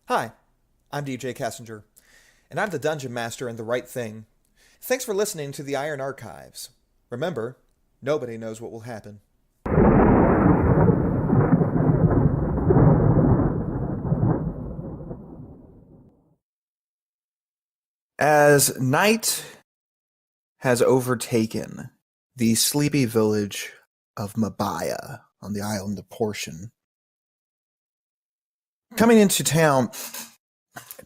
Hi, I'm DJ Kessinger, and I'm the Dungeon Master in The Right Thing. Thanks for listening to the Iron Archives. Remember, nobody knows what will happen. As night has overtaken the sleepy village of Mabaya on the island of Portion, coming into town,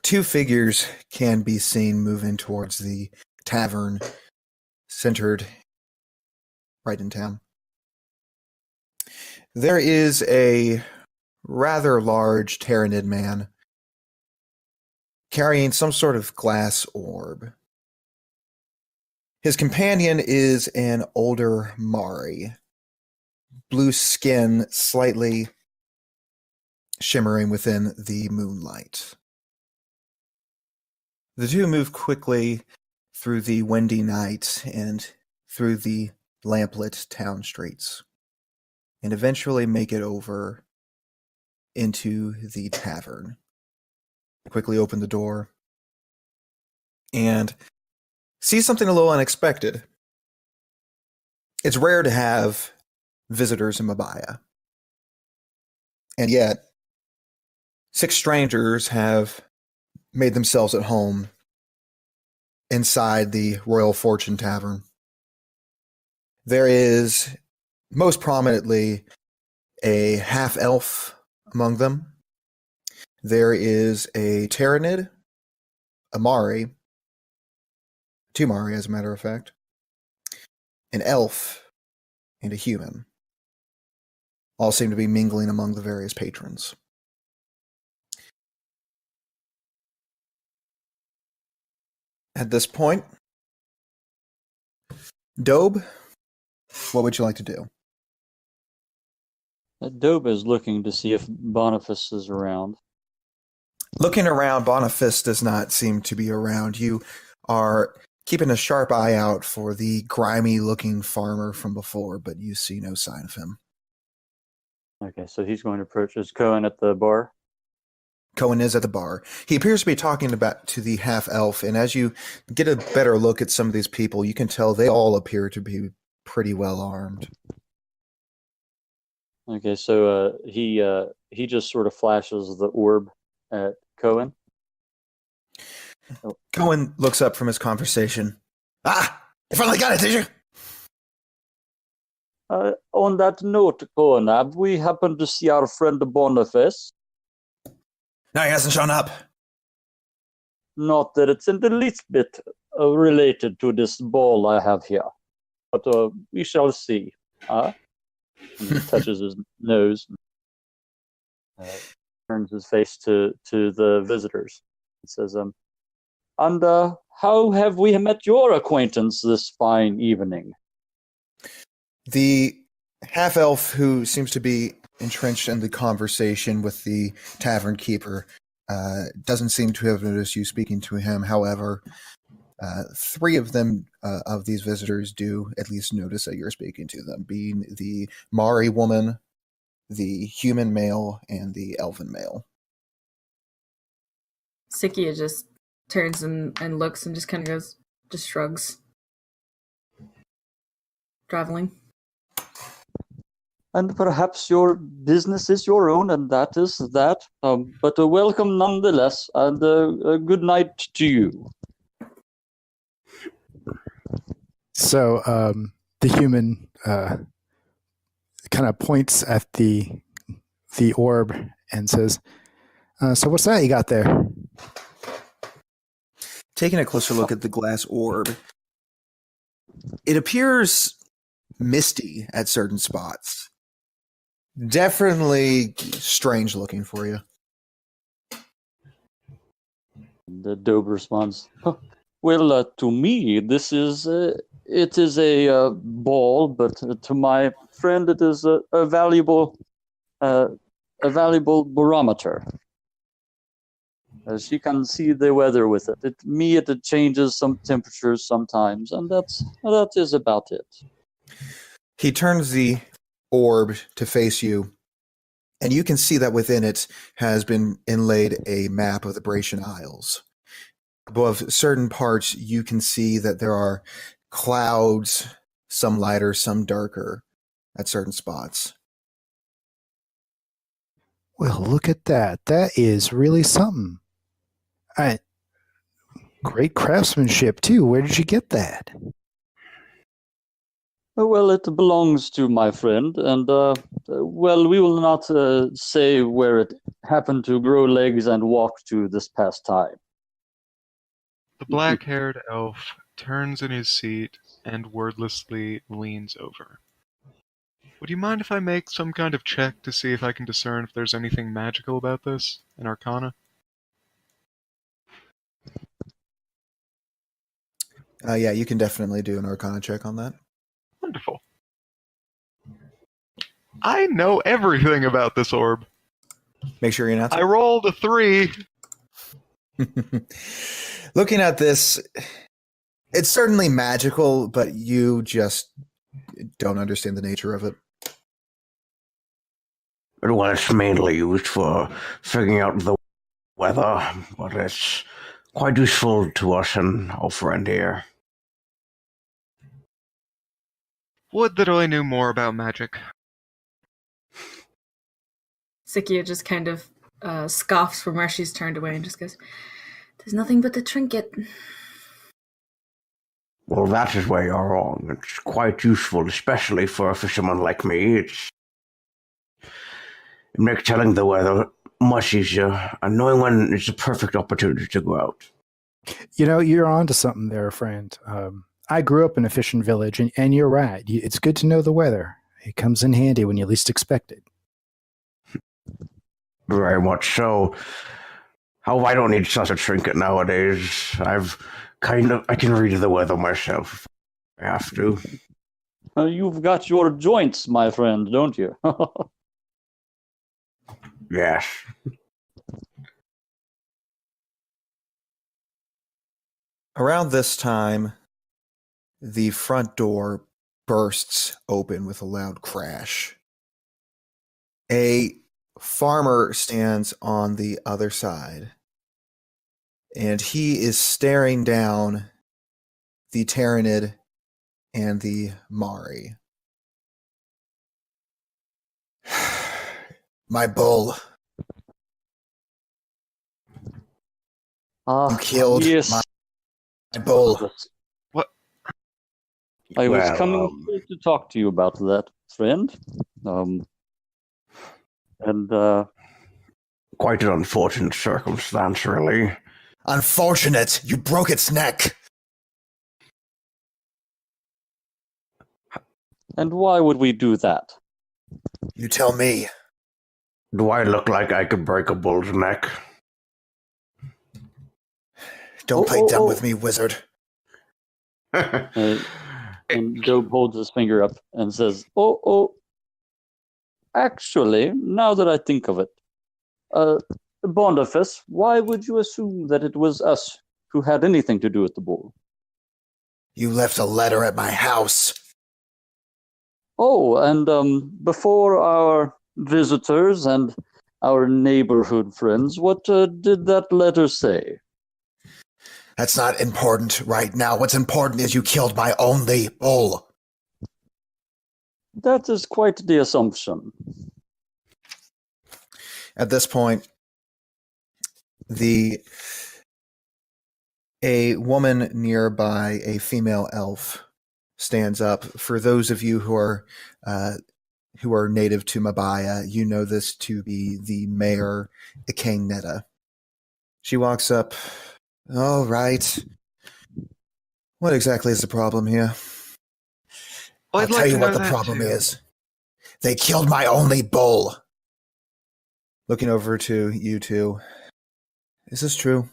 two figures can be seen moving towards the tavern centered right in town. There is a rather large Tyranid man carrying some sort of glass orb. His companion is an older Mari, blue skin slightly shimmering within the moonlight. The two move quickly through the windy night and through the lamplit town streets, and eventually make it over into the tavern. Quickly open the door and see something a little unexpected. It's rare to have visitors in Mabaya, and yet 6 strangers have made themselves at home inside the Royal Fortune Tavern. There is, most prominently, a half-elf among them. There is a Tyranid, a Mari, 2 Mari as a matter of fact, an elf, and a human. All seem to be mingling among the various patrons. At this point, Dobe, what would you like to do? Dobe is looking to see if Boniface is around. Looking around, Boniface does not seem to be around. You are keeping a sharp eye out for the grimy-looking farmer from before, but you see no sign of him. Okay, so he's going to approach. Is Cohen at the bar? Cohen is at the bar. He appears to be talking to the half-elf, and as you get a better look at some of these people, you can tell they all appear to be pretty well armed. Okay, so he just sort of flashes the orb at Cohen. Cohen looks up from his conversation. Ah! You finally got it, did you? On that note, Cohen, have we happened to see our friend Boniface? No, he hasn't shown up. Not that it's in the least bit related to this ball I have here, but we shall see. He touches his nose, turns his face to the visitors, and says, "And how have we met your acquaintance this fine evening?" The half-elf, who seems to be entrenched in the conversation with the tavern keeper, doesn't seem to have noticed you speaking to him. However, 3 of them, of these visitors, do at least notice that you're speaking to them, being the Mari woman, the human male, and the elven male. Sikia just turns and looks and just kind of just shrugs. Traveling. And perhaps your business is your own, and that is that. But welcome nonetheless, and a good night to you. So the human kind of points at the orb and says, "So what's that you got there?" Taking a closer look at the glass orb, it appears misty at certain spots. Definitely strange looking for you. The Dobe responds, "Well, to me, this is it is a ball, but to my friend, it is a valuable barometer. She can see the weather with it. It changes some temperatures sometimes, and that is about it." He turns the orb to face you And you can see that within it has been inlaid a map of the Bratian Isles. Above certain parts, you can see that there are clouds, some lighter, some darker, at certain spots. Well, look at that. That is really something. Great craftsmanship, too. Where did you get that? Well, it belongs to my friend, and, well, we will not say where it happened to grow legs and walk to this past time. The black-haired elf turns in his seat and wordlessly leans over. Would you mind if I make some kind of check to see if I can discern if there's anything magical about this in Arcana? Yeah, you can definitely do an Arcana check on that. Wonderful. I know everything about this orb. Make sure you're not. I rolled a 3. Looking at this, it's certainly magical, but you just don't understand the nature of it. Well, it's mainly used for figuring out the weather, but it's quite useful to us and our friend here. Would that I knew more about magic. Sikia just kind of scoffs from where she's turned away and just goes, "There's nothing but the trinket." Well, that is where you're wrong. It's quite useful, especially for a fisherman like me. It makes telling the weather much easier and knowing when it's a perfect opportunity to go out. You know, you're onto something there, friend. I grew up in a fishing village, and you're right. It's good to know the weather. It comes in handy when you least expect it. Very much so. Oh, I don't need such a trinket nowadays. I can read the weather myself if I have to. You've got your joints, my friend, don't you? Yes. Around this time, the front door bursts open with a loud crash. A farmer stands on the other side, and he is staring down the Tyrannid and the Mari. My bull. You killed yes. my bull. What? I was Well, coming here to talk to you about that, friend. Quite an unfortunate circumstance, really. Unfortunate, you broke its neck. And why would we do that? You tell me. Do I look like I could break a bull's neck? Don't play dumb with me, wizard. And Job holds his finger up and says, actually, now that I think of it, Boniface, why would you assume that it was us who had anything to do with the bull? You left a letter at my house. Oh, and before our visitors and our neighborhood friends, what did that letter say? That's not important right now. What's important is you killed my only bull. That is quite the assumption. At this point, a woman nearby, a female elf, stands up. For those of you who are native to Mabaya, you know this to be the mayor, Ikane Netta. She walks up. All right. What exactly is the problem here? Well, I'll tell you what the problem is. They killed my only bull. Looking over to you two. Is this true?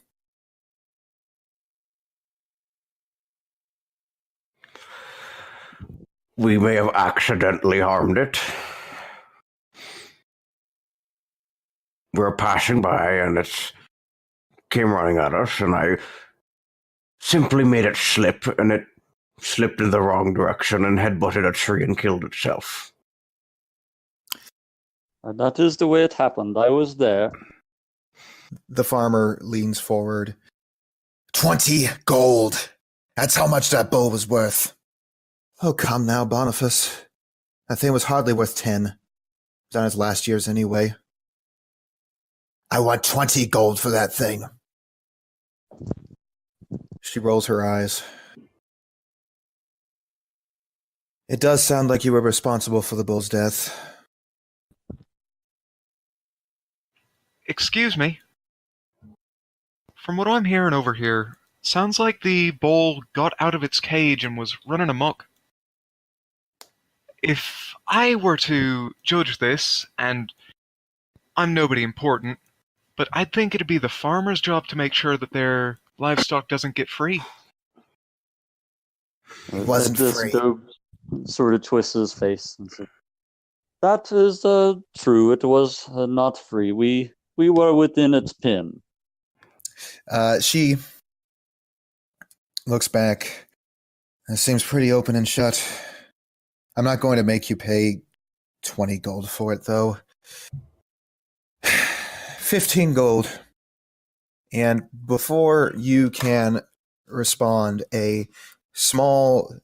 We may have accidentally harmed it. We were passing by and it came running at us, and I simply made it slip, and it slipped in the wrong direction and headbutted a tree and killed itself. That is the way it happened. I was there. The farmer leans forward. 20 gold. That's how much that bull was worth. Oh, come now, Boniface. That thing was hardly worth 10. It was on his last year's anyway. I want 20 gold for that thing. She rolls her eyes. It does sound like you were responsible for the bull's death. Excuse me. From what I'm hearing over here, sounds like the bull got out of its cage and was running amok. If I were to judge this, and I'm nobody important, but I'd think it'd be the farmer's job to make sure that their livestock doesn't get free. It wasn't This free. Dobe sort of twists his face and says, "That is true. It was not free. We were within its pin." She looks back. It seems pretty open and shut. I'm not going to make you pay 20 gold for it, though. 15 gold. And before you can respond, a small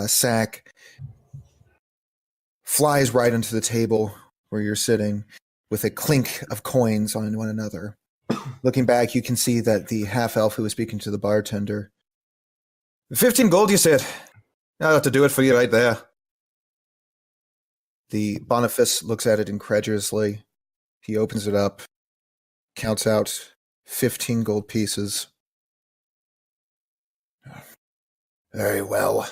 sack flies right into the table where you're sitting with a clink of coins on one another. Looking back, you can see that the half-elf who was speaking to the bartender. 15 gold, you said? I'll have to do it for you right there. The Boniface looks at it incredulously. He opens it up, counts out 15 gold pieces. Very well.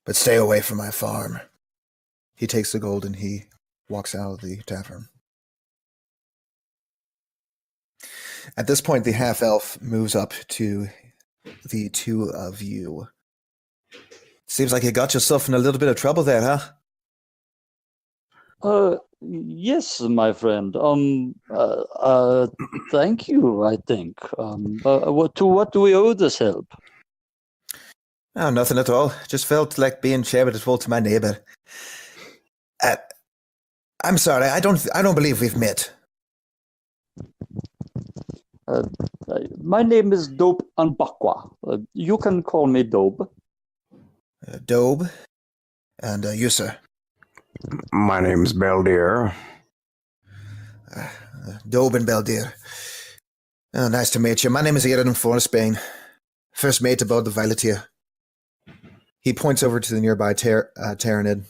But stay away from my farm. He takes the gold and he walks out of the tavern. At this point, the half-elf moves up to the two of you. Seems like you got yourself in a little bit of trouble there, huh? Yes, my friend. Thank you, I think. What do we owe this help? Oh, nothing at all. Just felt like being charitable to my neighbor. I'm sorry, I don't believe we've met. My name is Dobe Anbakwa. You can call me Dobe. Dobe, and you, sir. My name's Beldir. Dobe and Beldir. Oh, nice to meet you. My name is Aaron Forsbane. First mate aboard the Violeteer. He points over to the nearby Tyrannid.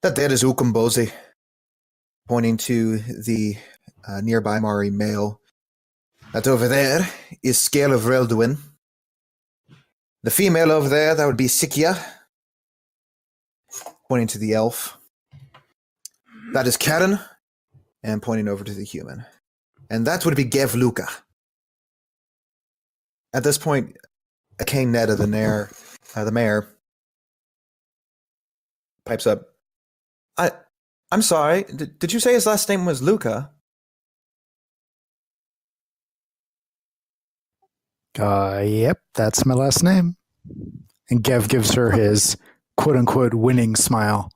That there is Ukumbozi, pointing to the nearby Mari male. That over there is Scale of Relduin. The female over there, that would be Sikia, pointing to the elf. That is Karen, and pointing over to the human. And that would be Gevluka. At this point, Akane Netta, the mayor, pipes up. I'm sorry, did you say his last name was Luca? Yep, that's my last name. And Gev gives her his quote-unquote winning smile.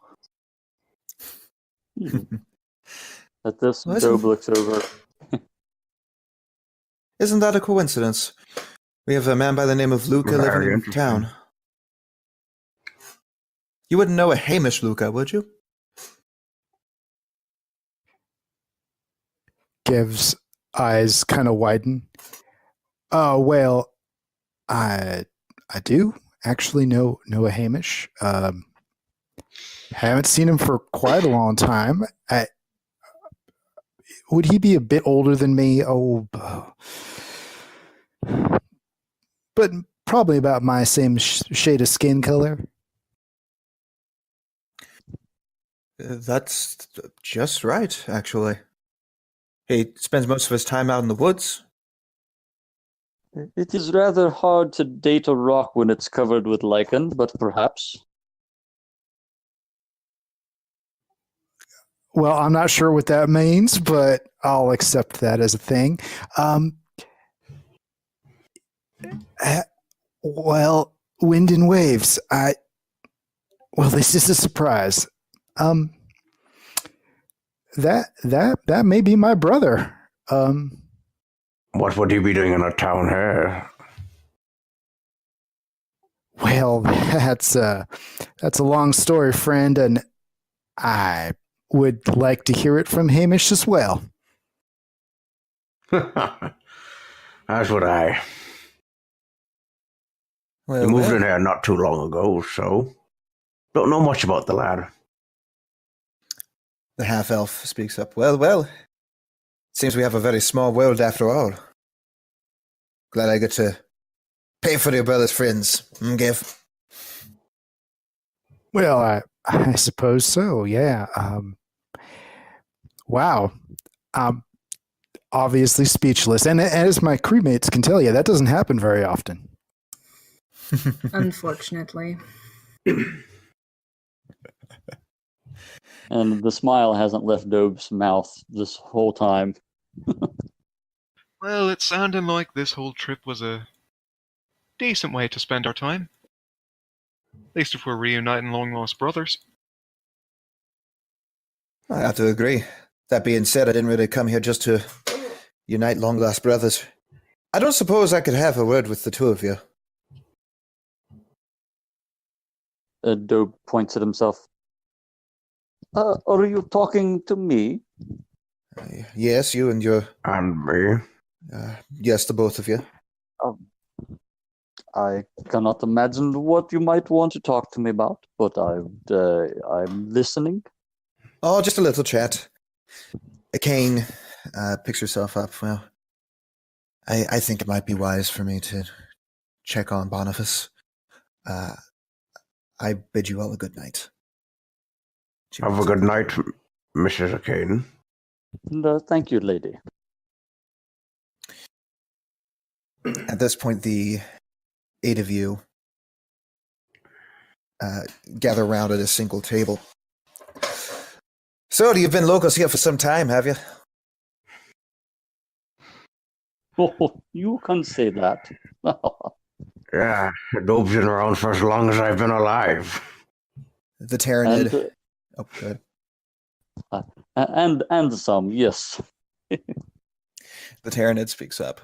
At this, Well, Dobe looks over. Isn't that a coincidence? We have a man by the name of Luca Very living in interesting. town. You wouldn't know a Hamish Luca, would you? Gev's eyes kind of widen. Oh, well, I do actually know a Hamish. Haven't seen him for quite a long time. Would he be a bit older than me? Oh, but probably about my same shade of skin color. That's just right, actually. He spends most of his time out in the woods. It is rather hard to date a rock when it's covered with lichen, but perhaps. Well, I'm not sure what that means, but I'll accept that as a thing. Well, wind and waves. Well, this is a surprise. That may be my brother. What would you be doing in a town here? Well, that's a long story, friend, and I would like to hear it from Hamish as well. As would I. Well, You moved well, in here not too long ago, so don't know much about the lad. the half elf speaks up. Well, well. Seems we have a very small world after all. Glad I get to pay for your brother's friends. Give. Well, I suppose so. Yeah. Wow. Obviously speechless, and as my crewmates can tell you, that doesn't happen very often. Unfortunately. And the smile hasn't left Dobe's mouth this whole time. Well, it sounded like this whole trip was a decent way to spend our time. At least if we're reuniting long-lost brothers. I have to agree. That being said, I didn't really come here just to unite long lost brothers. I don't suppose I could have a word with the two of you. Dobe points at himself. Are you talking to me? Yes, you and your... And me. yes, the both of you. I cannot imagine what you might want to talk to me about, but I'm listening. Oh, just a little chat. Kane picks herself up. Well, I think it might be wise for me to check on Boniface. I bid you all a good night. Have a good night, Mrs. Akane. And, thank you, lady. At this point, the 8 of you gather around at a single table. So, you've been locals here for some time, have you? Oh, you can say that. Yeah, Dobe's been around for as long as I've been alive. The Tyranid. And, Oh, good. and some, yes. The Tyranid speaks up.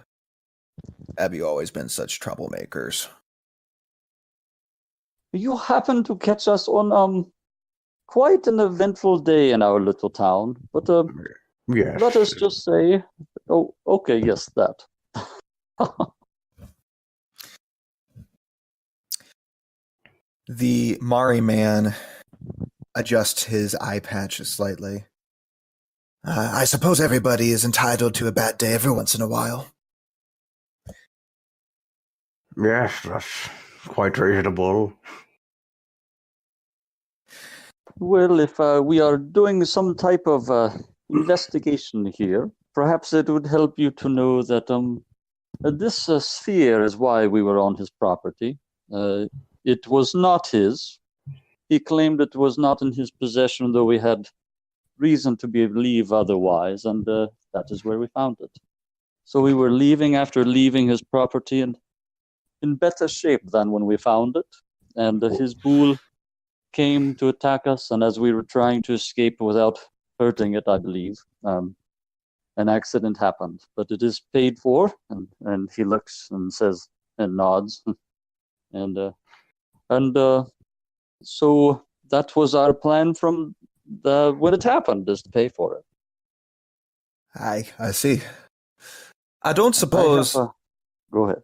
Have you always been such troublemakers? You happen to catch us on quite an eventful day in our little town, but Yes. let us just say, oh, okay, yes, that. The Mari man adjusts his eye patch slightly. I suppose everybody is entitled to a bad day every once in a while. Yes, that's quite reasonable. Well, if we are doing some type of investigation here, perhaps it would help you to know that this sphere is why we were on his property. It was not his. He claimed it was not in his possession, though we had reason to believe otherwise, and that is where we found it. So we were leaving after leaving his property and in better shape than when we found it, and his ghoul came to attack us, and as we were trying to escape without hurting it, I believe, an accident happened. But it is paid for, and he looks and says and nods, and so that was our plan from when it happened, is to pay for it. I see. I don't suppose... Go ahead.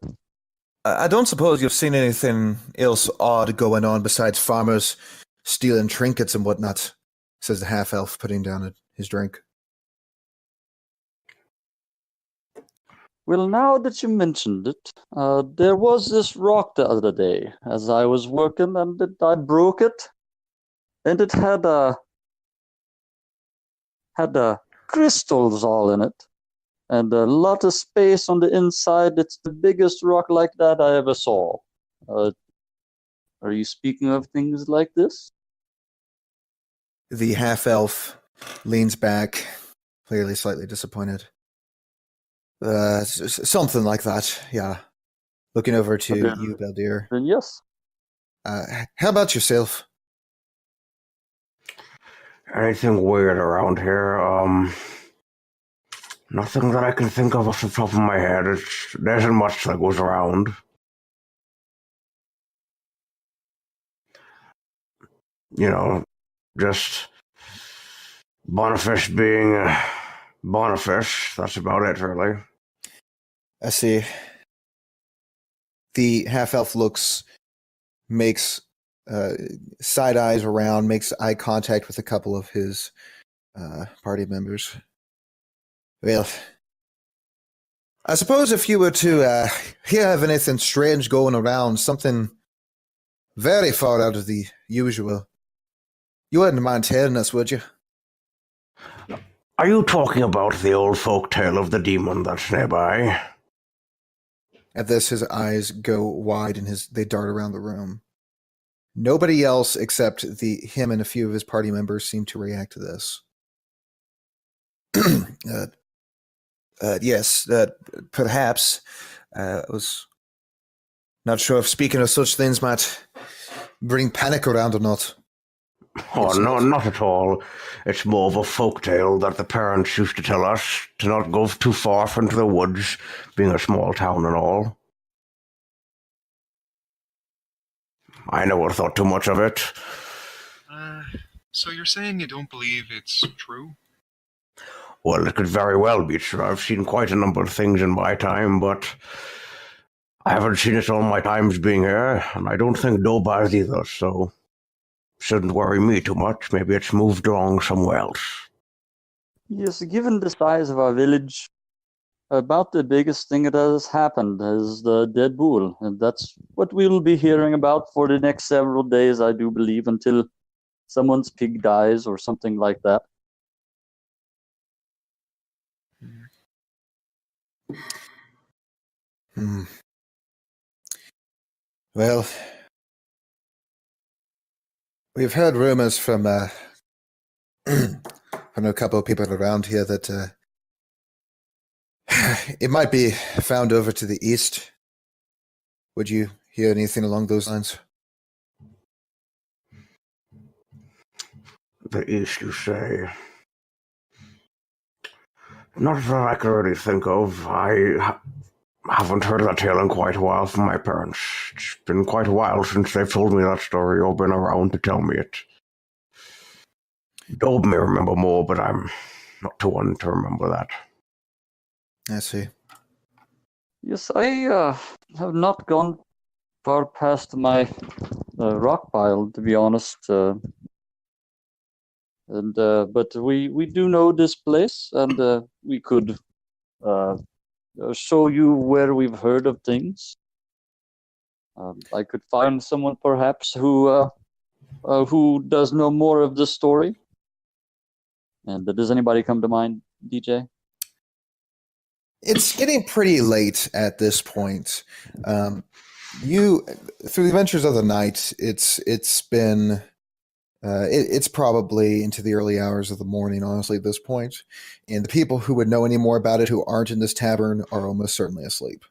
I don't suppose you've seen anything else odd going on besides farmers stealing trinkets and whatnot, says the half-elf, putting down his drink. Well, now that you mentioned it, there was this rock the other day as I was working, and I broke it, and it had crystals all in it, and a lot of space on the inside. It's the biggest rock like that I ever saw. Are you speaking of things like this? The half-elf leans back, clearly slightly disappointed. Something like that, yeah. Looking over to you, Beldir. Then yes. How about yourself? Anything weird around here? Nothing that I can think of off the top of my head. There isn't much that goes around. You know, just Bonifish being Bonifish. That's about it, really. I see. The half-elf makes side eyes around, makes eye contact with a couple of his party members. Well, I suppose if you were to hear of anything strange going around, something very far out of the usual, you wouldn't mind telling us, would you? Are you talking about the old folk tale of the demon that's nearby? At this, his eyes go wide and they dart around the room. Nobody else except him and a few of his party members seem to react to this. Yes, perhaps. I was not sure if speaking of such things might bring panic around or not. Oh, no, not at all. It's more of a folk tale that the parents used to tell us to not go too far into the woods, being a small town and all. I never thought too much of it. So you're saying you don't believe it's true? Well, it could very well be true. I've seen quite a number of things in my time, but I haven't seen it all my times being here, and I don't think nobody's either, so shouldn't worry me too much. Maybe it's moved along somewhere else. Yes, given the size of our village, about the biggest thing that has happened is the dead bull, and that's what we'll be hearing about for the next several days, I do believe, until someone's pig dies or something like that. Well, we've heard rumors from from a couple of people around here that it might be found over to the east. Would you hear anything along those lines? The east, you say? Not that I can really think of. I haven't heard that tale in quite a while from my parents. It's been quite a while since they've told me that story or been around to tell me it. Dob may remember more, but I'm not too one to remember that. I see. Yes, I have not gone far past my rock pile, to be honest. But we do know this place, and we could show you where we've heard of things. I could find someone perhaps who does know more of the story. And does anybody come to mind, DJ? It's getting pretty late at this point. You, through the adventures of the night, it's been it's probably into the early hours of the morning, honestly, at this point. And the people who would know any more about it who aren't in this tavern are almost certainly asleep.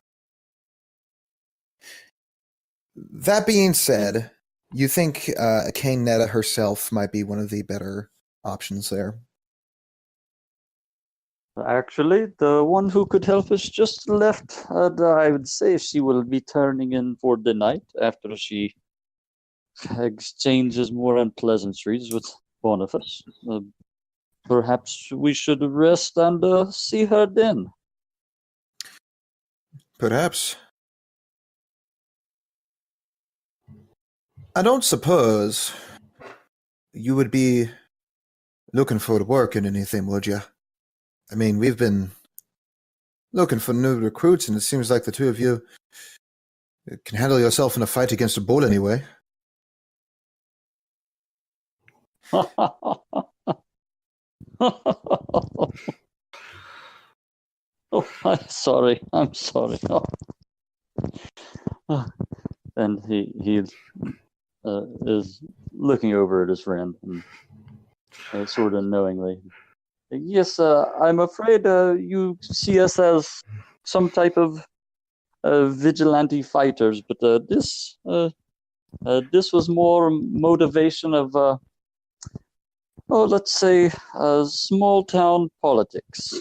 That being said, you think Kane Netta herself might be one of the better options there? Actually, the one who could help us just left, and I would say she will be turning in for the night after she exchanges more unpleasantries with Boniface. Perhaps we should rest and see her then. Perhaps. I don't suppose you would be looking for work in anything, would you? I mean, we've been looking for new recruits, and it seems like the two of you can handle yourself in a fight against a bull anyway. Oh, I'm sorry. Oh. And he is looking over at his friend and sort of knowingly. Yes, I'm afraid you see us as some type of vigilante fighters, but this was more motivation of Oh, let's say small town politics.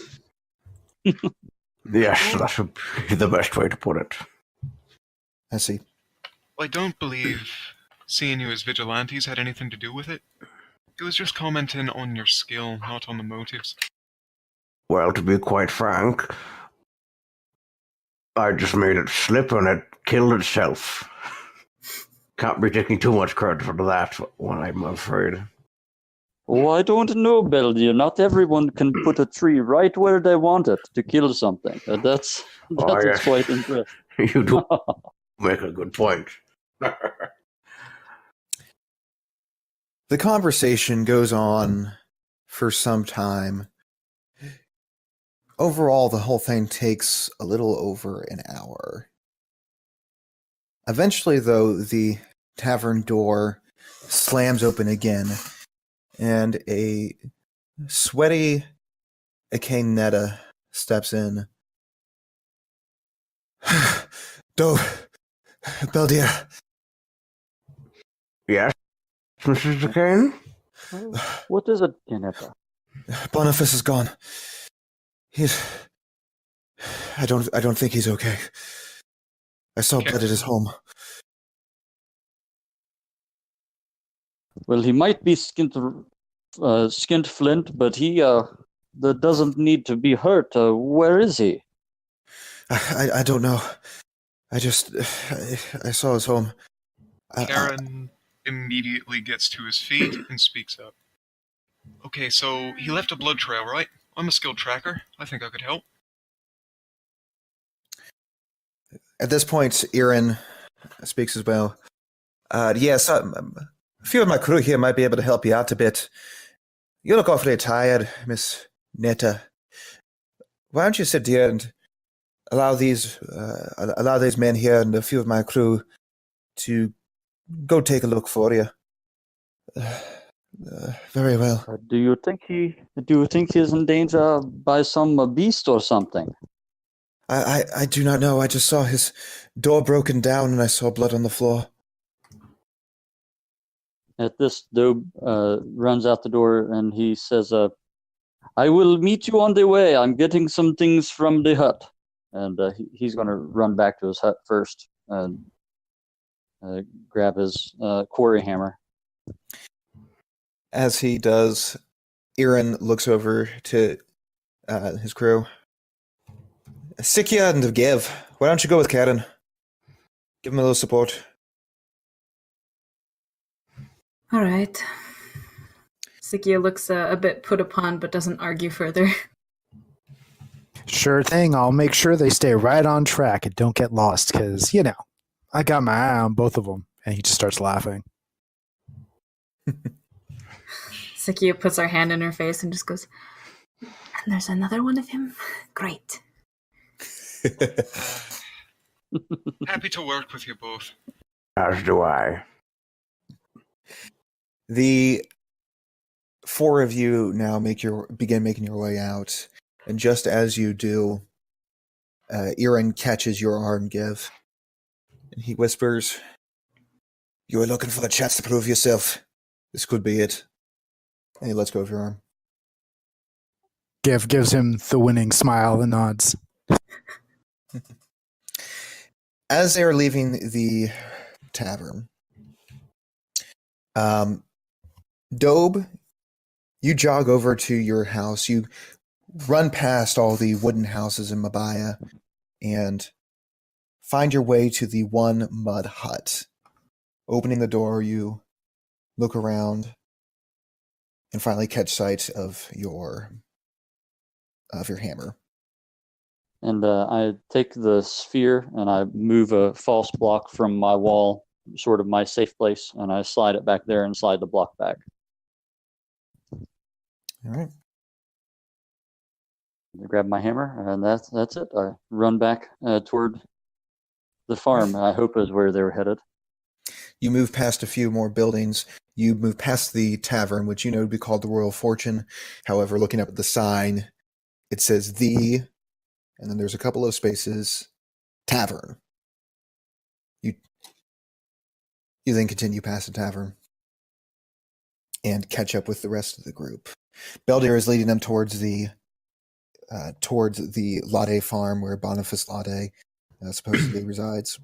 Yes, that would be the best way to put it. I see. Well, I don't believe seeing you as vigilantes had anything to do with it. It was just commenting on your skill, not on the motives. Well, to be quite frank, I just made it slip and it killed itself. Can't be taking too much credit for that one, I'm afraid. Oh, I don't know, Beldier. Not everyone can put a tree right where they want it to kill something. That Oh, is yes. quite interesting. You do make a good point. The conversation goes on for some time. Overall, the whole thing takes a little over an hour. Eventually, though, the tavern door slams open again, and a sweaty Akaneta steps in. Beldier, Yes, Mrs. Duquesne? What is it, Kenetta? Boniface is gone. I don't think he's okay. I saw blood at his home. Well, he might be skint flint, but he that doesn't need to be hurt. Where is he? I don't know. I saw his home. Karen immediately gets to his feet and speaks up. Okay, so he left a blood trail, right? I'm a skilled tracker. I think I could help. At this point, Erin speaks as well. Yes, a few of my crew here might be able to help you out a bit. You look awfully tired, Miss Netta. Why don't you sit here and allow these men here and a few of my crew to go take a look for you. Very well. Do you think he's in danger by some beast or something? I do not know. I just saw his door broken down and I saw blood on the floor. At this, Dobe runs out the door and he says, I will meet you on the way. I'm getting some things from the hut. And he's going to run back to his hut first and grab his quarry hammer. As he does, Erin looks over to his crew. Sikia and Gav, why don't you go with Karen? Give him a little support. All right. Sikia looks a bit put upon, but doesn't argue further. Sure thing. I'll make sure they stay right on track and don't get lost because, I got my eye on both of them. And he just starts laughing. Sikia puts her hand in her face and just goes, and there's another one of him? Great. Happy to work with you both. As do I. The four of you now begin making your way out. And just as you do, Erin catches your arm, Give. And he whispers, "You were looking for a chance to prove yourself. This could be it." And he lets go of your arm. Giv gives him the winning smile and nods. As they are leaving the tavern, Dobe, you jog over to your house. You run past all the wooden houses in Mabaya and find your way to the one mud hut. Opening the door, you look around and finally catch sight of your hammer. And I take the sphere and I move a false block from my wall, sort of my safe place, and I slide it back there and slide the block back. All right. I grab my hammer, and that's it. I run back toward the farm, I hope is where they were headed. You move past a few more buildings. You move past the tavern, which you know would be called the Royal Fortune. However, looking up at the sign, it says the, and then there's a couple of spaces, tavern. You then continue past the tavern. and catch up with the rest of the group. Beldir is leading them towards the Lade farm where Boniface Lade supposedly resides.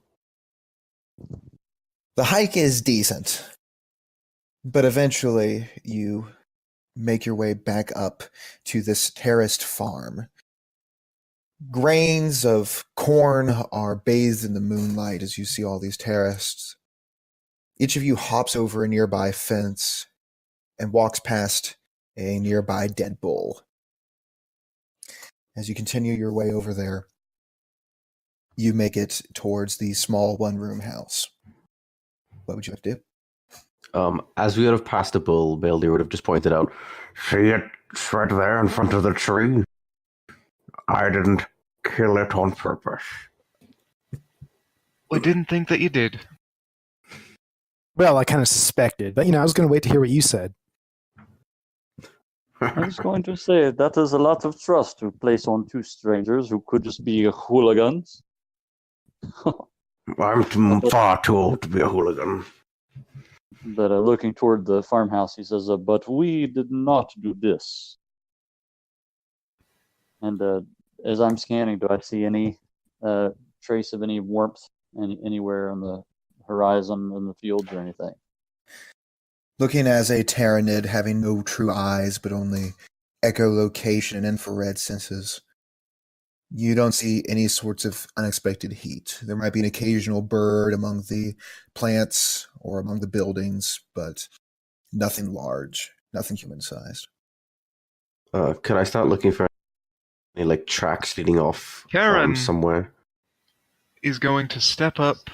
The hike is decent, but eventually you make your way back up to this terraced farm. Grains of corn are bathed in the moonlight as you see all these terraces. Each of you hops over a nearby fence and walks past a nearby dead bull. As you continue your way over there, you make it towards the small one-room house. What would you have to do? As we would have passed the bull, Baldy would have just pointed out, "See it? It's right there in front of the tree. I didn't kill it on purpose." I didn't think that you did. Well, I kind of suspected, but I was going to wait to hear what you said. I was going to say that is a lot of trust to place on two strangers who could just be hooligans. I'm far too old to be a hooligan. But looking toward the farmhouse, he says, "But we did not do this." And as I'm scanning, do I see any trace of any warmth anywhere on the horizon in the fields or anything? Looking as a Tyrannid, having no true eyes but only echolocation and infrared senses, you don't see any sorts of unexpected heat. There might be an occasional bird among the plants or among the buildings, but nothing large, nothing human-sized. Could I start looking for any tracks leading off Karen somewhere? is going to step up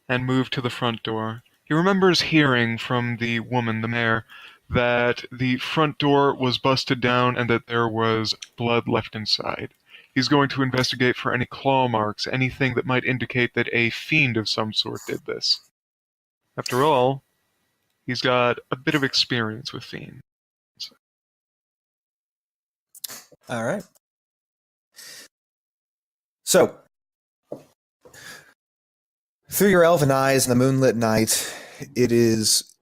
and move to the front door. He remembers hearing from the woman, the mayor, that the front door was busted down and that there was blood left inside. He's going to investigate for any claw marks, anything that might indicate that a fiend of some sort did this. After all, he's got a bit of experience with fiends. All right. So, through your elven eyes in the moonlit night, it is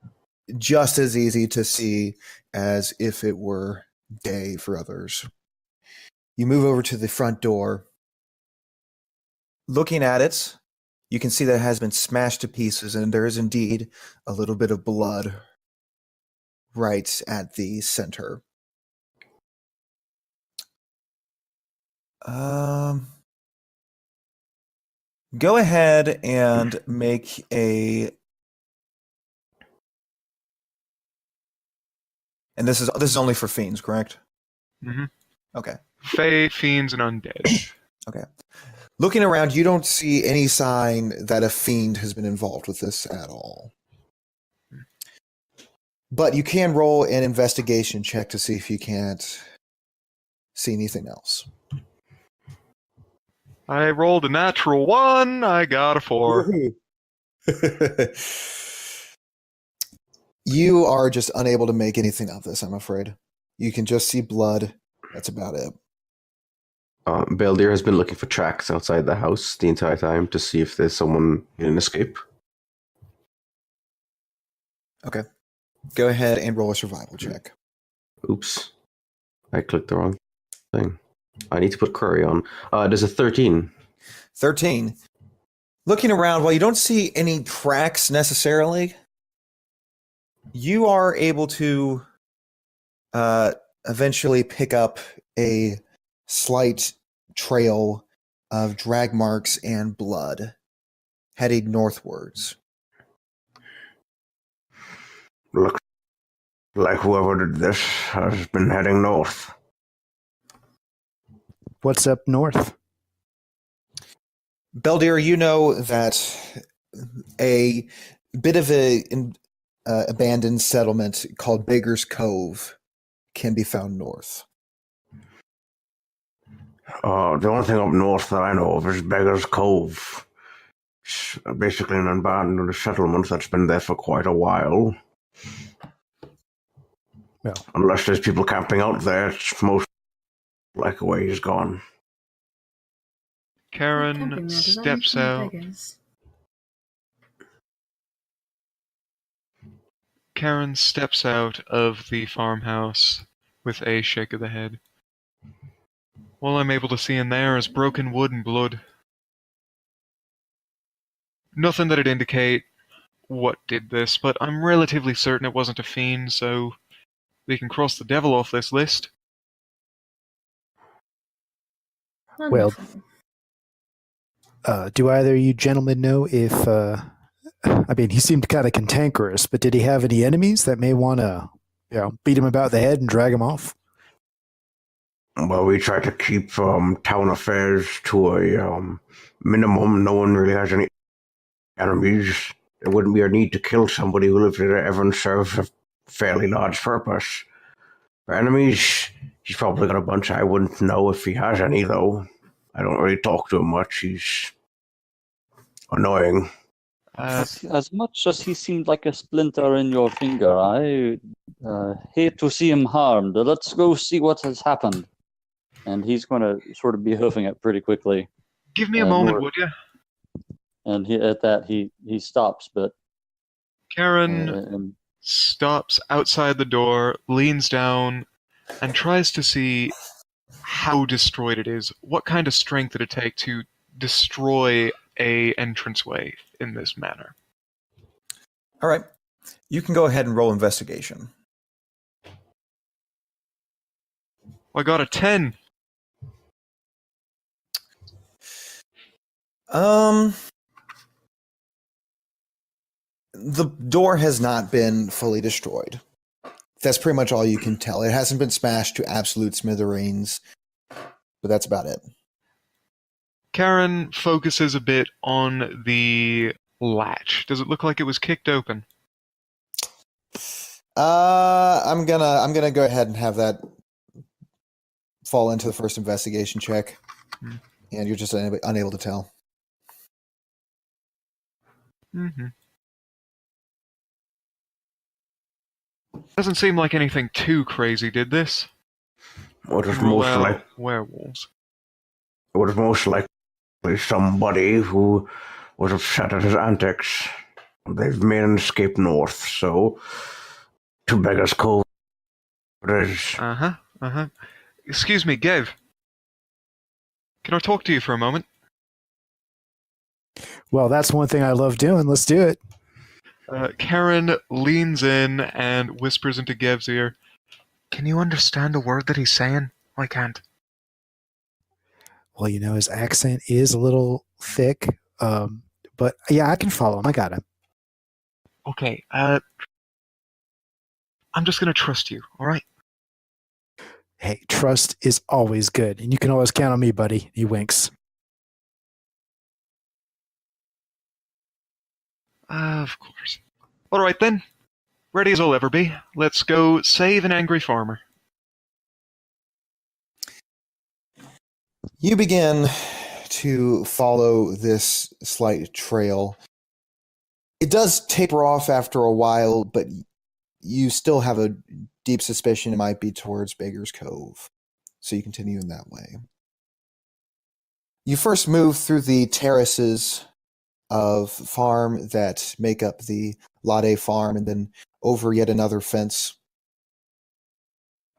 just as easy to see as if it were day for others. You move over to the front door. Looking at it, you can see that it has been smashed to pieces, and there is indeed a little bit of blood right at the center. Go ahead and make a... And this is only for fiends, correct? Mm-hmm. Okay. Fae, fiends, and undead. Okay. Looking around, you don't see any sign that a fiend has been involved with this at all. But you can roll an investigation check to see if you can't see anything else. I rolled a natural 1, I got a 4. You are just unable to make anything of this, I'm afraid. You can just see blood. That's about it. Baldir has been looking for tracks outside the house the entire time to see if there's someone in an escape. Okay. Go ahead and roll a survival check. Oops. I clicked the wrong thing. I need to put query on. There's a 13. 13. Looking around, while you don't see any tracks necessarily, you are able to eventually pick up a slight trail of drag marks and blood heading northwards. Looks like whoever did this has been heading north. What's up north? Beldir, you know that a bit of an abandoned settlement called Beggar's Cove can be found north. The only thing up north that I know of is Beggar's Cove. It's basically an abandoned settlement that's been there for quite a while. Well, unless there's people camping out there, it's most like away he's gone. Karen steps out. Karen steps out of the farmhouse with a shake of the head. All I'm able to see in there is broken wood and blood. Nothing that'd indicate what did this, but I'm relatively certain it wasn't a fiend, so we can cross the devil off this list. Well, Wonderful. do either of you gentlemen know if, I mean, he seemed kind of cantankerous, but did he have any enemies that may want to, beat him about the head and drag him off? Well, we try to keep town affairs to a minimum. No one really has any enemies. There wouldn't be a need to kill somebody who lived there ever and served a fairly large purpose. For enemies, he's probably got a bunch. I wouldn't know if he has any, though. I don't really talk to him much. He's annoying. As much as he seemed like a splinter in your finger, I hate to see him harmed. Let's go see what has happened. And he's going to sort of be hoofing it pretty quickly. Give me a moment, would you? And he stops, but Karen stops outside the door, leans down, and tries to see how destroyed it is. What kind of strength did it take to destroy a entranceway in this manner? All right. You can go ahead and roll investigation. I got a 10. The door has not been fully destroyed. That's pretty much all you can tell. It hasn't been smashed to absolute smithereens, but that's about it. Karen focuses a bit on the latch. Does it look like it was kicked open? I'm gonna go ahead and have that fall into the first investigation check, and you're just unable to tell. Mm-hmm. Doesn't seem like anything too crazy, did this? What is most like werewolves. What is most likely somebody who was upset at his antics. They've made an escape north, so to Beggar's Cove it is. Excuse me, Gav. Can I talk to you for a moment? Well, that's one thing I love doing. Let's do it. Karen leans in and whispers into Gav's ear. Can you understand a word that he's saying? I can't. Well, his accent is a little thick, but yeah, I can follow him. I got him. Okay, I'm just gonna trust you, alright? Hey, trust is always good, and you can always count on me, buddy. He winks. Of course. Alright then. Ready as I'll ever be. Let's go save an angry farmer. You begin to follow this slight trail. It does taper off after a while, but you still have a deep suspicion it might be towards Beggar's Cove. So you continue in that way. You first move through the terraces of farm that make up the Lade farm and then over yet another fence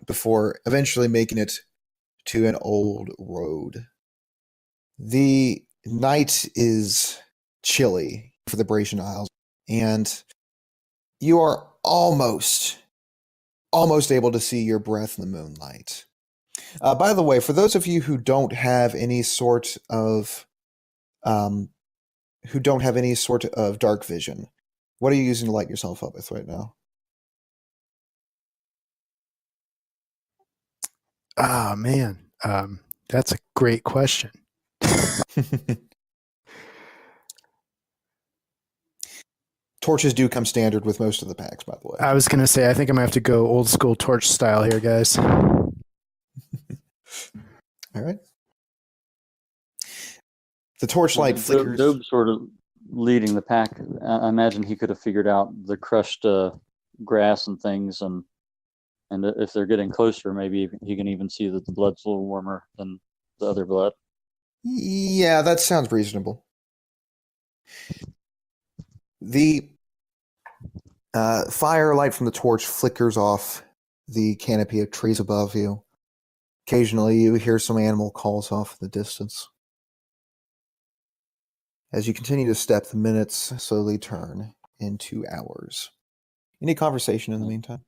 before eventually making it to an old road. The night is chilly for the Bracian Isles, and you are almost able to see your breath in the moonlight. By the way, for those of you who don't have any sort of dark vision, what are you using to light yourself up with right now? Ah, man. That's a great question. Torches do come standard with most of the packs, by the way. I was going to say, I think I'm going to have to go old school torch style here, guys. All right. The torchlight flickers. Dobe sort of leading the pack. I imagine he could have figured out the crushed grass and things, and if they're getting closer, maybe he can even see that the blood's a little warmer than the other blood. Yeah, that sounds reasonable. The Firelight from the torch flickers off the canopy of trees above you. Occasionally, you hear some animal calls off in the distance. As you continue to step, the minutes slowly turn into hours. Any conversation in the meantime?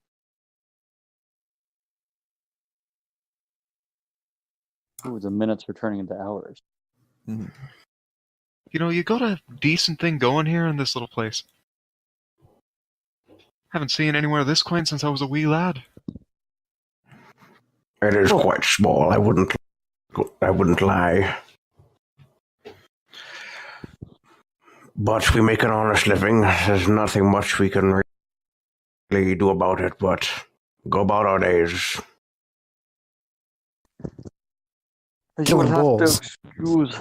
Ooh, the minutes are turning into hours. Mhm. You know, you got a decent thing going here in this little place. Haven't seen anywhere this quaint since I was a wee lad. It is quite small. I wouldn't lie. But we make an honest living. There's nothing much we can really do about it, but go about our days. You will Killing have to bulls. excuse.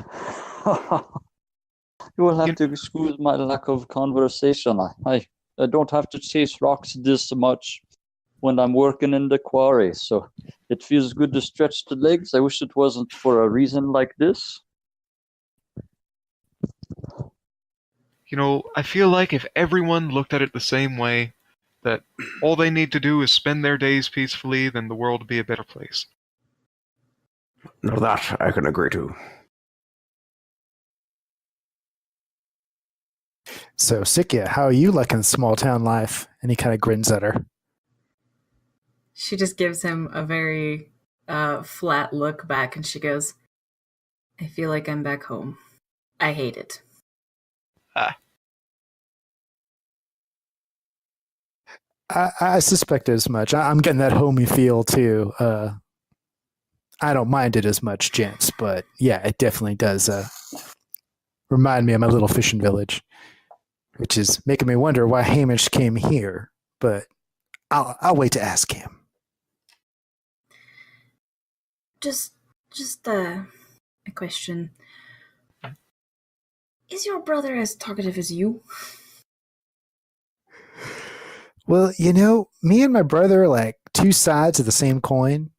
You will have to excuse my lack of conversation. I don't have to chase rocks this much when I'm working in the quarry, so it feels good to stretch the legs. I wish it wasn't for a reason like this. You know, I feel like if everyone looked at it the same way, that all they need to do is spend their days peacefully, then the world would be a better place. Now that I can agree to. So, Sikia, how are you liking small town life? And he kind of grins at her. She just gives him a very flat look back and she goes, I feel like I'm back home. I hate it. I suspect as much. I'm getting that homey feel too. I don't mind it as much, gents, but yeah, it definitely does remind me of my little fishing village, which is making me wonder why Hamish came here. But I'll wait to ask him. Just a question. Is your brother as talkative as you? Well, you know, me and my brother are like two sides of the same coin.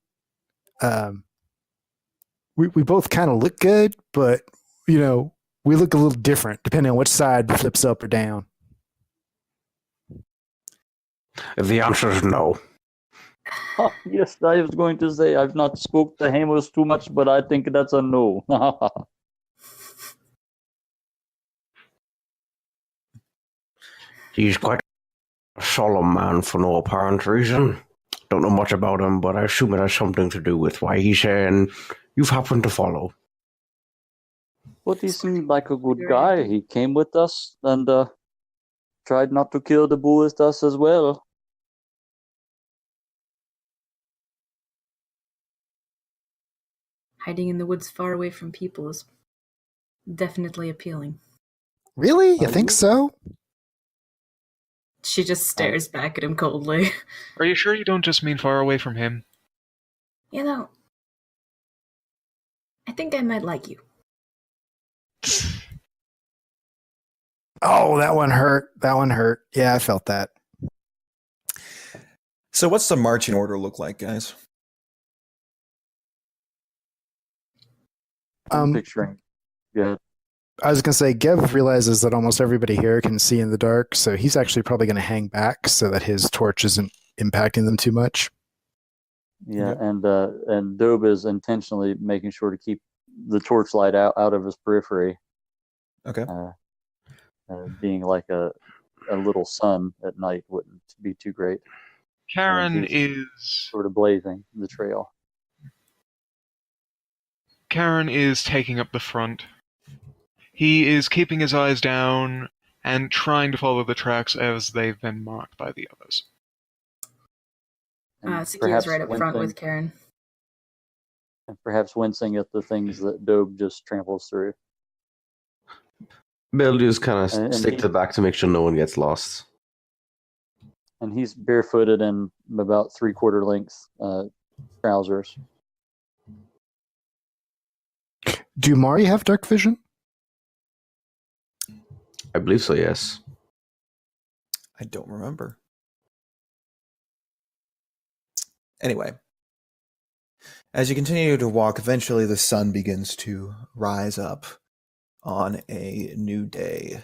We both kind of look good, but you know, we look a little different depending on which side flips up or down. The answer is no. Oh, yes, I was going to say I've not spoke to Hamos too much, but I think that's a no. He's quite a solemn man for no apparent reason. Don't know much about him, but I assume it has something to do with why he's saying you've happened to follow. But he seemed like a good guy. He came with us and tried not to kill the bull with us as well. Hiding in the woods far away from people is definitely appealing. Really? You think so? She just stares back at him coldly. Are you sure you don't just mean far away from him? You know, I think I might like you. Oh, that one hurt. That one hurt. Yeah, I felt that. So what's the marching order look like, guys? I'm picturing. Yeah. I was going to say, Gev realizes that almost everybody here can see in the dark, so he's actually probably going to hang back so that his torch isn't impacting them too much. Yeah, and Dobe is intentionally making sure to keep the torchlight out of his periphery. Okay. Being like a little sun at night wouldn't be too great. Karen he's is sort of blazing the trail. Karen is taking up the front. He is keeping his eyes down and trying to follow the tracks as they've been marked by the others. And Sakia's perhaps right up front wincing- with Karen. And perhaps wincing at the things that Dobe just tramples through. Bill just kind of And stick to the back to make sure no one gets lost. And he's barefooted in about 3/4 length trousers. Do Mari have dark vision? I believe so, yes. I don't remember. Anyway, as you continue to walk, eventually the sun begins to rise up on a new day.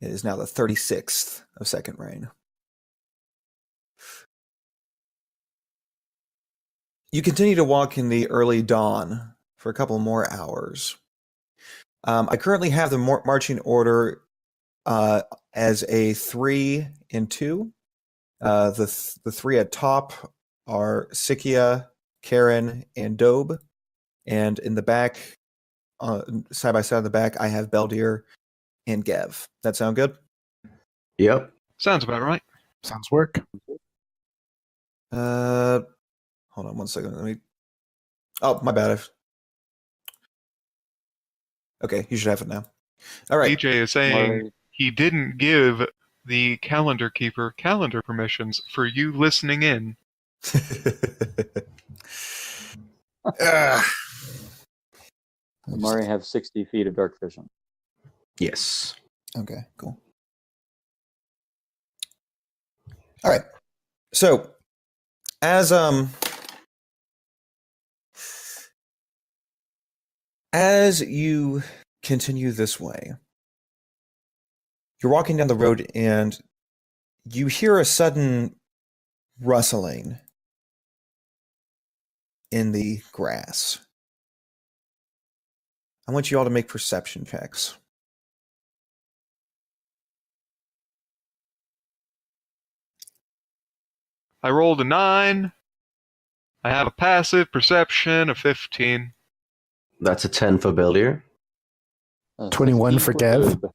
It is now the 36th of second rain. You continue to walk in the early dawn for a couple more hours. I currently have the marching order as a 3 and 2. The three at top are Sikia, Karen, and Dobe. And in the back, side by side in the back, I have Beldir and Gev. That sound good? Yep. Sounds about right. Sounds work. Hold on one second. Let me. Oh, my bad. Okay, you should have it now. All right. DJ is saying he didn't give the calendar keeper calendar permissions for you listening in. Murray have 60 feet of dark vision. Yes. Okay, cool. All right. So, as you continue this way, you're walking down the road and you hear a sudden rustling in the grass. I want you all to make perception checks. I rolled a 9. I have a passive perception of 15. That's a 10 for Beldir. 21 16 for Gev. Dobe.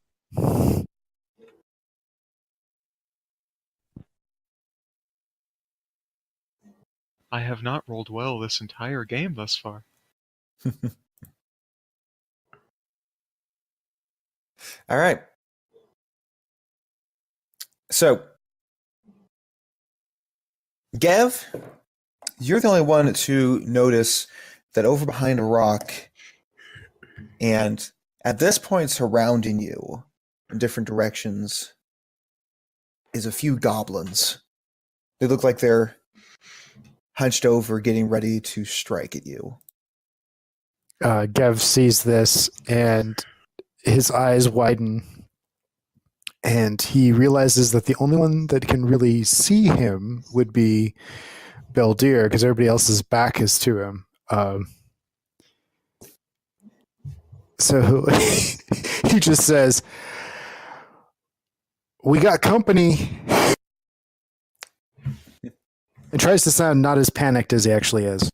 I have not rolled well this entire game thus far. All right. So, Gev, you're the only one to notice that over behind a rock, and at this point surrounding you in different directions, is a few goblins. They look like they're hunched over, getting ready to strike at you. Gev sees this and his eyes widen, and he realizes that the only one that can really see him would be Beldir, because everybody else's back is to him. So he just says, "We got company," and tries to sound not as panicked as he actually is.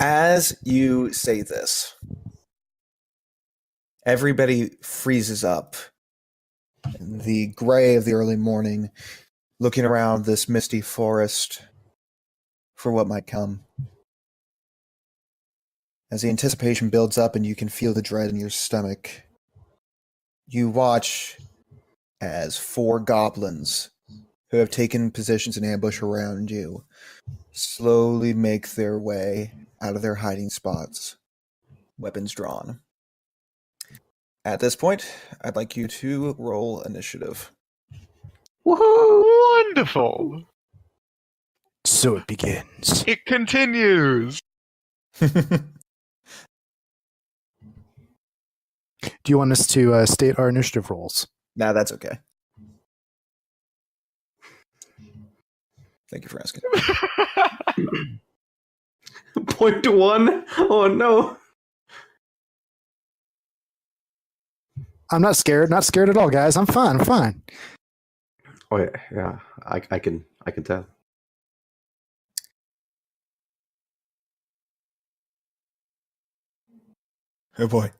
As you say this, everybody freezes up in the gray of the early morning, looking around this misty forest for what might come. As the anticipation builds up and you can feel the dread in your stomach, you watch as 4 goblins who have taken positions in ambush around you slowly make their way out of their hiding spots, weapons drawn. At this point, I'd like you to roll initiative. Woohoo! Wonderful! So it begins. It continues! Do you want us to state our initiative rolls? Nah, that's okay. Thank you for asking. 0.1? Oh no. I'm not scared. Not scared at all, guys. I'm fine. I'm fine. Oh yeah, yeah. I can tell. Oh boy.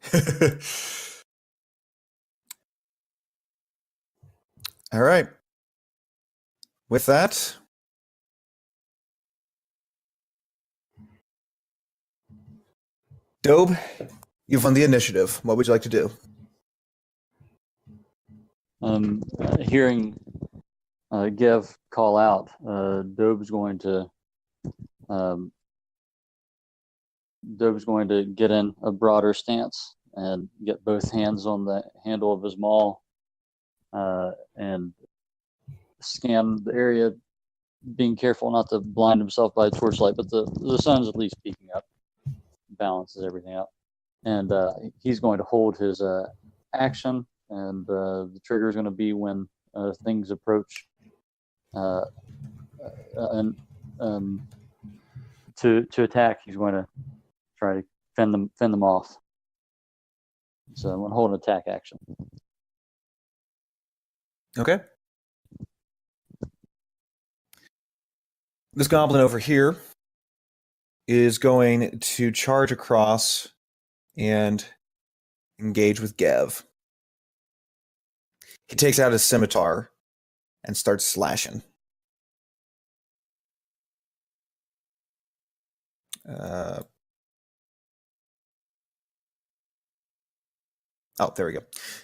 All right. With that, Dobe, you've won the initiative. What would you like to do? Hearing Gev call out, Dobe's going to get in a broader stance and get both hands on the handle of his maul and scan the area, being careful not to blind himself by torchlight, but the sun's at least peeking up, balances everything out. And he's going to hold his action, and the trigger is going to be when things approach. And to attack, he's going to try to fend them off. So I'm going to hold an attack action. Okay. This goblin over here is going to charge across and engage with Gev. He takes out his scimitar and starts slashing. There we go.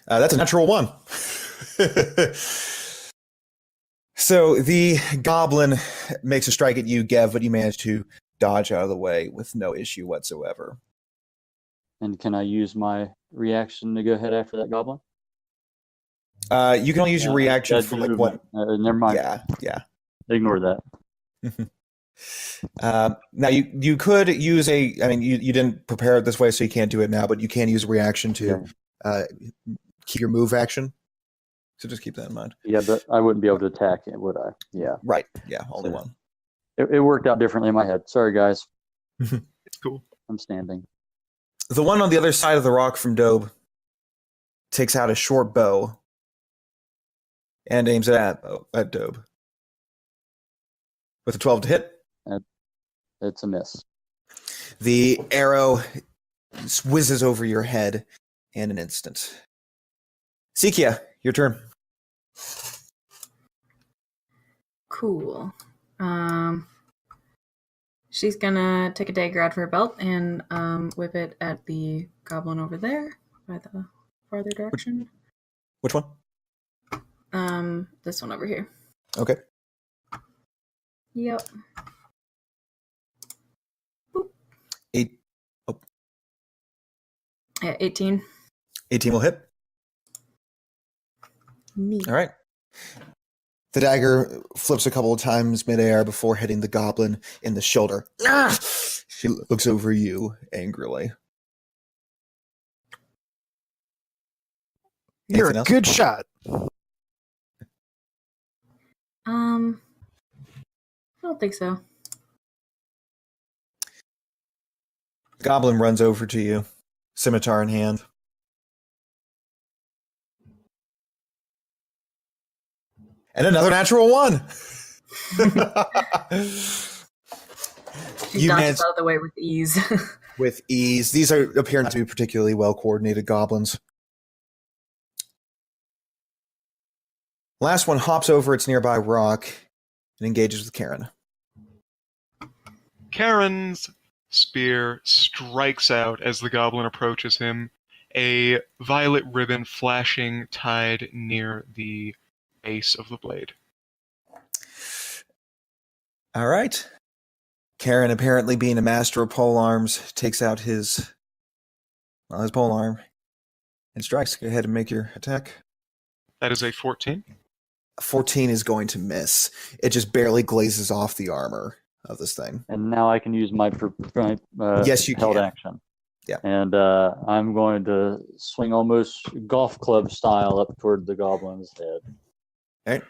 That's a natural 1. So the goblin makes a strike at you, Gev, but you manage to dodge out of the way with no issue whatsoever. And can I use my reaction to go ahead after that goblin? You can only use your reaction for like what? Never mind. Yeah. Ignore that. Now you could use a. I mean, you didn't prepare it this way, so you can't do it now. But you can use a reaction to keep your move action. So just keep that in mind. Yeah, but I wouldn't be able to attack it, would I? Yeah. Right. Yeah. Only So, one. It worked out differently in my head. Sorry, guys. It's cool. I'm standing. The one on the other side of the rock from Dobe takes out a short bow and aims it at Dobe. With a 12 to hit. It's a miss. The arrow whizzes over your head in an instant. Sikia, your turn. Cool. She's gonna take a dagger out of her belt and whip it at the goblin over there by the farther direction. Which one? This one over here. Okay. Yep. Boop. 18. 18 will hit. Neat. All right. The dagger flips a couple of times midair before hitting the goblin in the shoulder. Ah! She looks over you angrily. You're Anything a else? good shot. I don't think so. Goblin runs over to you, scimitar in hand. And another natural 1. She You dodges managed out of the way with ease. with ease. These appear not to be particularly well coordinated goblins. Last one hops over its nearby rock and engages with Karen. Karen's spear strikes out as the goblin approaches him, a violet ribbon flashing tied near the base of the blade. All right. Karen, apparently being a master of polearms, takes out his polearm and strikes. Go ahead and make your attack. That is a 14. 14 is going to miss. It just barely glazes off the armor of this thing. And now I can use my Yes, you held can. action. Yeah. And I'm going to swing almost golf club style up toward the goblin's head. Okay.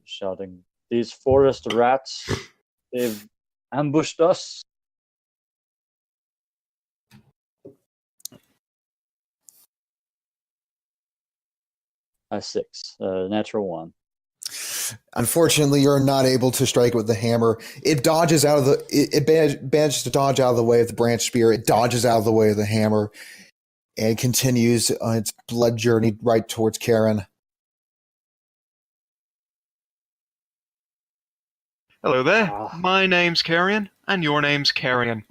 Shouting, "These forest rats, they've ambushed us." A 6, natural 1. Unfortunately, you're not able to strike it with the hammer. It dodges out of the. It manages to dodge out of the way of the branch spear. It dodges out of the way of the hammer, and continues on its blood journey right towards Karen. Hello there. Ah. My name's Carrion, and your name's Carrion.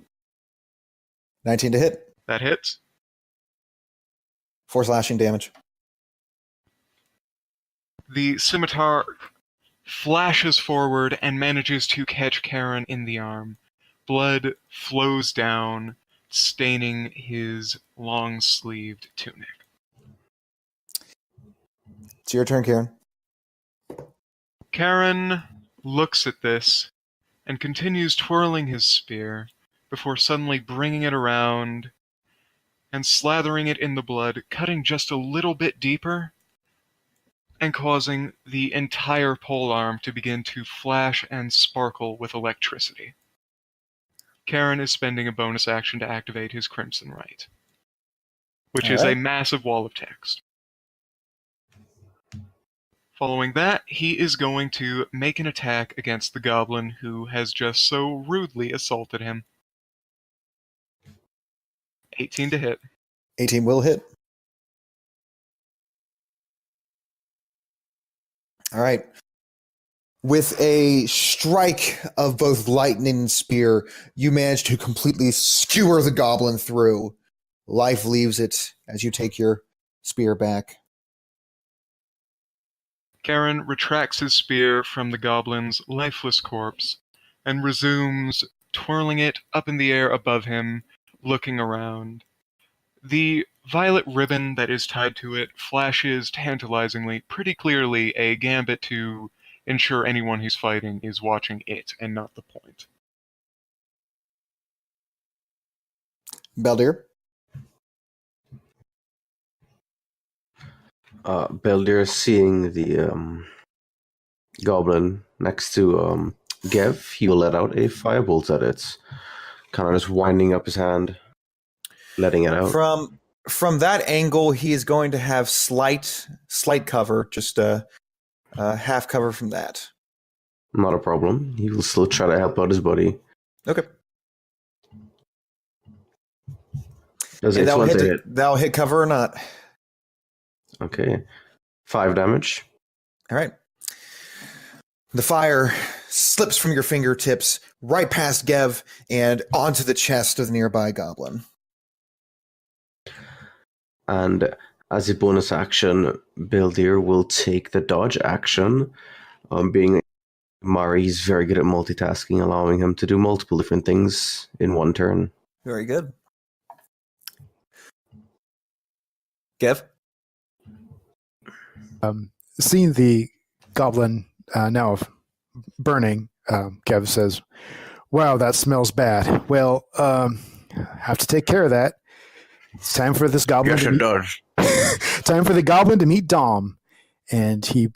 19 to hit. That hits. 4 slashing damage. The scimitar flashes forward and manages to catch Karen in the arm. Blood flows down, staining his long-sleeved tunic. It's your turn, Karen. Karen looks at this and continues twirling his spear before suddenly bringing it around and slathering it in the blood, cutting just a little bit deeper, and causing the entire polearm to begin to flash and sparkle with electricity. Karen is spending a bonus action to activate his Crimson Right, which is a massive wall of text. Following that, he is going to make an attack against the goblin who has just so rudely assaulted him. 18 to hit. 18 will hit. All right. With a strike of both lightning and spear, you manage to completely skewer the goblin through. Life leaves it as you take your spear back. Karen retracts his spear from the goblin's lifeless corpse and resumes twirling it up in the air above him, looking around. The violet ribbon that is tied to it flashes tantalizingly, pretty clearly a gambit to ensure anyone he's fighting is watching it and not the point. Beldir? Beldir, seeing the goblin next to Gev, he will let out a firebolt at it. Kind of just winding up his hand, letting it out. From that angle, he is going to have slight cover, just a half cover from that. Not a problem. He will still try to help out his buddy. Okay. Does And it that'll hit cover or not? Okay. 5 damage. All right. The fire slips from your fingertips right past Gev and onto the chest of the nearby goblin. And as a bonus action, Beldir will take the dodge action. Being Mari's very good at multitasking, allowing him to do multiple different things in one turn. Very good. Gev? Seeing the goblin now burning, Kev says, "Wow, that smells bad. Well, have to take care of that. It's time for this goblin. Yes, it does. Time for the goblin to meet Dom." And he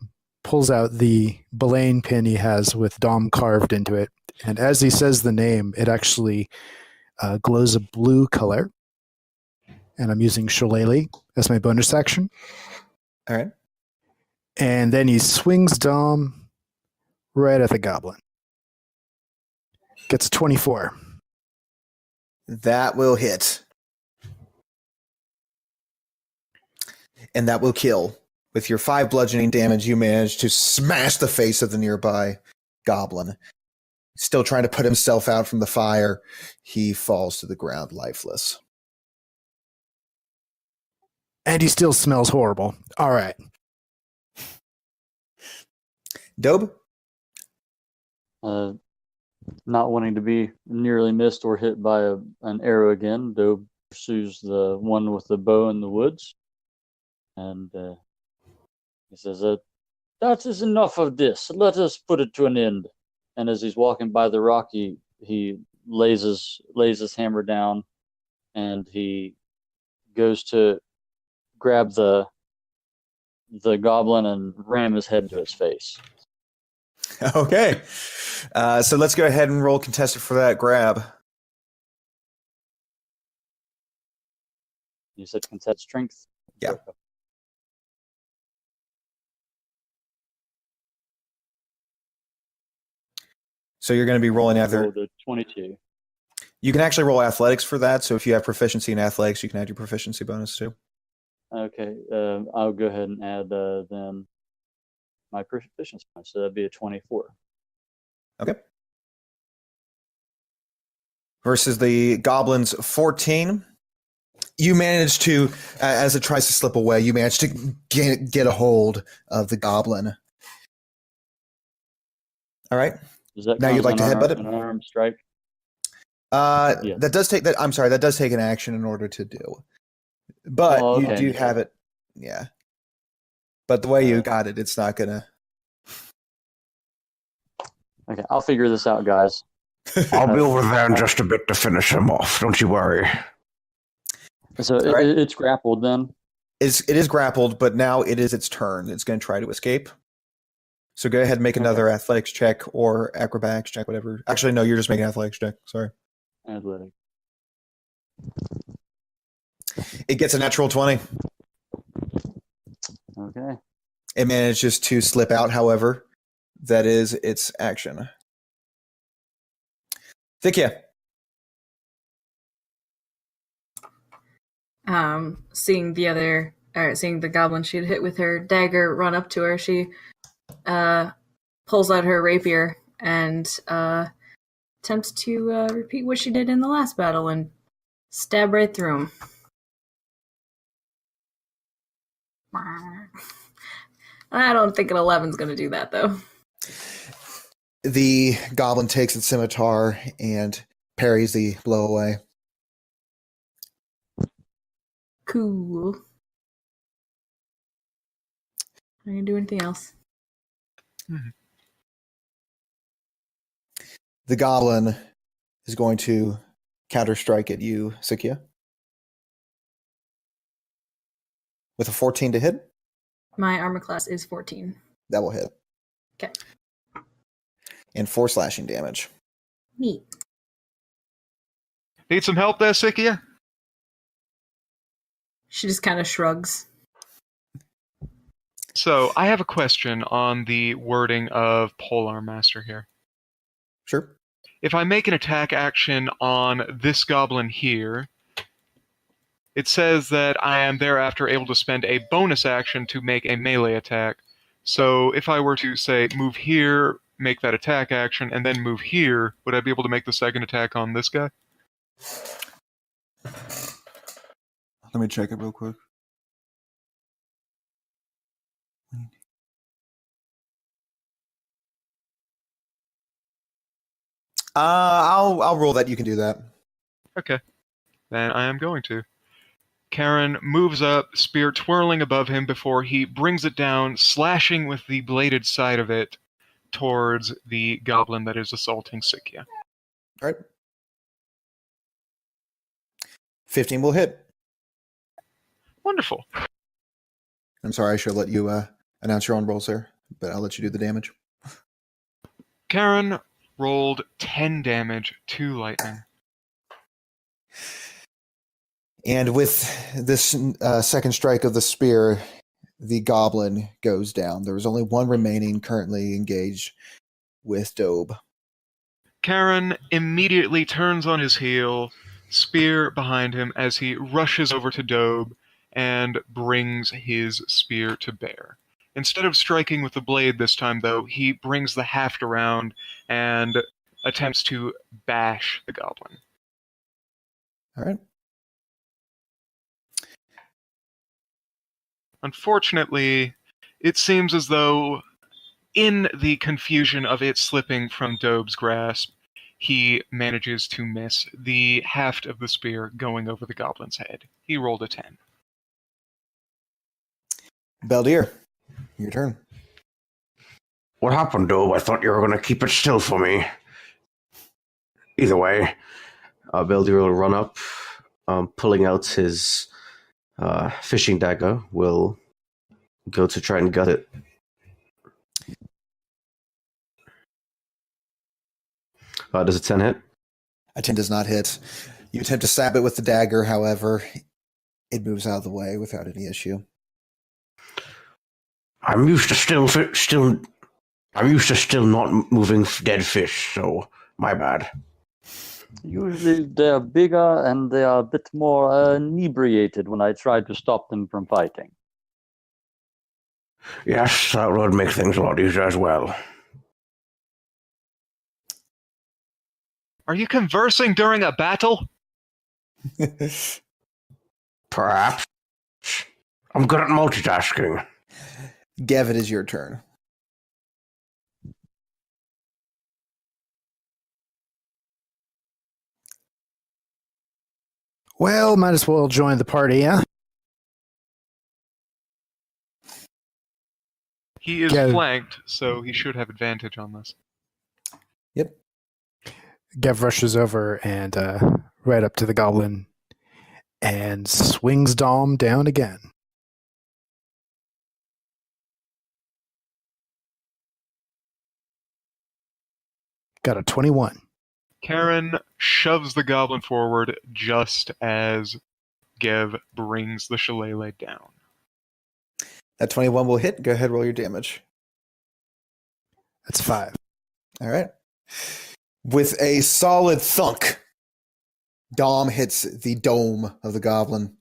pulls out the belaying pin he has with Dom carved into it. And as he says the name, it actually glows a blue color. And I'm using Shillelagh as my bonus action. All right. And then he swings Dom right at the goblin. Gets a 24. That will hit. And that will kill. With your 5 bludgeoning damage, you manage to smash the face of the nearby goblin. Still trying to put himself out from the fire, he falls to the ground lifeless. And he still smells horrible. All right. Dobe? Not wanting to be nearly missed or hit by an arrow again, Dobe pursues the one with the bow in the woods. And he says, "That is enough of this. Let us put it to an end." And as he's walking by the rock, he lays his hammer down, and he goes to grab the goblin and ram his head into its face. Okay. So let's go ahead and roll contested for that grab. You said contested strength? Yeah. So you're going to be rolling either. Rolled a 22. You can actually roll athletics for that. So if you have proficiency in athletics, you can add your proficiency bonus too. Okay, I'll go ahead and add then my proficiency. So that'd be a 24. Okay. Versus the goblin's 14. You manage to, as it tries to slip away, you manage to get a hold of the goblin. All right. Does that Now you'd like to headbutt it? An arm strike? Yes. That does take that. I'm sorry, that does take an action in order to do. But you do have it. Yeah. But the way you got it, it's not gonna. Okay, I'll figure this out, guys. I'll be over there in just a bit to finish him off. Don't you worry. So All right. it's grappled then. It is grappled, but now it is its turn. It's going to try to escape. So go ahead and make another athletics check or acrobatics check, whatever. Actually, no, you're just making an athletics check. Sorry. Athletic. It gets a natural 20. Okay. It manages to slip out, however. That is its action. Thikia. Seeing the goblin she'd hit with her dagger run up to her, she pulls out her rapier and attempts to repeat what she did in the last battle and stab right through him. I don't think an 11's going to do that, though. The goblin takes its scimitar and parries the blow away. Cool. Are you going to do anything else? The goblin is going to counter-strike at you, Sikia. With a 14 to hit. My armor class is 14. That will hit. Okay. And 4 slashing damage. Neat. Need some help there, Sikia? She just kind of shrugs. So, I have a question on the wording of Polearm Master here. Sure. If I make an attack action on this goblin here, it says that I am thereafter able to spend a bonus action to make a melee attack. So if I were to, say, move here, make that attack action, and then move here, would I be able to make the second attack on this guy? Let me check it real quick. I'll roll that. You can do that. Okay. Then I am going to. Karen moves up, spear twirling above him before he brings it down, slashing with the bladed side of it towards the goblin that is assaulting Sikia. All right. 15 will hit. Wonderful. I'm sorry, I should let you announce your own rolls there, but I'll let you do the damage. Karen rolled 10 damage to lightning. And with this second strike of the spear, the goblin goes down. There is only one remaining currently engaged with Dobe. Karen immediately turns on his heel, spear behind him as he rushes over to Dobe and brings his spear to bear. Instead of striking with the blade this time, though, he brings the haft around and attempts to bash the goblin. All right. Unfortunately, it seems as though, in the confusion of it slipping from Dobe's grasp, he manages to miss the haft of the spear going over the goblin's head. He rolled a 10. Beldir, your turn. What happened, Dobe? I thought you were going to keep it still for me. Either way, Beldir will run up, pulling out his fishing dagger, will go to try and gut it. Does a 10 hit? A 10 does not hit. You attempt to stab it with the dagger, however, it moves out of the way without any issue. I'm used to still not moving dead fish, so my bad. Usually they're bigger and they are a bit more inebriated when I try to stop them from fighting. Yes, that would make things a lot easier as well. Are you conversing during a battle? Perhaps. I'm good at multitasking. Gev, it is your turn. Well, might as well join the party, yeah? He is Yeah. flanked, so he should have advantage on this. Yep. Gev rushes over and right up to the goblin and swings Dom down again. Got a 21. Karen shoves the goblin forward just as Gev brings the shillelagh down. That 21 will hit. Go ahead, roll your damage. That's 5. All right. With a solid thunk, Dom hits the dome of the goblin.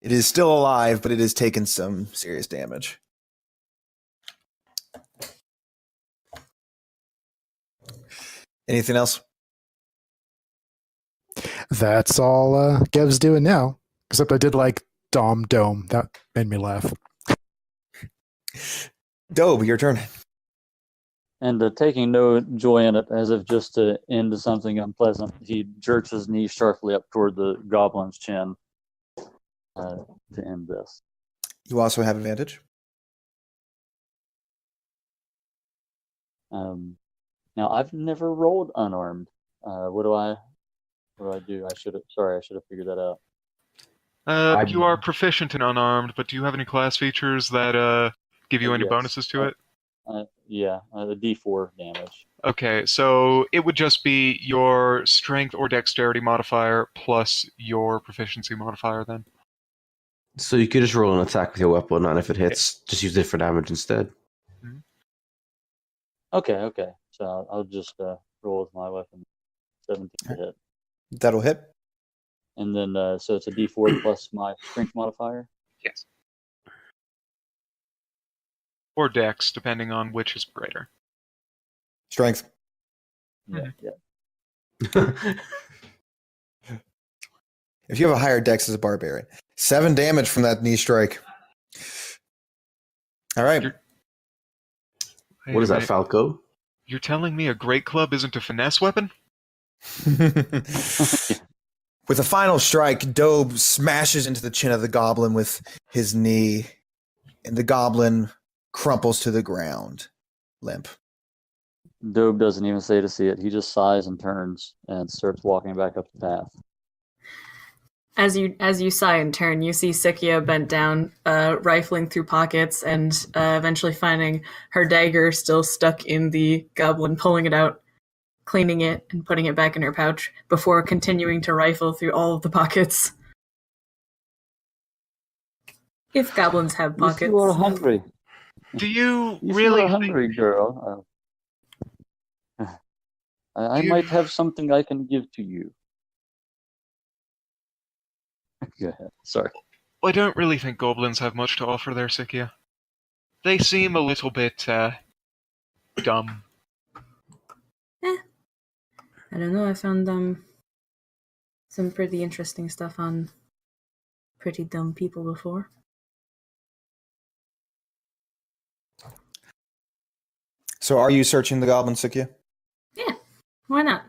It is still alive, but it has taken some serious damage. Anything else? That's all Gev's doing now. Except I did like Dom Dome. That made me laugh. Dobe, your turn. And taking no joy in it, as if just to end something unpleasant, he jerks his knee sharply up toward the goblin's chin to end this. You also have advantage. Now, I've never rolled unarmed. What do I do? I should have figured that out. You are proficient in unarmed, but do you have any class features that give you any Yes. bonuses to it? The D4 damage. Okay, so it would just be your strength or dexterity modifier plus your proficiency modifier then. So you could just roll an attack with your weapon, and if it hits, just use it for damage instead. Okay. So I'll just roll with my weapon. 17 to hit. That'll hit. And then, so it's a D4 plus my strength modifier? Yes. Or dex, depending on which is greater. Strength. Yeah. If you have a higher dex as a barbarian. 7 damage from that knee strike. All right. Wait What is a that, minute. Falco? You're telling me a great club isn't a finesse weapon? With a final strike, Dobe smashes into the chin of the goblin with his knee, and the goblin crumples to the ground, limp. Dobe doesn't even say to see it. He just sighs and turns and starts walking back up the path. As you sigh and turn, you see Sikia bent down, rifling through pockets, and eventually finding her dagger still stuck in the goblin, pulling it out, cleaning it, and putting it back in her pouch before continuing to rifle through all of the pockets. If goblins have pockets. You are hungry. Do you You really are think hungry, girl. I might have something I can give to you. Go ahead. Sorry. I don't really think goblins have much to offer there, Sikia. They seem a little bit, dumb. I don't know, I found some pretty interesting stuff on pretty dumb people before. So are you searching the goblin, Sikia? Yeah, why not?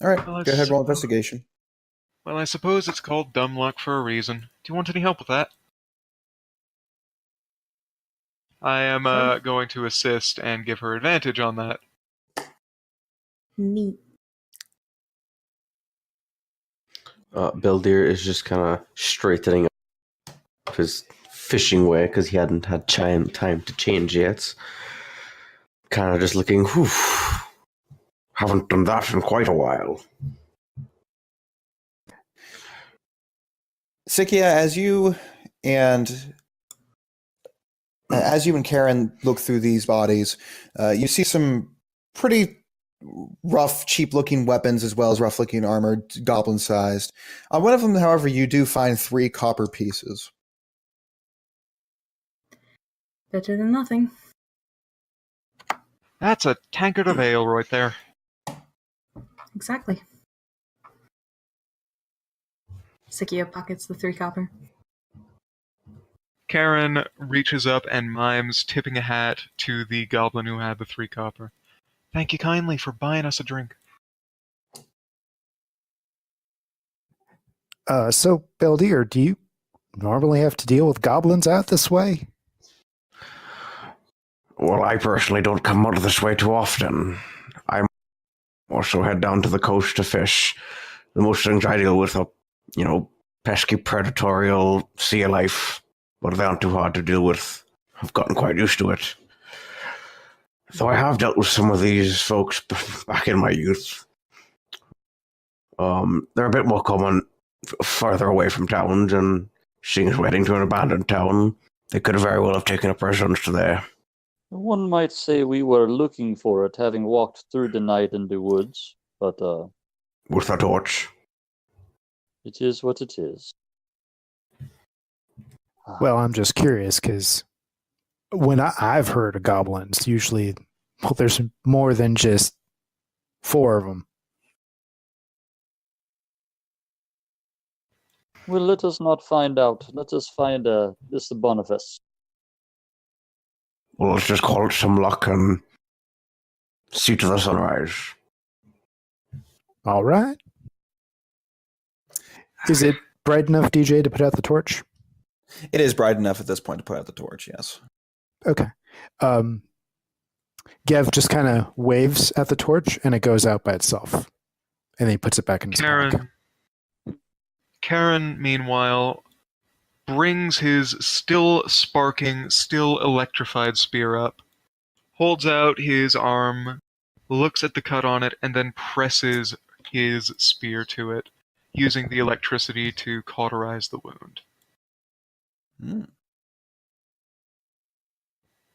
All right, Well, go ahead, roll let's- investigation. Well, I suppose it's called dumb luck for a reason. Do you want any help with that? I am going to assist and give her advantage on that. Neat. Beldir is just kind of straightening up his fishing way because he hadn't had time to change yet. Kind of just looking, whew, haven't done that in quite a while. Sikia, as you and Karen look through these bodies, you see some pretty rough, cheap-looking weapons as well as rough-looking armor, goblin-sized. On one of them, however, you do find 3 copper pieces. Better than nothing. That's a tankard of ale right there. Exactly. Sikia pockets the 3 copper. Karen reaches up and mimes tipping a hat to the goblin who had the 3 copper. Thank you kindly for buying us a drink. So, Beldir, do you normally have to deal with goblins out this way? Well, I personally don't come out of this way too often. I also head down to the coast to fish. The most things I deal with up pesky predatorial sea life, but they aren't too hard to deal with. I've gotten quite used to it. Though I have dealt with some of these folks back in my youth. They're a bit more common further away from towns, and seeing as we're heading to an abandoned town, they could very well have taken up residence there. One might say we were looking for it, having walked through the night in the woods, but With a torch. it is what it is. Well, I'm just curious because when I've heard of goblins, usually, well, there's more than just 4 of them. Well, let us not find out. Let us find Mr. Boniface. Well, let's just call it some luck and see to the sunrise. All right. Is it bright enough, DJ, to put out the torch? It is bright enough at this point to put out the torch, yes. Okay. Gev just kind of waves at the torch, and it goes out by itself. And then he puts it back in his pack. Karen, meanwhile, brings his still sparking, still electrified spear up, holds out his arm, looks at the cut on it, and then presses his spear to it, using the electricity to cauterize the wound.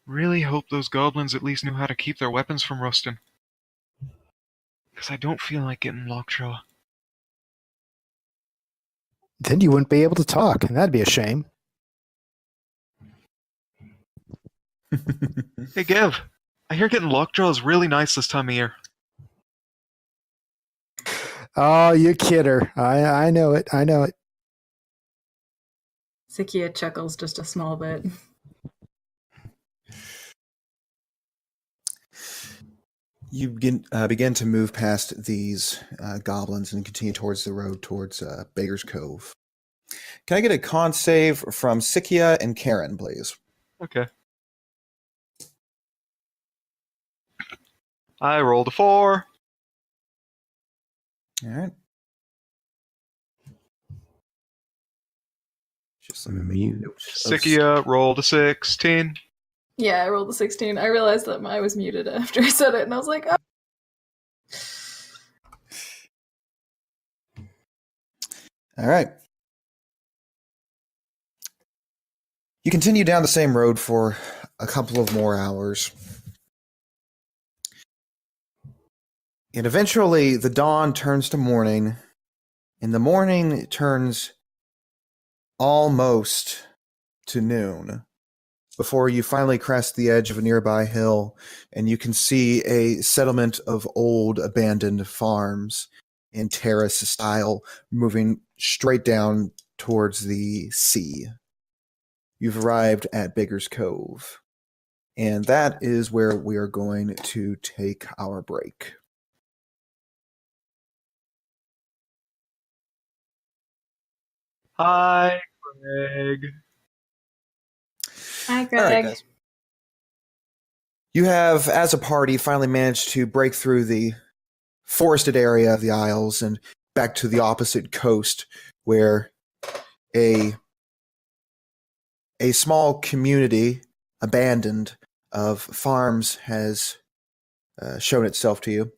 Really hope those goblins at least knew how to keep their weapons from rusting. Because I don't feel like getting lockjaw. Then you wouldn't be able to talk, and that'd be a shame. Hey, Gev, I hear getting lockjaw is really nice this time of year. Oh, you kidder. I know it. I know it. Sikia chuckles just a small bit. You begin to move past these goblins and continue towards the road towards Baker's Cove. Can I get a con save from Sikia and Karen, please? Okay. I rolled a 4. All right. Just let me make notes. Sikia rolled a 16. Yeah, I rolled a 16. I realized that I was muted after I said it, and I was like, oh. All right. You continue down the same road for a couple of more hours. And eventually, the dawn turns to morning, and the morning turns almost to noon before you finally crest the edge of a nearby hill, and you can see a settlement of old abandoned farms in terrace style moving straight down towards the sea. You've arrived at Baker's Cove, and that is where we are going to take our break. Hi, Greg. Hi, All right, Greg. guys. You have, as a party, finally managed to break through the forested area of the Isles and back to the opposite coast, where a small community, abandoned, of farms has shown itself to you.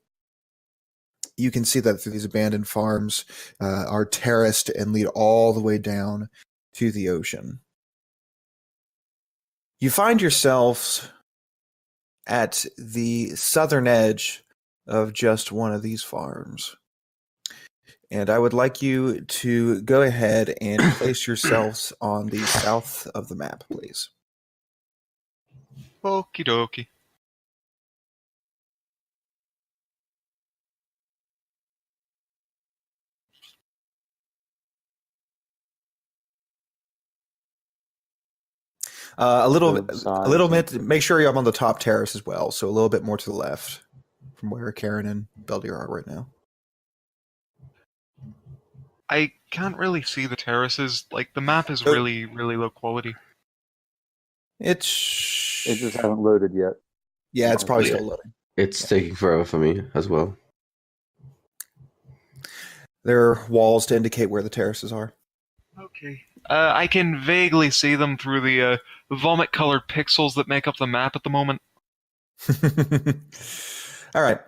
You can see that these abandoned farms are terraced and lead all the way down to the ocean. You find yourselves at the southern edge of just one of these farms. And I would like you to go ahead and place yourselves on the south of the map, please. Okie dokie. A little Sides. bit. Make sure you're on the top terrace as well. So a little bit more to the left from where Karen and Beldier are right now. I can't really see the terraces. Like, the map is Oh. really, really low quality. It just haven't loaded yet. Yeah, it's probably Yeah. still loading. It's taking forever for me as well. There are walls to indicate where the terraces are. Okay. I can vaguely see them through the vomit-colored pixels that make up the map at the moment. All right.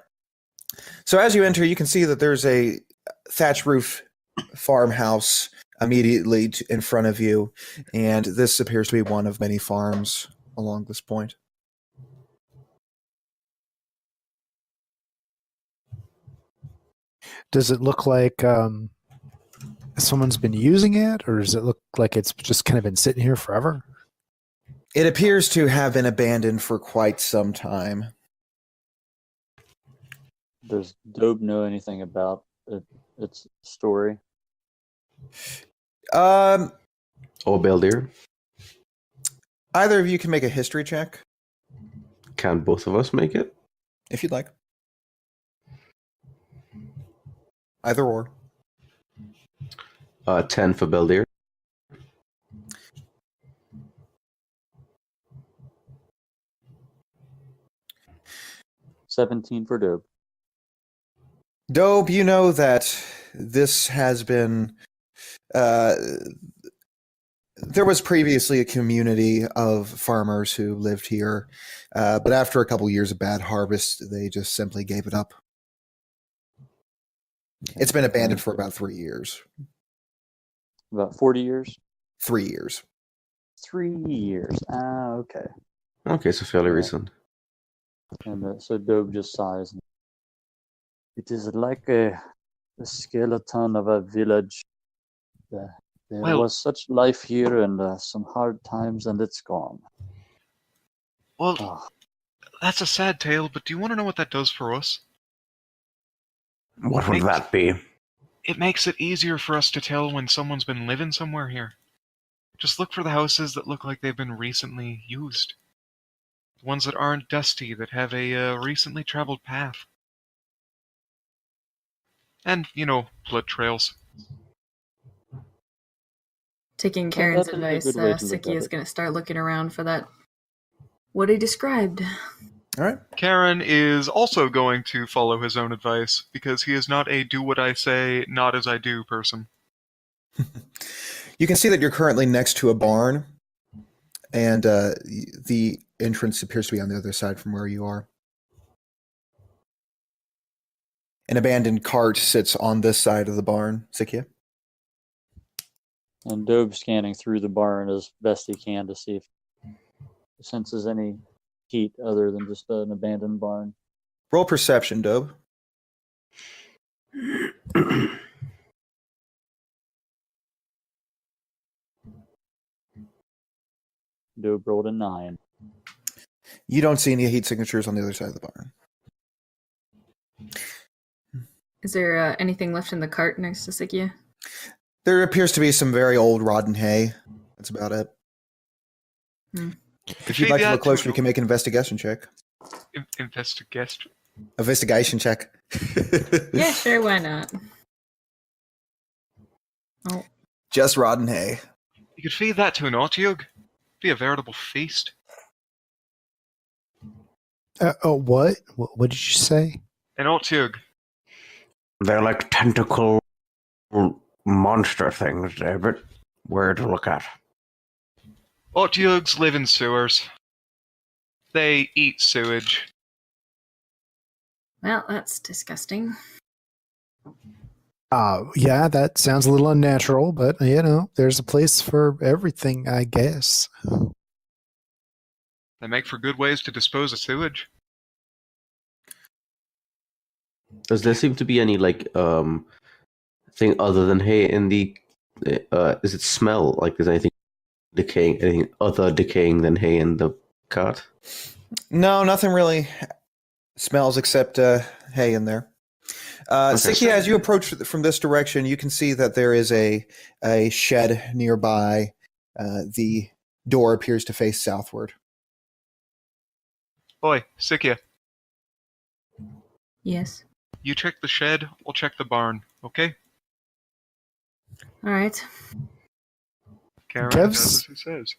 So as you enter, you can see that there's a thatch roof farmhouse immediately in front of you, and this appears to be one of many farms along this point. Does it look like someone's been using it, or does it look like it's just kind of been sitting here forever? It appears to have been abandoned for quite some time. Does Dobe know anything about its story? Um, Oh, Beldir, either of you can make a history check can both of us make it? if you'd like. Either or. 10 for Beldir. 17 for Dobe. Dobe, you know that this has been. There was previously a community of farmers who lived here, but after a couple years of bad harvest, they just simply gave it up. It's been abandoned for about 3 years. About 40 years? 3 years. 3 years. Ah, okay. Okay, so fairly Yeah. recent. And so Dobe just sighs. It is like a skeleton of a village. There Well- was such life here and some hard times, and it's gone. Well, Ah, that's a sad tale, but do you want to know what that does for us? What would that be? It makes it easier for us to tell when someone's been living somewhere here. Just look for the houses that look like they've been recently used. The ones that aren't dusty, that have a recently traveled path. And, blood trails. Taking that Karen's is a advice, good way to look Siki at is it. going to start looking around for that. What he described. All right. Karen is also going to follow his own advice, because he is not a do what I say, not as I do person. You can see that you're currently next to a barn, and the entrance appears to be on the other side from where you are. An abandoned cart sits on this side of the barn, Sikia. and Dobe scanning through the barn as best he can to see if he senses any heat other than just an abandoned barn. Roll perception, Dobe. Dobe rolled a 9. You don't see any heat signatures on the other side of the barn. Is there anything left in the cart next to Sikia? There appears to be some very old rotten hay. That's about it. Hmm. If you'd like to look closer, you can make an investigation check. Investigation. Investigation check. Yeah, sure, why not? Oh, Just rotten hay. You could feed that to an Otyug. Be a veritable feast. What? What did you say? An Otyug. They're like tentacle monster things, David. Where to look at? Otyugs live in sewers. They eat sewage. well, that's disgusting. Yeah, that sounds a little unnatural, but there's a place for everything, I guess. They make for good ways to dispose of sewage. Does there seem to be any thing other than hay in the? Does it smell like there's anything decaying? Anything other decaying than hay in the cart? No, nothing really smells except hay in there. Sikia, as you approach from this direction, you can see that there is a shed nearby. The door appears to face southward. Oi, Sikia, Yes. you check the shed, I'll check the barn, okay? All right. Karen Kev's- does as he says.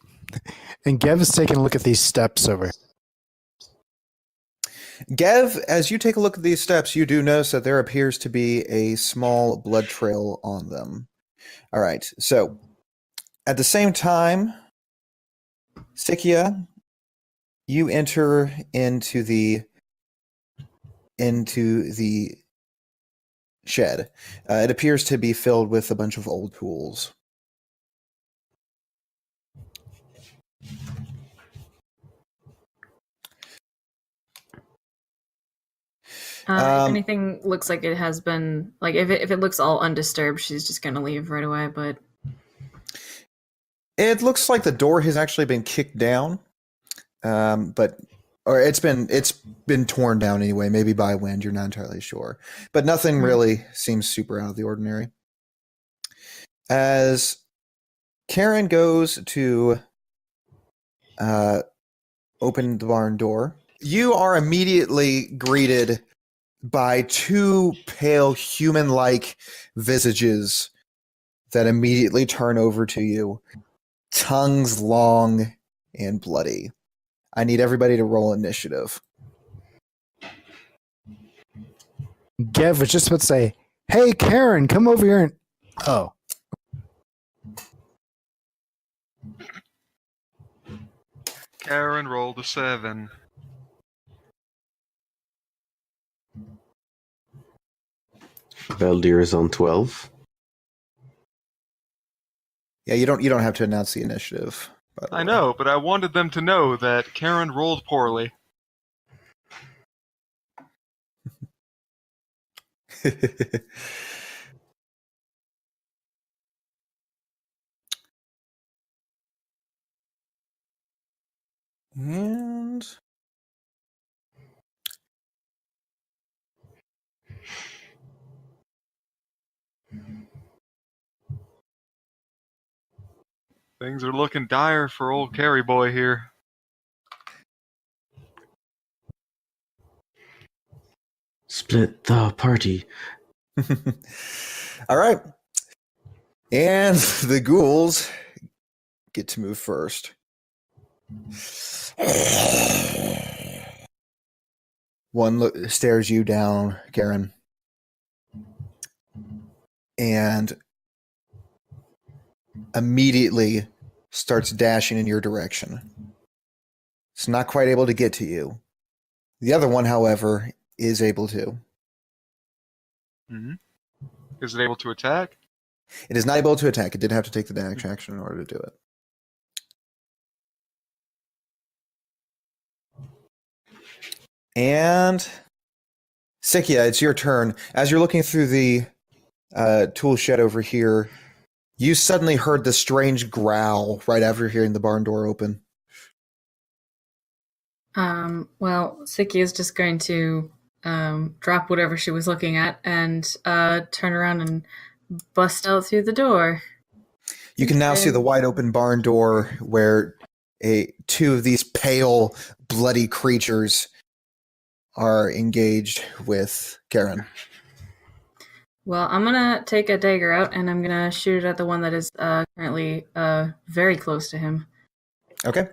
And Gev is taking a look at these steps over. Gev, as you take a look at these steps, you do notice that there appears to be a small blood trail on them. All right, so at the same time, Sikia, you enter into the shed. It appears to be filled with a bunch of old tools. If anything looks like it has been, like if it looks all undisturbed, she's just gonna leave right away. But it looks like the door has actually been kicked down, or it's been torn down anyway, maybe by wind. You're not entirely sure, but nothing really seems super out of the ordinary. As Karen goes to open the barn door, you are immediately greeted by two pale human-like visages that immediately turn over to you, tongues long and bloody. I need everybody to roll initiative. Gev was just about to say, "Hey, Karen, come over here and..." Oh. Karen rolled a 7. Veldir is on 12. Yeah, you don't have to announce the initiative. By the I way. know, but I wanted them to know that Karen rolled poorly. And Things are looking dire for old Carrie boy here. Split the party. all right. And the ghouls get to move first. One stares you down, Karen, and immediately starts dashing in your direction. It's not quite able to get to you. The other one, however, is able to. Mm-hmm. Is it able to attack? It is not able to attack. It did have to take the dash action in order to do it. And Sikia, it's your turn. As you're looking through the tool shed over here, you suddenly heard the strange growl right after hearing the barn door open. well, Sikia is just going to drop whatever she was looking at and turn around and bust out through the door. You can now see the wide open barn door where two of these pale, bloody creatures are engaged with Karen. Well, I'm gonna take a dagger out and I'm gonna shoot it at the one that is currently very close to him. Okay,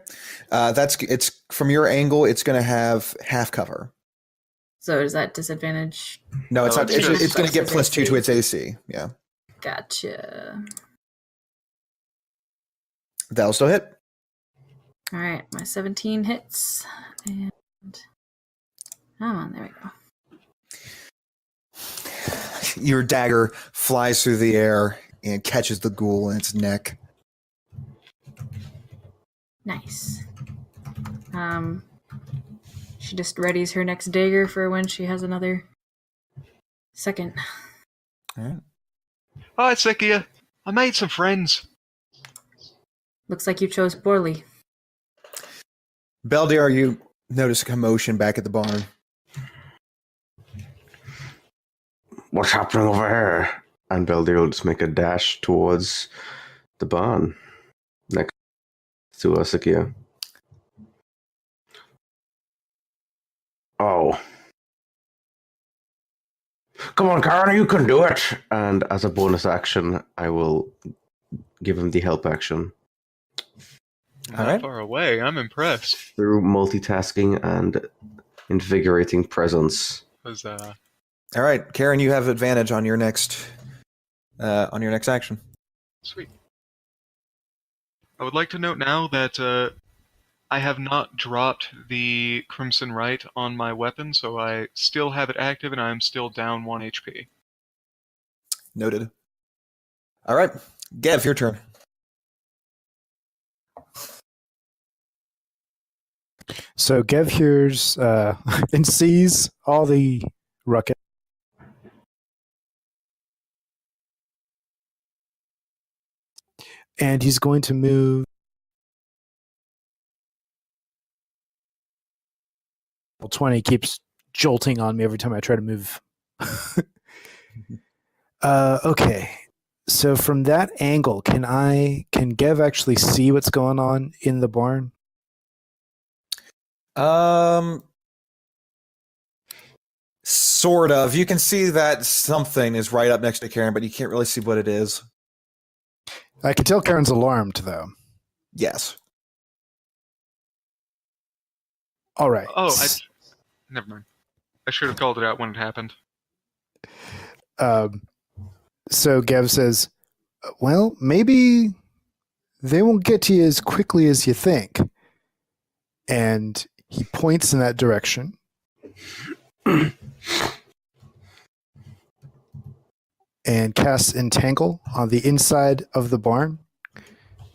it's from your angle. It's going to have half cover. So is that disadvantage? No, it's No, not. it's just- It's going to get Plus +2 to its AC. Yeah, Gotcha. that'll still hit. All right, my 17 hits, and come on, there we go. Your dagger flies through the air and catches the ghoul in its neck. Nice. She just readies her next dagger for when she has another second. All right. Hi, Sikia. I made some friends. Looks like you chose poorly. Beldiar, you notice a commotion back at the barn. What's happening over here? And Veldir will just make a dash towards the barn next to Sikia. Oh. Come on, Karen, you can do it! And as a bonus action, I will give him the help action. Not Alright. far away. I'm impressed. Through multitasking and invigorating presence. Huzzah. All right, Karen, you have advantage on your next action. Sweet. I would like to note now that I have not dropped the Crimson Right on my weapon, so I still have it active and I am still down 1 HP. Noted. All right, Gev, your turn. So Gev hears and sees all the ruckus. And he's going to move. Well, 20 keeps jolting on me every time I try to move. Okay. So from that angle, can Gev actually see what's going on in the barn? Sort of. You can see that something is right up next to Karen, but you can't really see what it is. I can tell Karen's alarmed, though. Yes. All right. Never mind. I should have called it out when it happened. So Gev says, well, maybe they won't get to you as quickly as you think. And he points in that direction. And casts Entangle on the inside of the barn.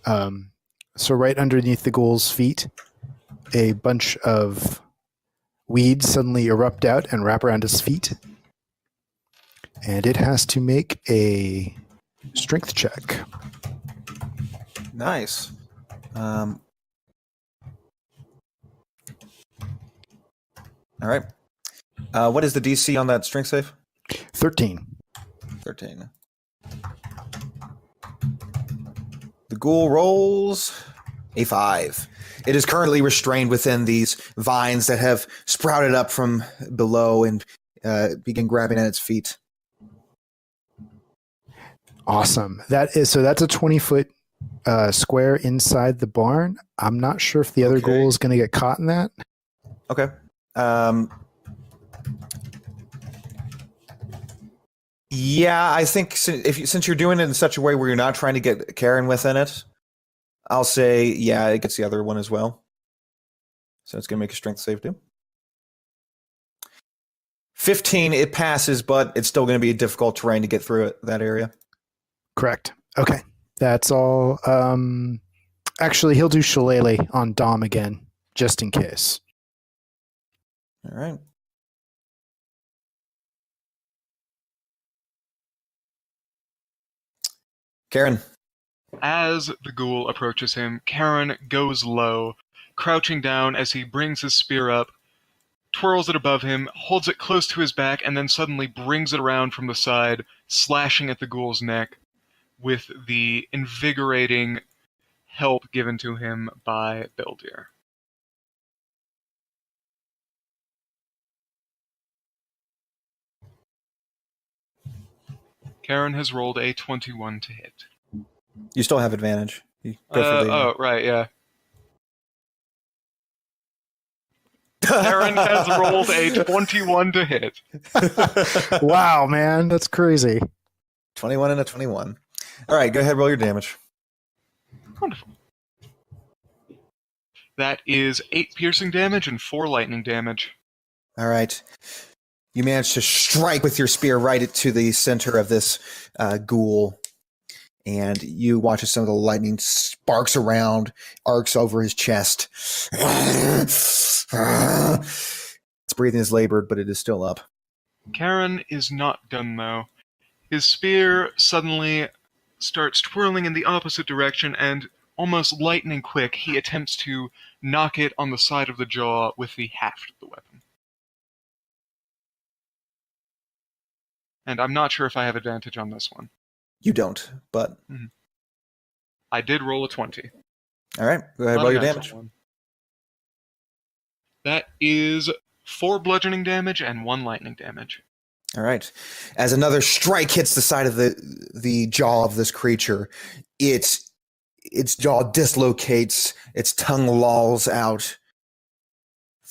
So right underneath the ghoul's feet, a bunch of weeds suddenly erupt out and wrap around his feet. And it has to make a strength check. Nice. All right. What is the DC on that strength save? 13. 13. The ghoul rolls a 5. It is currently restrained within these vines that have sprouted up from below and begin grabbing at its feet. Awesome. That's a 20-foot square inside the barn. I'm not sure if the other ghoul is going to get caught in that. Okay. Yeah, I think since you're doing it in such a way where you're not trying to get Karen within it, I'll say, yeah, it gets the other one as well. So it's going to make a strength save too. 15, it passes, but it's still going to be a difficult terrain to get through that area. Correct. Okay. That's all. Actually, he'll do Shillelagh on Dom again, just in case. All right. Karen. As the ghoul approaches him, Karen goes low, crouching down as he brings his spear up, twirls it above him, holds it close to his back, and then suddenly brings it around from the side, slashing at the ghoul's neck with the invigorating help given to him by Beldir. Karen has rolled a 21 to hit. You still have advantage. You go for the, oh, right, yeah. Karen has rolled a 21 to hit. Wow, man. That's crazy. 21 and a 21. All right, go ahead, roll your damage. Wonderful. That is 8 piercing damage and 4 lightning damage. All right. You manage to strike with your spear right to the center of this ghoul, and you watch as some of the lightning sparks around, arcs over his chest. Its breathing is labored, but it is still up. Karen is not done, though. His spear suddenly starts twirling in the opposite direction, and almost lightning quick, he attempts to knock it on the side of the jaw with the haft of the weapon. And I'm not sure if I have advantage on this one. You don't, but... I did roll a 20. All right, go ahead, roll your damage. That is 4 bludgeoning damage and 1 lightning damage. All right. As another strike hits the side of the jaw of this creature, its jaw dislocates, its tongue lolls out,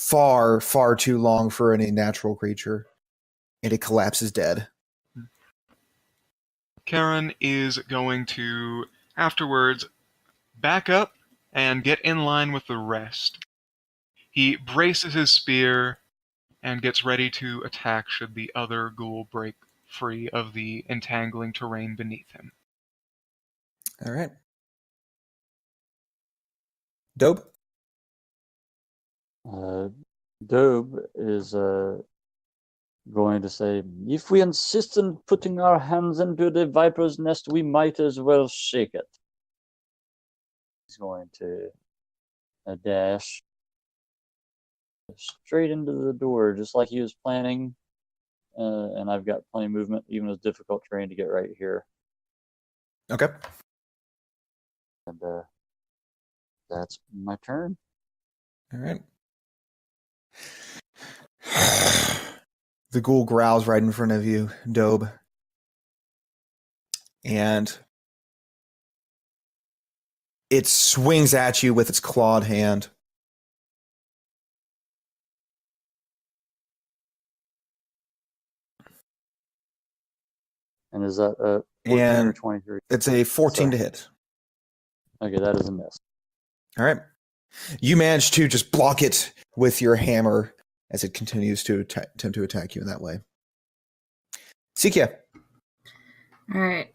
far, far too long for any natural creature, and it collapses dead. Karen is going to, afterwards, back up and get in line with the rest. He braces his spear and gets ready to attack should the other ghoul break free of the entangling terrain beneath him. All right. Dope. Dobe is going to say, if we insist on putting our hands into the viper's nest, we might as well shake it. He's going to dash straight into the door, just like he was planning. And I've got plenty of movement, even with difficult terrain, to get right here. Okay. And that's my turn. All right. The ghoul growls right in front of you, Dobe. And it swings at you with its clawed hand. And is that 14 or And 23? it's a 14 Sorry. to hit. Okay, that is a miss. All right. You manage to just block it with your hammer as it continues to attempt to attack you in that way. Sikia. All right.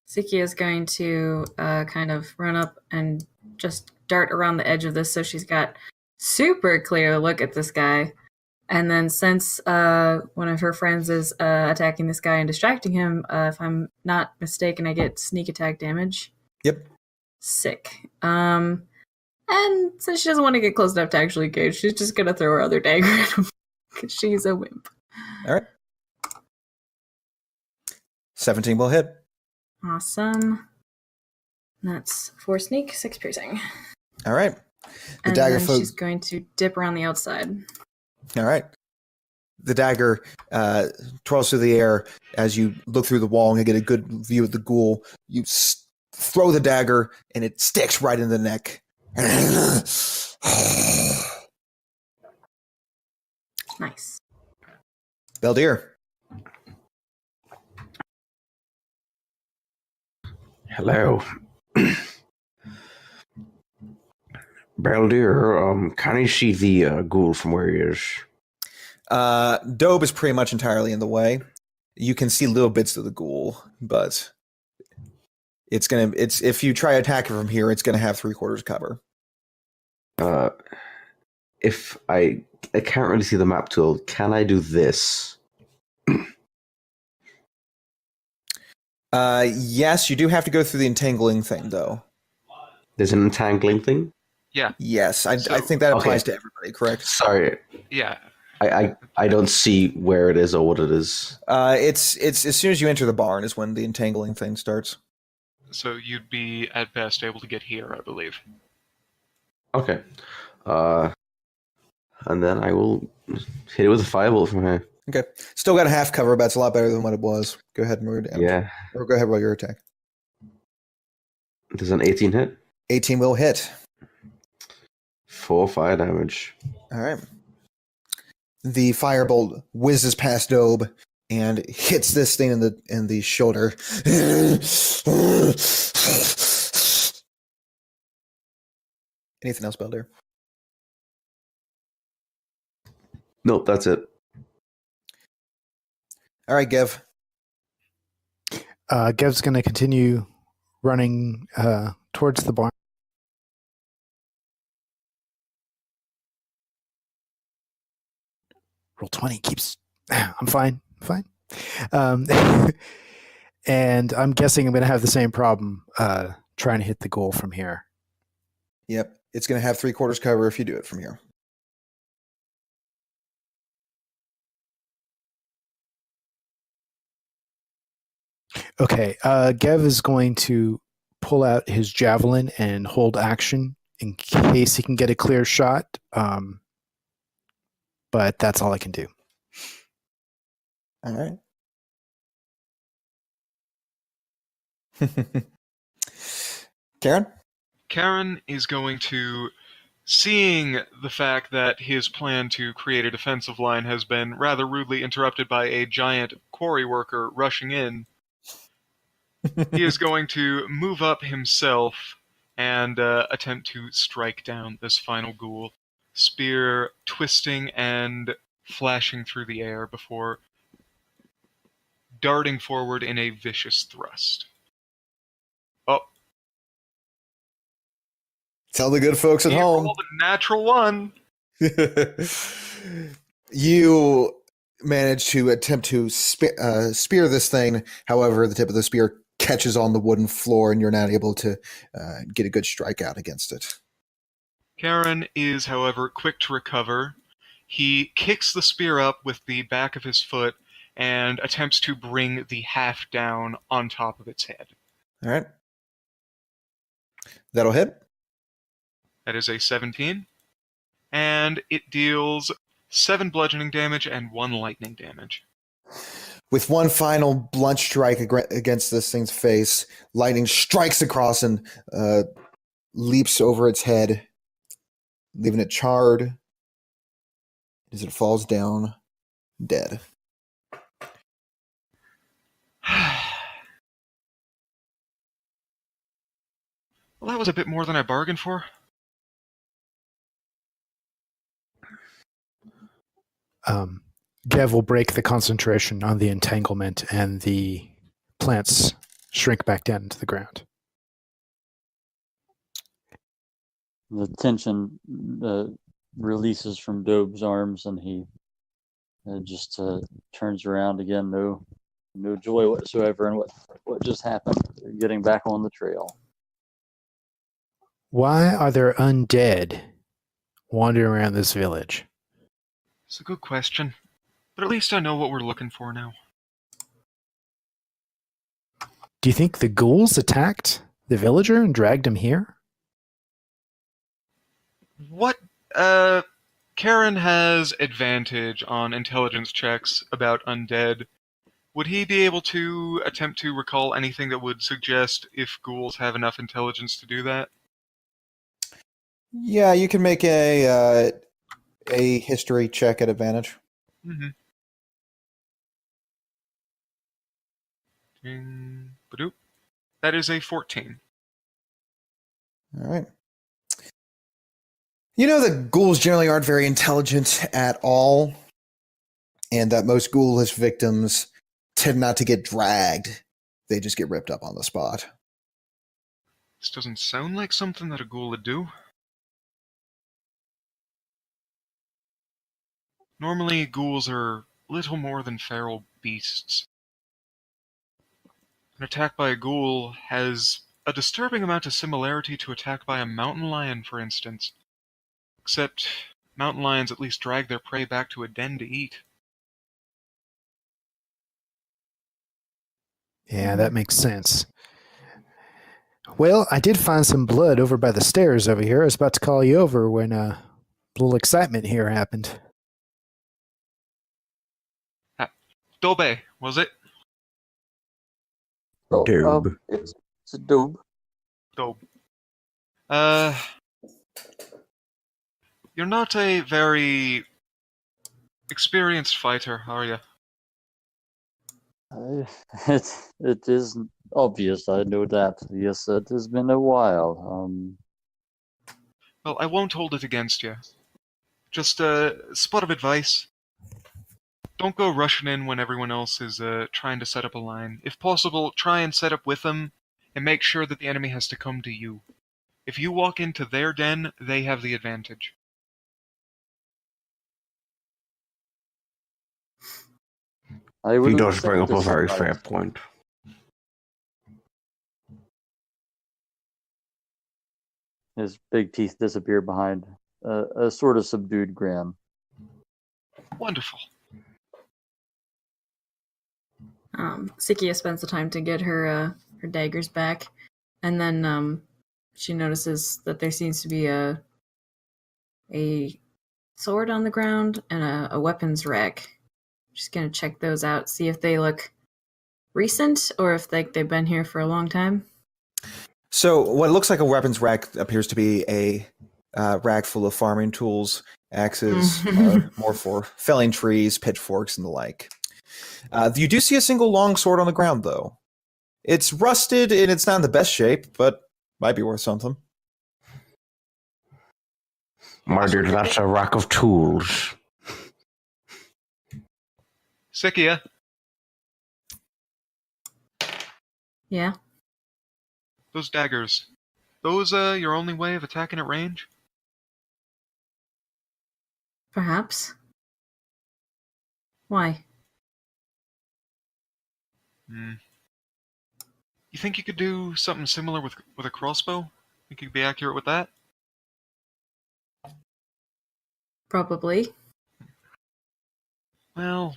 Sikia is going to kind of run up and just dart around the edge of this, so she's got super clear look at this guy. And then since one of her friends is attacking this guy and distracting him, if I'm not mistaken, I get sneak attack damage. Yep. Sick. And since she doesn't want to get close enough to actually engage, she's just going to throw her other dagger at him because she's a wimp. All right. 17 will hit. Awesome. That's 4 sneak, 6 piercing. All right. And dagger then float- she's going to dip around the outside. All right. The dagger twirls through the air as you look through the wall and get a good view of the ghoul. You throw the dagger and it sticks right in the neck. Nice. Beldir. Hello. Beldir, can I see the ghoul from where he is? Dobe is pretty much entirely in the way. You can see little bits of the ghoul, but it's if you try to attack it from here, it's gonna have 3/4 cover. If I can't really see the map tool, can I do this? Yes, you do have to go through the entangling thing, though. There's an entangling thing? Yeah, Yes, I So- think that applies okay. to everybody, correct? Sorry, yeah. I don't see where it is or what it is. It's as soon as you enter the barn is when the entangling thing starts. So you'd be, at best, able to get here, I believe. Okay. And then I will hit it with a firebolt from here. Okay, still got a half cover, but it's a lot better than what it was. Go ahead and roll your damage. Yeah. Or go ahead and roll your attack. There's an 18 hit. 18 will hit. 4 fire damage. All right. The firebolt whizzes past Dobe and hits this thing in the shoulder. Anything else, Beldir? Nope, that's it. All right, Gev. Gev's going to continue running towards the barn. Roll 20 keeps. I'm fine. And I'm guessing I'm going to have the same problem trying to hit the goal from here. Yep, it's going to have 3/4 cover if you do it from here. Okay, Gev is going to pull out his javelin and hold action in case he can get a clear shot. But that's all I can do. All right. Karen? Karen is going to seeing the fact that his plan to create a defensive line has been rather rudely interrupted by a giant quarry worker rushing in, he is going to move up himself and attempt to strike down this final ghoul, spear twisting and flashing through the air before darting forward in a vicious thrust. Oh, Tell the good folks at he home. rolled a natural 1. You manage to attempt to spear this thing. However, the tip of the spear catches on the wooden floor, and you're not able to get a good strike out against it. Karen is, however, quick to recover. He kicks the spear up with the back of his foot and attempts to bring the half down on top of its head. All right. That'll hit. That is a 17. And it deals 7 bludgeoning damage and 1 lightning damage. With one final blunt strike against this thing's face, lightning strikes across and leaps over its head, leaving it charred as it falls down dead. Well, that was a bit more than I bargained for. Gev will break the concentration on the entanglement, and the plants shrink back down into the ground. The tension releases from Dobe's arms, and he just turns around again. No joy whatsoever in what just happened. They're getting back on the trail. Why are there undead wandering around this village? It's a good question. But at least I know what we're looking for now. Do you think the ghouls attacked the villager and dragged him here? What? Karen has advantage on intelligence checks about undead. Would he be able to attempt to recall anything that would suggest if ghouls have enough intelligence to do that? Yeah, you can make a history check at advantage. Mm-hmm. Ding, badoop. That is a 14. All right. You know that ghouls generally aren't very intelligent at all, and that most ghoulish victims tend not to get dragged. They just get ripped up on the spot. This doesn't sound like something that a ghoul would do. Normally, ghouls are little more than feral beasts. An attack by a ghoul has a disturbing amount of similarity to attack by a mountain lion, for instance. Except, mountain lions at least drag their prey back to a den to eat. Yeah, that makes sense. Well, I did find some blood over by the stairs over here. I was about to call you over when a little excitement here happened. Dobe, was it? Oh, Dobe. it's a Dobe. Dobe. You're not a very experienced fighter, are you? It is obvious, I know that. Yes, it has been a while. Well, I won't hold it against you. Just a spot of advice. Don't go rushing in when everyone else is trying to set up a line. If possible, try and set up with them, and make sure that the enemy has to come to you. If you walk into their den, they have the advantage. He does bring up a very fair point. His big teeth disappear behind a sort of subdued grin. Wonderful. Sikia spends the time to get her daggers back, and then she notices that there seems to be a sword on the ground and a weapons rack. She's gonna check those out, see if they look recent or if they've been here for a long time. So what looks like a weapons rack appears to be a rack full of farming tools. Axes are more for felling trees, pitchforks, and the like. You do see a single long sword on the ground, though. It's rusted and it's not in the best shape, but might be worth something. My dear, that's a rack of tools. Sikia, Yeah. those daggers. Those your only way of attacking at range? Perhaps. Why? You think you could do something similar with a crossbow? Think you could be accurate with that? Probably. Well,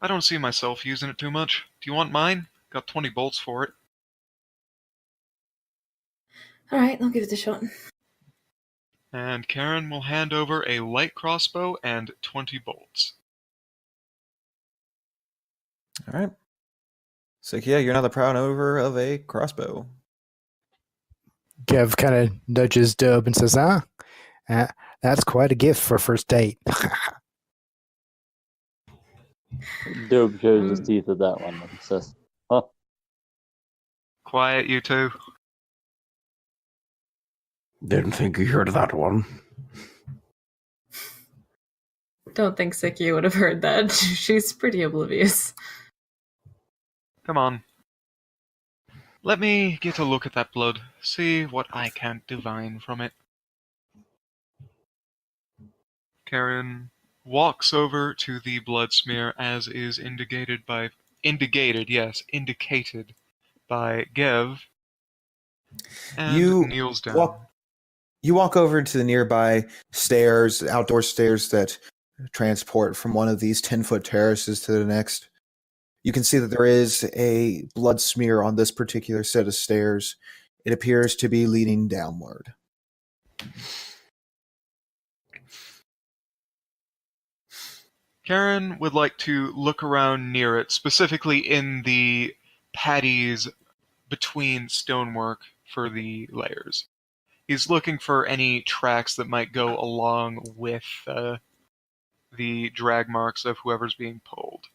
I don't see myself using it too much. Do you want mine? Got 20 bolts for it. Alright, I'll give it a shot. And Karen will hand over a light crossbow and 20 bolts. All right. So yeah, you're now the proud owner of a crossbow. Kev kind of nudges Dub and says, that's quite a gift for a first date. Dub shows his teeth at that one and says, "Huh." Quiet, you two. Didn't think you heard that one. Don't think Sikia would have heard that. She's pretty oblivious. Come on. Let me get a look at that blood, see what I can't divine from it. Karen walks over to the blood smear as is indicated by Gev, and You kneels down. You walk over to the nearby stairs, outdoor stairs that transport from one of these 10-foot terraces to the next. You can see that there is a blood smear on this particular set of stairs. It appears to be leading downward. Karen would like to look around near it, specifically in the patties between stonework for the layers. He's looking for any tracks that might go along with the drag marks of whoever's being pulled.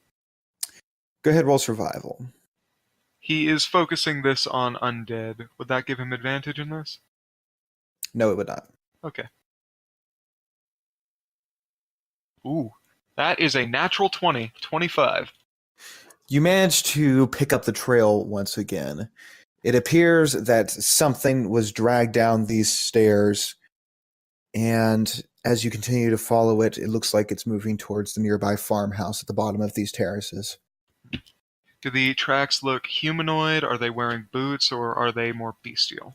Go ahead, roll survival. He is focusing this on undead. Would that give him advantage in this? No, it would not. Okay. Ooh, that is a natural 20, 25. You manage to pick up the trail once again. It appears that something was dragged down these stairs, and as you continue to follow it, it looks like it's moving towards the nearby farmhouse at the bottom of these terraces. Do the tracks look humanoid? Are they wearing boots, or are they more bestial?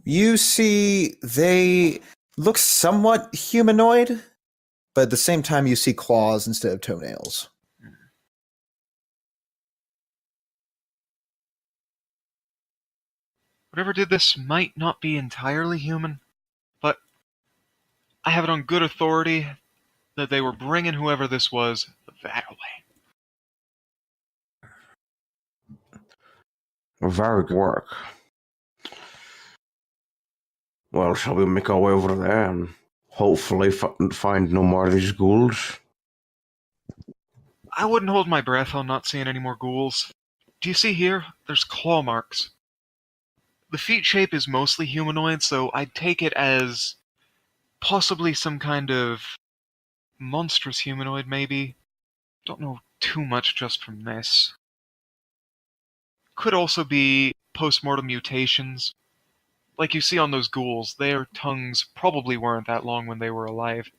You see they look somewhat humanoid, but at the same time you see claws instead of toenails. Whatever did this might not be entirely human, but I have it on good authority that they were bringing whoever this was that way. Very good work. Well, shall we make our way over there and hopefully find no more of these ghouls? I wouldn't hold my breath on not seeing any more ghouls. Do you see here? There's claw marks. The feet shape is mostly humanoid, so I'd take it as possibly some kind of monstrous humanoid, maybe. Don't know too much just from this. Could also be post-mortem mutations. Like you see on those ghouls, their tongues probably weren't that long when they were alive.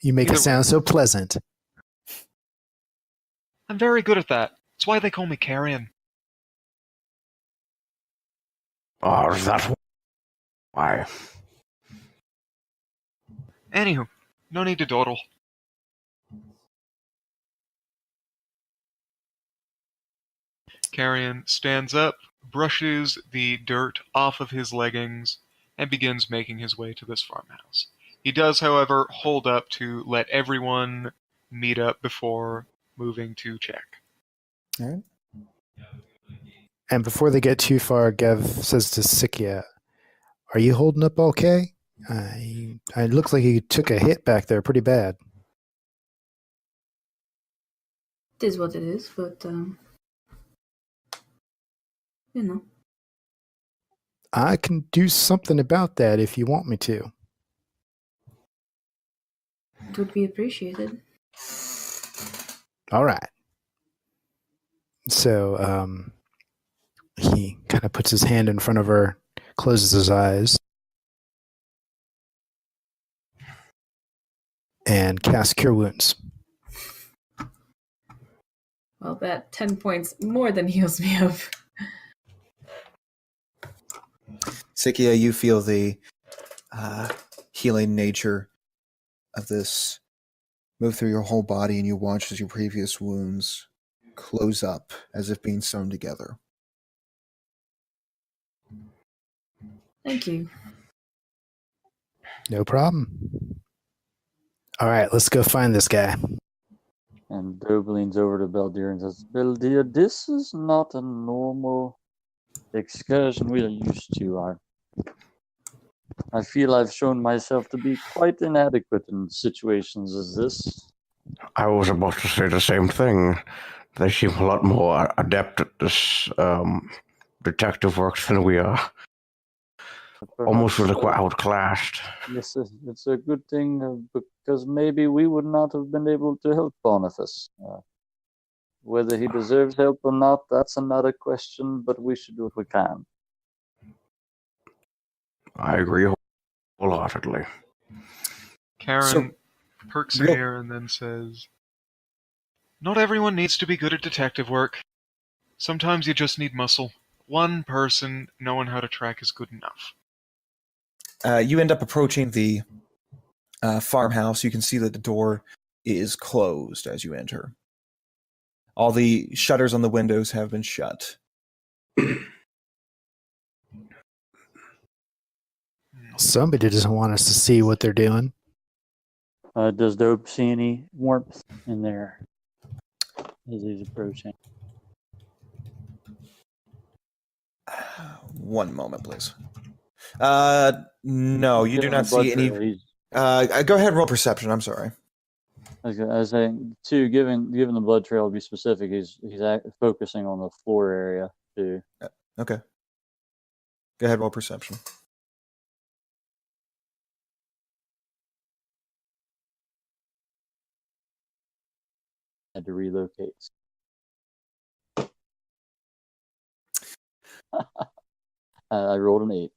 You make Either it sound so pleasant. I'm very good at that. That's why they call me Carrion. Oh, is that why? Anywho, no need to dawdle. Carrion stands up, brushes the dirt off of his leggings, and begins making his way to this farmhouse. He does, however, hold up to let everyone meet up before moving to check. All right. And before they get too far, Gev says to Sikia, "Are you holding up okay? It looks like you took a hit back there pretty bad." It is what it is, but you know, I can do something about that if you want me to. it would be appreciated. All right. So he kind of puts his hand in front of her, closes his eyes, and casts Cure Wounds. Well, that 10 points more than heals me up. Sikia, you feel the healing nature of this move through your whole body, and you watch as your previous wounds close up as if being sewn together. Thank you. No problem. All right, let's go find this guy. And Dobe leans over to Beldir and says, "Beldir, this is not a normal excursion we are used to. I feel I've shown myself to be quite inadequate in situations as this." I was about to say the same thing. They seem a lot more adept at this detective work than we are. Almost feel like we're outclassed. Yes, it's a good thing because maybe we would not have been able to help Boniface. Whether he deserves help or not, that's another question, but we should do what we can. I agree wholeheartedly. Karen perks her real- ear and then says, "Not everyone needs to be good at detective work. Sometimes you just need muscle. One person knowing how to track is good enough." You end up approaching the farmhouse. You can see that the door is closed as you enter. All the shutters on the windows have been shut. Somebody doesn't want us to see what they're doing. Does Dope see any warmth in there as he's approaching? One moment, please. No, you do not see any. Go ahead and roll perception. I'm sorry. I was saying, too, given the blood trail, to be specific, he's focusing on the floor area, too. Okay. Go ahead, roll perception. Had to relocate. I rolled an 8.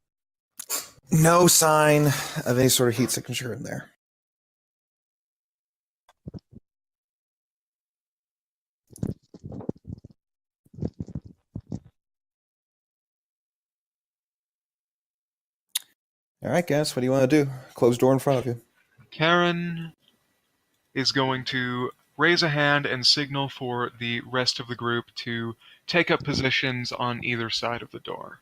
No sign of any sort of heat signature in there. All right, guys, what do you want to do? Closed door in front of you. Karen is going to raise a hand and signal for the rest of the group to take up positions on either side of the door.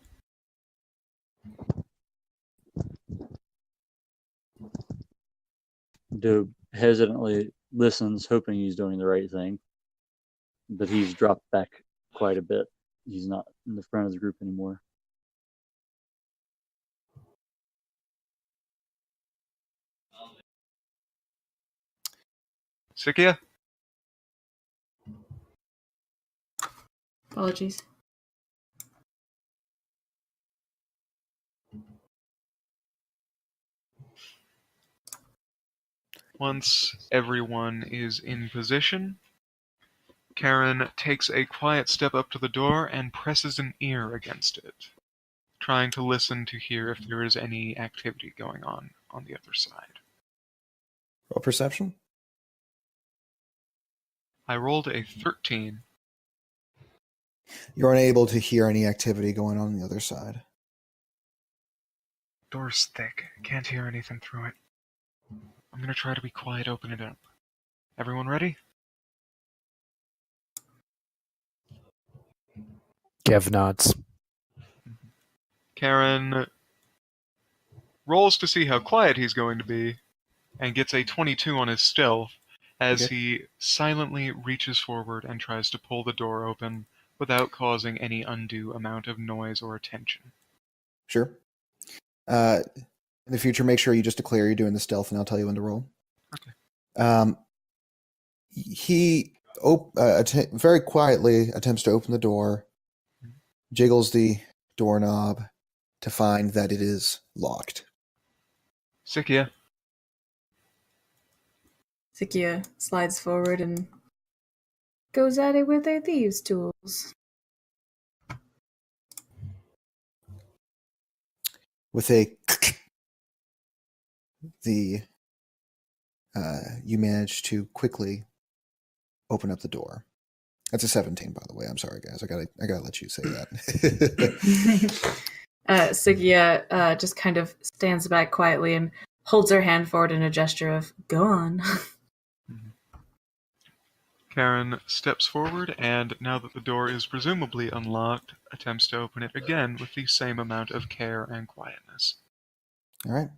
Dope hesitantly listens, hoping he's doing the right thing, but he's dropped back quite a bit. He's not in the front of the group anymore. Sikia? Apologies. Once everyone is in position, Karen takes a quiet step up to the door and presses an ear against it, trying to listen to hear if there is any activity going on the other side. Roll perception. I rolled a 13. You're unable to hear any activity going on the other side. Door's thick. Can't hear anything through it. I'm gonna try to be quiet, open it up. Everyone ready? Gev nods. Karen rolls to see how quiet he's going to be, and gets a 22 on his stealth, as Okay. he silently reaches forward and tries to pull the door open without causing any undue amount of noise or attention. Sure. In the future, make sure you just declare you're doing the stealth, and I'll tell you when to roll. Okay. He very quietly attempts to open the door, jiggles the doorknob to find that it is locked. Sikia, Sikia slides forward and goes at it with their thieves' tools. With a you manage to quickly open up the door. That's a 17, by the way. I'm sorry, guys. I gotta let you say that. Sikia just kind of stands back quietly and holds her hand forward in a gesture of "Go on." Karen steps forward and, now that the door is presumably unlocked, attempts to open it again with the same amount of care and quietness. All right.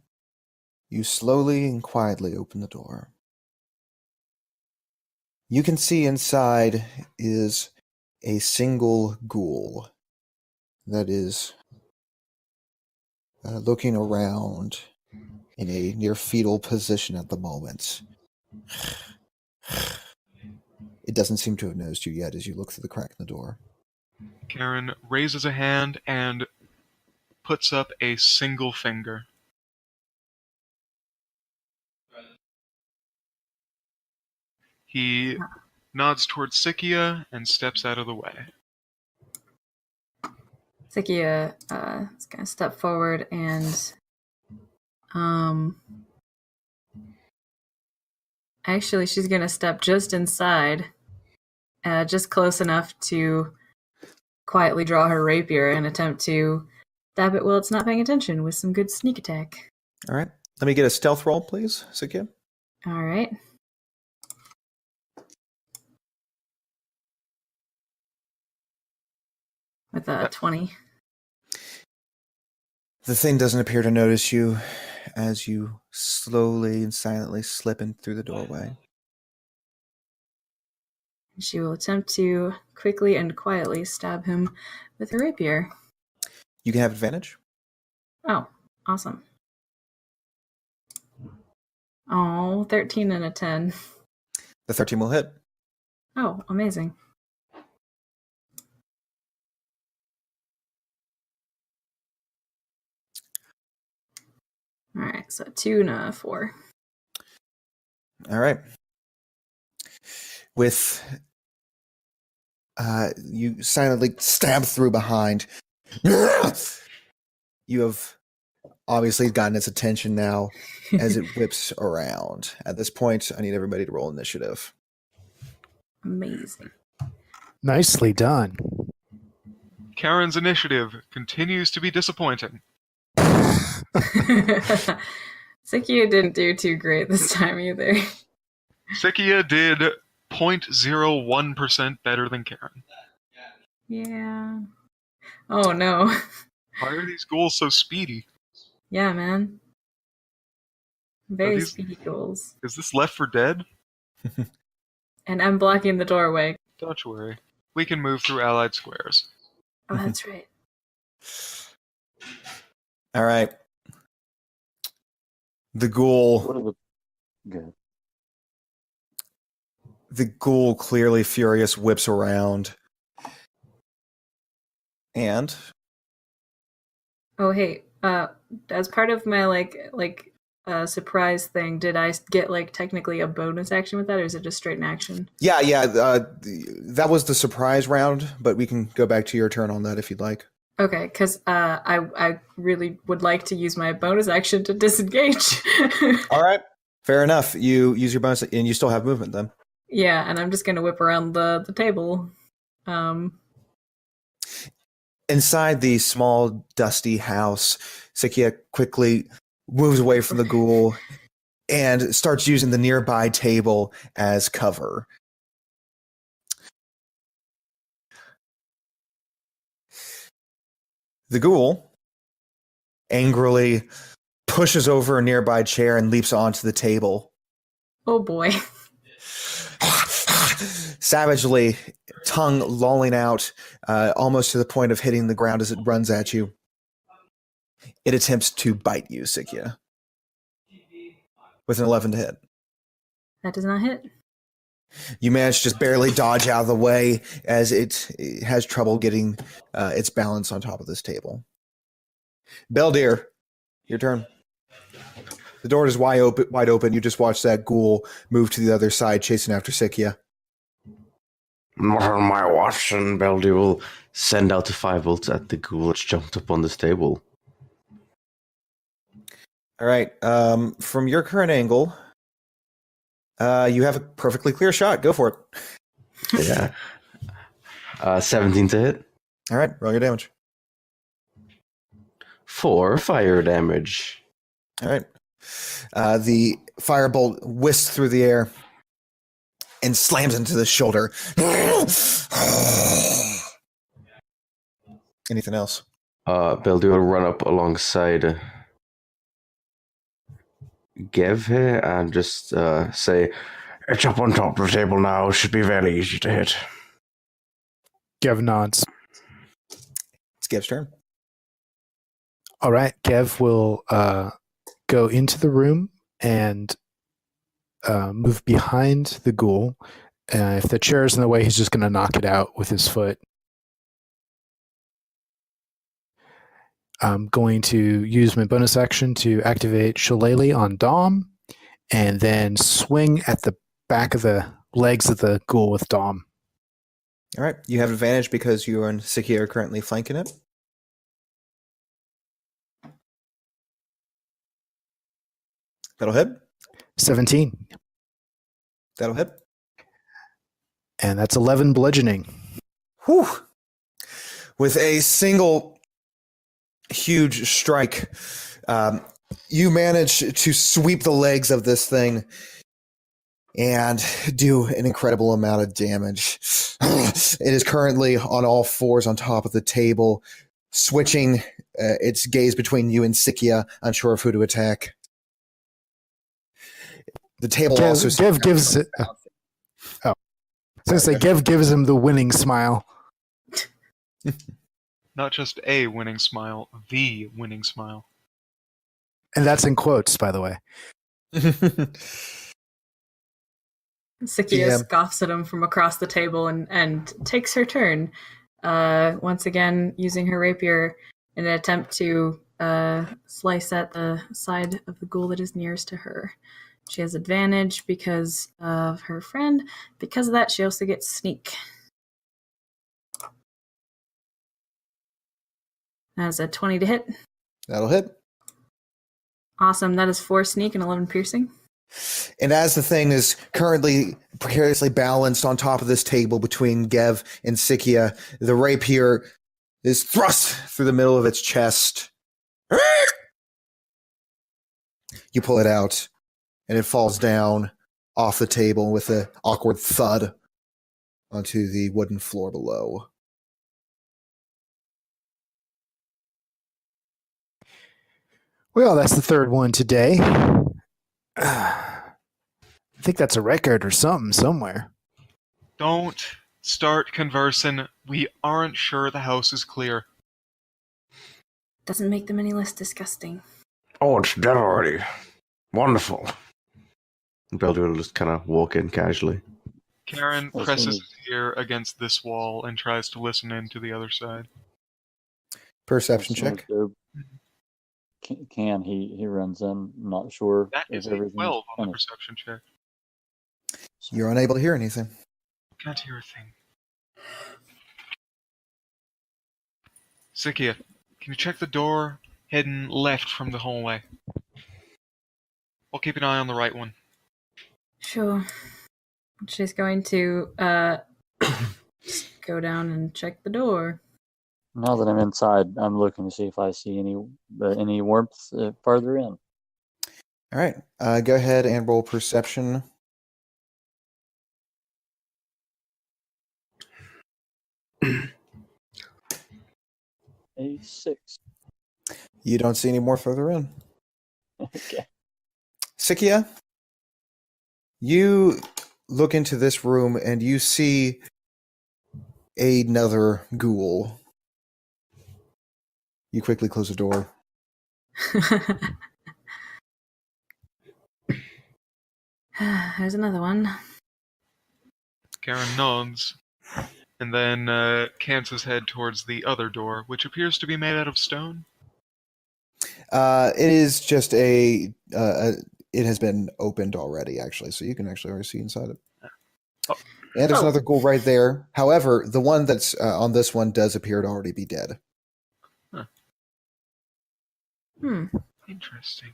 You slowly and quietly open the door. You can see inside is a single ghoul that is looking around in a near fetal position at the moment. It doesn't seem to have noticed you yet as you look through the crack in the door. Karen raises a hand and puts up a single finger. He nods towards Sikia and steps out of the way. Sikia is going to step forward and actually she's going to step just inside, just close enough to quietly draw her rapier and attempt to stab it while it's not paying attention with some good sneak attack. All right. Let me get a stealth roll, please, Sikia. All right. With a 20. The thing doesn't appear to notice you as you slowly and silently slip in through the doorway. She will attempt to quickly and quietly stab him with her rapier. You can have advantage. Oh, awesome. Oh, 13 and a 10. The 13 will hit. Oh, amazing. All right, so 2 and a 4. All right. With you silently stab through behind. You have obviously gotten its attention now as it whips around. At this point, I need everybody to roll initiative. Amazing. Nicely done. Karen's initiative continues to be disappointing. Sikia didn't do too great this time either. Sikia did 0.01% better than Karen. Yeah. Oh no. Why are these ghouls so speedy? Yeah, man. Very these- speedy goals. Is this Left 4 Dead? And I'm blocking the doorway. Don't you worry. We can move through allied squares. Oh, that's right. All right. The ghoul. What are the good? The ghoul, clearly furious, whips around. And Oh, hey. As part of my surprise thing, did I get technically a bonus action with that, or is it just straight in action? yeah, that was the surprise round, but we can go back to your turn on that if you'd like. Okay, because I really would like to use my bonus action to disengage. All right. Fair enough. You use your bonus, and you still have movement then. Yeah, and I'm just gonna whip around the table. Inside the small, dusty house, Sikia quickly moves away from the ghoul and starts using the nearby table as cover. The ghoul angrily pushes over a nearby chair and leaps onto the table. Oh boy. savagely, tongue lolling out, almost to the point of hitting the ground as it runs at you. It attempts to bite you, Sikia, with an 11 to hit. That does not hit. You manage to just barely dodge out of the way as it has trouble getting its balance on top of this table. Beldir, your turn. The door is wide open. You just watch that ghoul move to the other side, chasing after Sikia. Not on my watch, and Beldy will send out the 5 volts at the ghoul that's jumped up on this table. All right. From your current angle, you have a perfectly clear shot. Go for it. Yeah. 17 to hit. All right. Roll your damage. 4 fire damage. All right. The firebolt whisks through the air and slams into the shoulder. Anything else? Beldy will run up alongside Gev here and just say, It's up on top of the table now. Should be very easy to hit. Gev nods. It's Gev's turn. All right, Gev will go into the room and move behind the ghoul. If the chair is in the way, he's just going to knock it out with his foot. I'm going to use my bonus action to activate Shillelagh on Dom, and then swing at the back of the legs of the ghoul with Dom. All right. You have advantage because you and Sikia are currently flanking it. That'll hit. 17. That'll hit. And that's 11 bludgeoning. Whew. With a single huge strike, you manage to sweep the legs of this thing and do an incredible amount of damage. It is currently on all fours on top of the table, switching its gaze between you and Sikia, unsure of who to attack. The table also... Gev gives it... Oh. I was going to say, Gev gives him the winning smile. Not just a winning smile, the winning smile. And that's in quotes, by the way. Sikia scoffs at him from across the table and takes her turn, once again using her rapier in an attempt to slice at the side of the ghoul that is nearest to her. She has advantage because of her friend. Because of that, she also gets sneak. That's a 20 to hit. That'll hit. Awesome. That is 4 sneak and 11 piercing. And as the thing is currently precariously balanced on top of this table between Gev and Sikia, the rapier is thrust through the middle of its chest. You pull it out, and it falls down off the table with an awkward thud onto the wooden floor below. Well, that's the third one today. I think that's a record or something somewhere. Don't start conversing. We aren't sure the house is clear. Doesn't make them any less disgusting. Oh, it's dead already. Wonderful. Beldy will just kind of walk in casually. Karen Well, presses so- his ear against this wall and tries to listen in to the other side. Perception check. He runs in, not sure That if is a everything's 12 on the finished. perception check. You're unable to hear anything. Can't hear a thing. Sikia, can you check the door heading left from the hallway? I'll keep an eye on the right one. Sure. She's going to just go down and check the door. Now that I'm inside, I'm looking to see if I see any warmth farther in. All right. Go ahead and roll perception. A 6. You don't see any more further in. Okay. Sikia, you look into this room and you see another ghoul. You quickly close the door. There's another one. Karen nods, and then cants his head towards the other door, which appears to be made out of stone. It is just it has been opened already, actually, so you can actually already see inside it. Oh. And there's Oh. another ghoul right there. However, the one that's on this one does appear to already be dead. Interesting.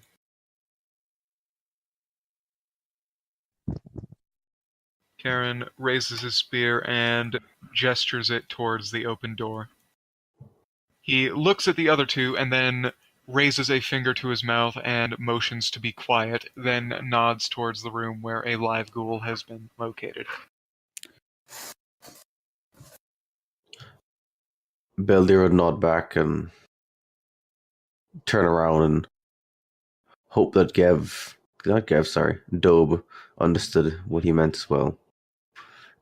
Karen raises his spear and gestures it towards the open door. He looks at the other two and then raises a finger to his mouth and motions to be quiet, then nods towards the room where a live ghoul has been located. Beldir would nod back and turn around and hope that Dobe understood what he meant as well.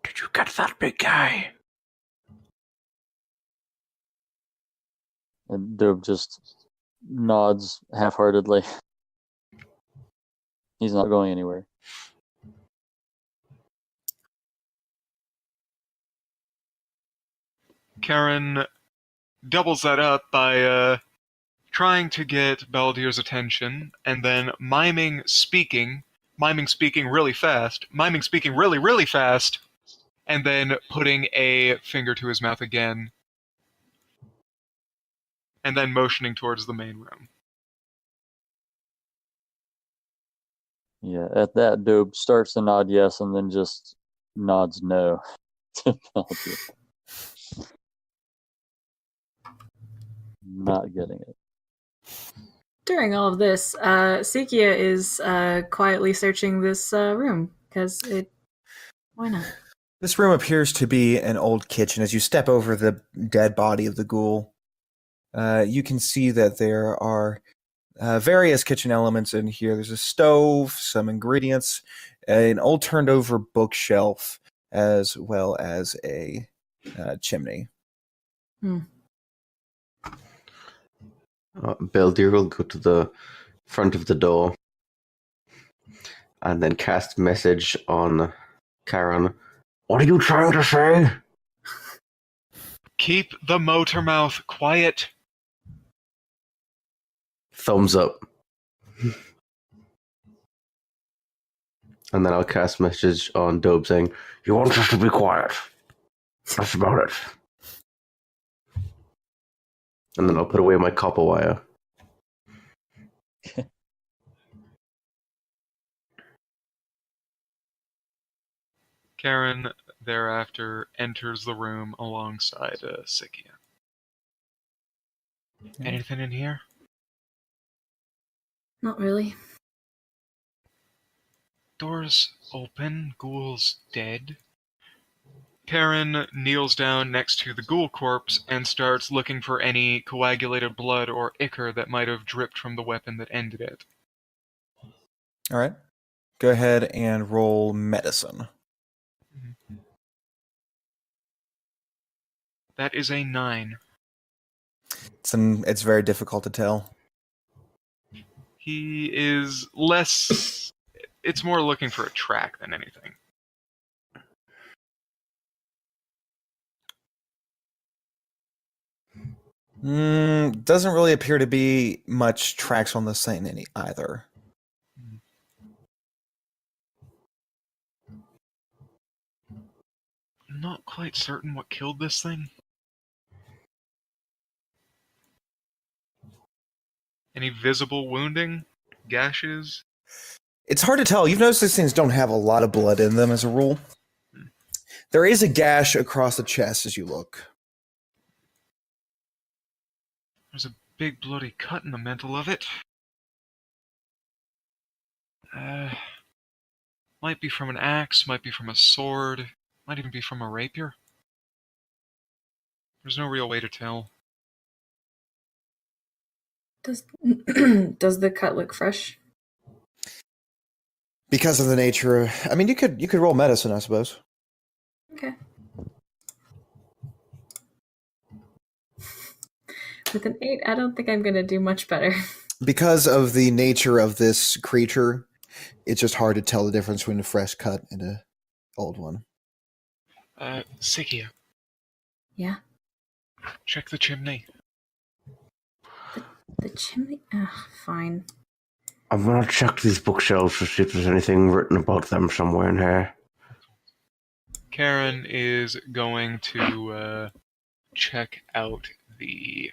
Did you get that, big guy? And Dobe just nods half-heartedly. He's not going anywhere. Karen doubles that up by trying to get Baldir's attention, and then miming speaking really fast, miming speaking really, really fast, and then putting a finger to his mouth again, and then motioning towards the main room. Yeah, at that, Dobe starts to nod yes and then just nods no to Baldir. Not getting it. During all of this, Sikia is quietly searching this room because why not? This room appears to be an old kitchen. As you step over the dead body of the ghoul, you can see that there are various kitchen elements in here. There's a stove, some ingredients, an old turned over bookshelf, as well as a chimney. Beldir will go to the front of the door and then cast message on Karen. What are you trying to say? Keep the motor mouth quiet. Thumbs up. And then I'll cast message on Dobe saying, "You want us to be quiet. That's about it." And then I'll put away my copper wire. Karen thereafter enters the room alongside Sikia. Anything in here? Not really. Doors open, ghouls dead. Karen kneels down next to the ghoul corpse and starts looking for any coagulated blood or ichor that might have dripped from the weapon that ended it. All right. Go ahead and roll medicine. That is a 9. It's very difficult to tell. He is less... It's more looking for a track than anything. Doesn't really appear to be much tracks on the scene either. Not quite certain what killed this thing. Any visible wounding? Gashes? It's hard to tell. You've noticed these things don't have a lot of blood in them as a rule. There is a gash across the chest as you look. There's a big bloody cut in the middle of it. Might be from an axe, might be from a sword, might even be from a rapier. There's no real way to tell. Does the cut look fresh? Because of the nature of, I mean, you could roll medicine, I suppose. Okay. With an 8, I don't think I'm going to do much better. Because of the nature of this creature, it's just hard to tell the difference between a fresh cut and an old one. Sikia, Yeah? check the chimney. The chimney? Fine. I'm gonna check these bookshelves to see if there's anything written about them somewhere in here. Karen is going to check out the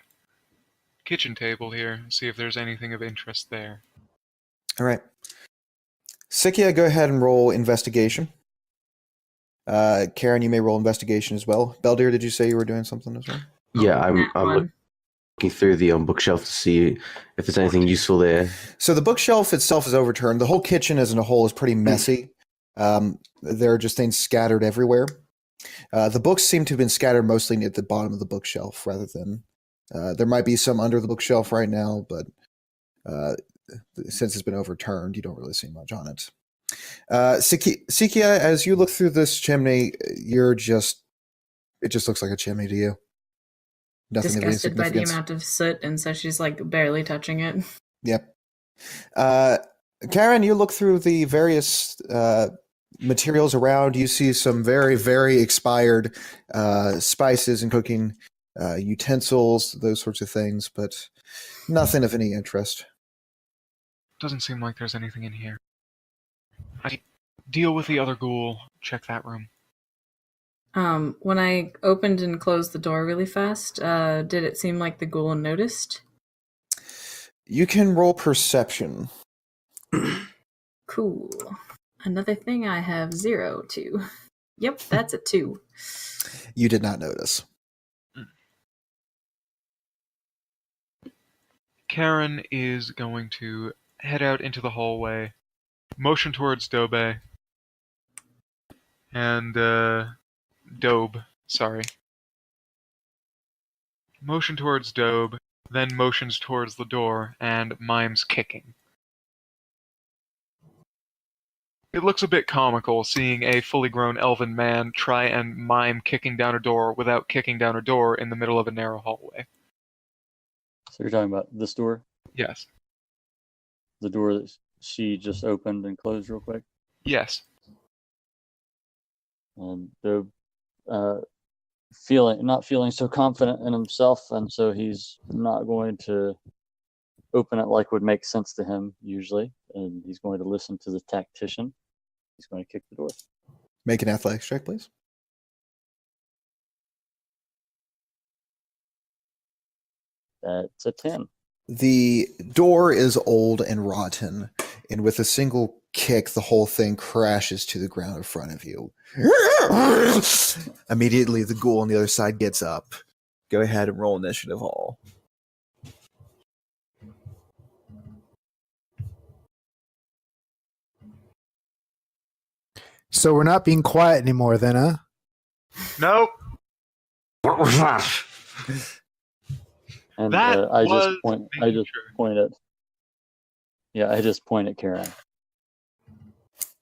kitchen table here, see if there's anything of interest there. All right. Sikia, go ahead and roll investigation. Karen, you may roll investigation as well. Beldir, did you say you were doing something as well? Yeah, I'm Nat one. looking through the bookshelf to see if there's anything useful there. So the bookshelf itself is overturned. The whole kitchen as a whole is pretty messy. There are just things scattered everywhere. The books seem to have been scattered mostly at the bottom of the bookshelf rather than... there might be some under the bookshelf right now, but since it's been overturned, you don't really see much on it. Sikia, as you look through this chimney, it just looks like a chimney to you. Nothing of any Disgusted by the significance. amount of soot, and so she's like barely touching it. Yep. Karen, you look through the various materials around. You see some very, very expired spices and cooking utensils, those sorts of things, but nothing of any interest. Doesn't seem like there's anything in here. I deal with the other ghoul, check that room. When I opened and closed the door really fast, did it seem like the ghoul noticed? You can roll perception. Cool. Another thing I have 0 to. Yep, that's a 2. You did not notice. Karen is going to head out into the hallway, motion towards Dobe, and Dobe, sorry. Motion towards Dobe, then motions towards the door, and mimes kicking. It looks a bit comical seeing a fully grown elven man try and mime kicking down a door without kicking down a door in the middle of a narrow hallway. So you're talking about this door? Yes. The door that she just opened and closed real quick? Yes. And they're not feeling so confident in himself, and so he's not going to open it like would make sense to him usually, and he's going to listen to the tactician. He's going to kick the door. Make an athletics check, please. That's a 10. The door is old and rotten, and with a single kick, the whole thing crashes to the ground in front of you. Immediately, the ghoul on the other side gets up. Go ahead and roll initiative all. So we're not being quiet anymore then, huh? Nope. What was that? And That I was just point nature. at I just point at Karen.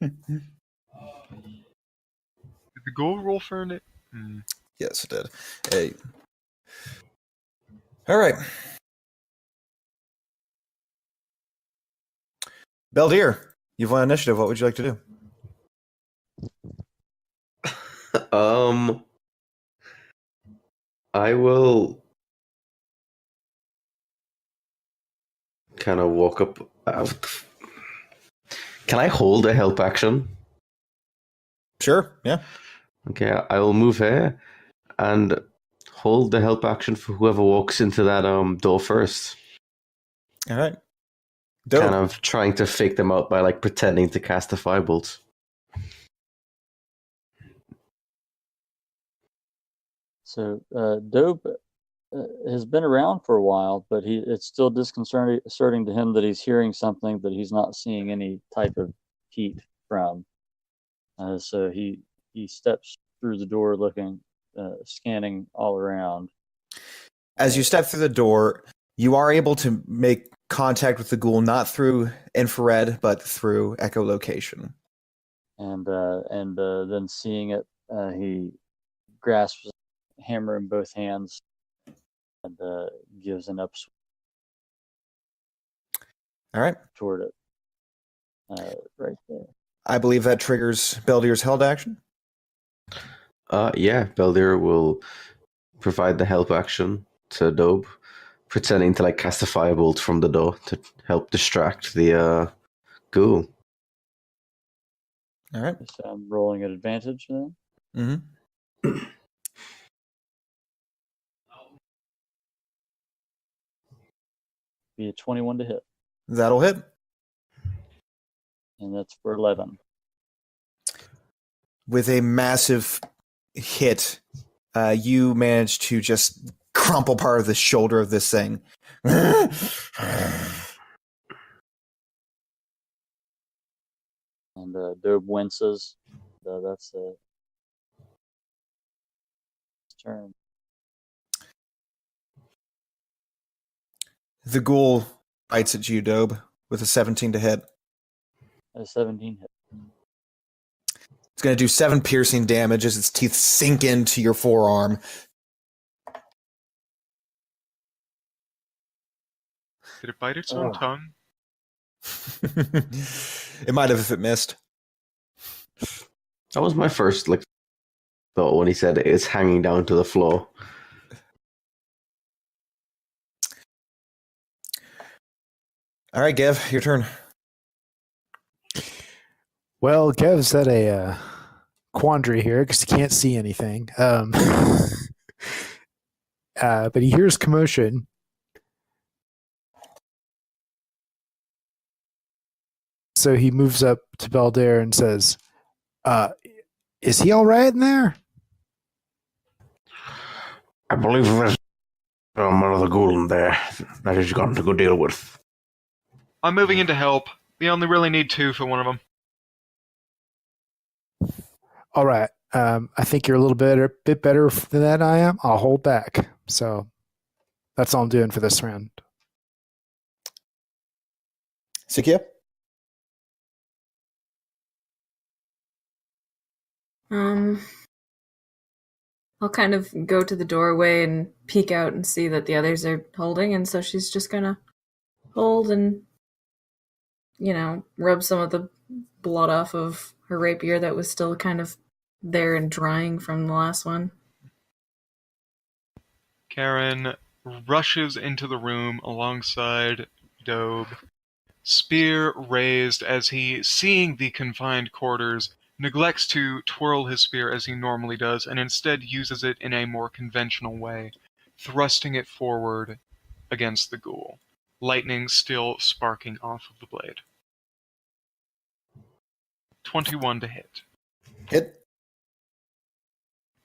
Did the ghoul roll for it? Yes, it did. Hey. All right. Beldir, you've won initiative. What would you like to do? I will kind of walk up. Can I hold a help action? Sure, yeah. Okay, I will move here and hold the help action for whoever walks into that door first. All right. Dope. Kind of trying to fake them out by like pretending to cast a firebolt. So Dobe has been around for a while, but it's still disconcerting to him that he's hearing something that he's not seeing any type of heat from. So he steps through the door, looking, scanning all around. As you step through the door, you are able to make contact with the ghoul, not through infrared, but through echolocation. And then seeing it, he grasps the hammer in both hands and gives an upswing All right. toward it. Right there. I believe that triggers Beldir's held action. Yeah, Beldir will provide the help action to Dobe, pretending to like cast a firebolt from the door to help distract the ghoul. All right. So I'm rolling at advantage then. Mm-hmm. Be a 21 to hit, That'll hit. and that's for 11. With a massive hit, you manage to just crumple part of the shoulder of this thing. And Dobe winces. That's his turn. The ghoul bites at you, Dobe, with a 17 to hit. A 17 hit. It's going to do 7 piercing damage as its teeth sink into your forearm. Did it bite its own tongue? It might have if it missed. That was my first like thought when he said it's hanging down to the floor. All right, Gev, your turn. Well, Kev's at a quandary here because he can't see anything. But he hears commotion. So he moves up to Beldir and says, is he all right in there? I believe there's another ghoul in there that he's gotten to go deal with. I'm moving in to help. We only really need 2 for one of them. All right. I think you're a bit better than that I am. I'll hold back. So that's all I'm doing for this round. Sikia? I'll kind of go to the doorway and peek out and see that the others are holding, and so she's just gonna hold and, rub some of the blood off of her rapier that was still kind of there and drying from the last one. Karen rushes into the room alongside Dobe, spear raised as he, seeing the confined quarters, neglects to twirl his spear as he normally does and instead uses it in a more conventional way, thrusting it forward against the ghoul, lightning still sparking off of the blade. 21 to hit. Hit.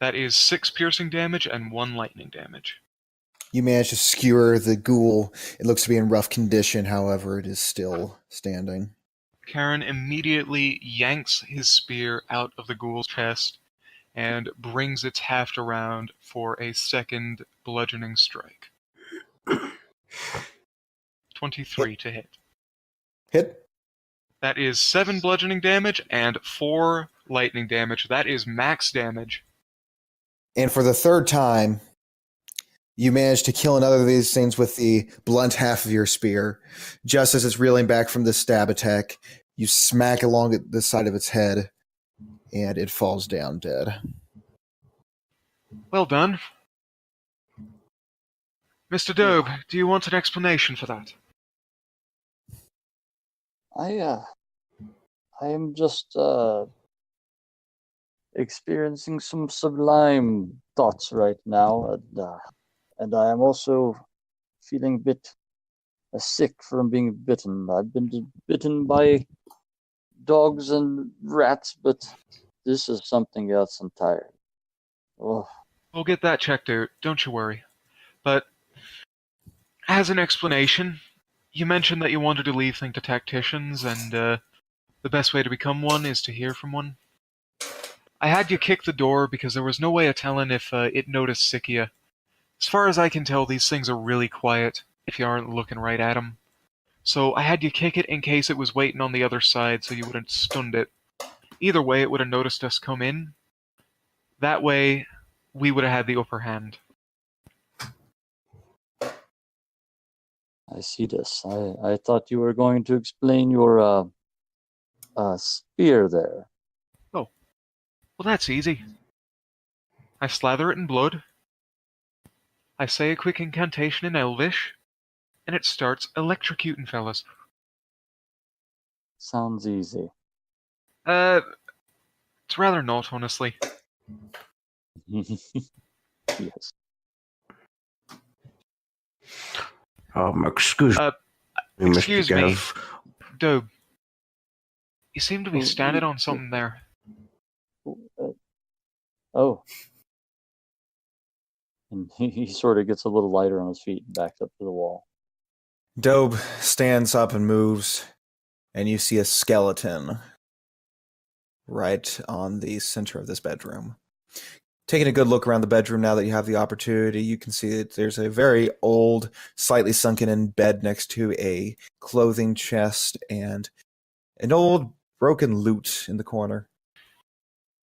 That is 6 piercing damage and 1 lightning damage. You manage to skewer the ghoul. It looks to be in rough condition, however, it is still standing. Karen immediately yanks his spear out of the ghoul's chest and brings its haft around for a second bludgeoning strike. 23 to hit. Hit. That is 7 bludgeoning damage and 4 lightning damage. That is max damage. And for the third time, you manage to kill another of these things with the blunt half of your spear. Just as it's reeling back from the stab attack, you smack along the side of its head, and it falls down dead. Well done. Mr. Dobe, do you want an explanation for that? I am just experiencing some sublime thoughts right now, and I am also feeling a bit sick from being bitten. I've been bitten by dogs and rats, but this is something else entirely. Oh. We'll get that checked out, don't you worry. But, as an explanation, you mentioned that you wanted to leave things to tacticians, and the best way to become one is to hear from one. I had you kick the door because there was no way of telling if it noticed Sikia. As far as I can tell, these things are really quiet if you aren't looking right at them. so I had you kick it in case it was waiting on the other side so you wouldn't stunned it. Either way, it would have noticed us come in. That way, we would have had the upper hand. I see this. I thought you were going to explain your spear there. Well, that's easy. I slather it in blood. I say a quick incantation in Elvish, and it starts electrocuting fellas. Sounds easy. It's rather not, honestly. Yes. Excuse me, Excuse Mr. me. Gav. Dobe, you seem to be Oh, standing on something there. Oh. And he sort of gets a little lighter on his feet and backs up to the wall. Dobe stands up and moves, and you see a skeleton right on the center of this bedroom. Taking a good look around the bedroom now that you have the opportunity, you can see that there's a very old, slightly sunken in bed next to a clothing chest and an old broken lute in the corner.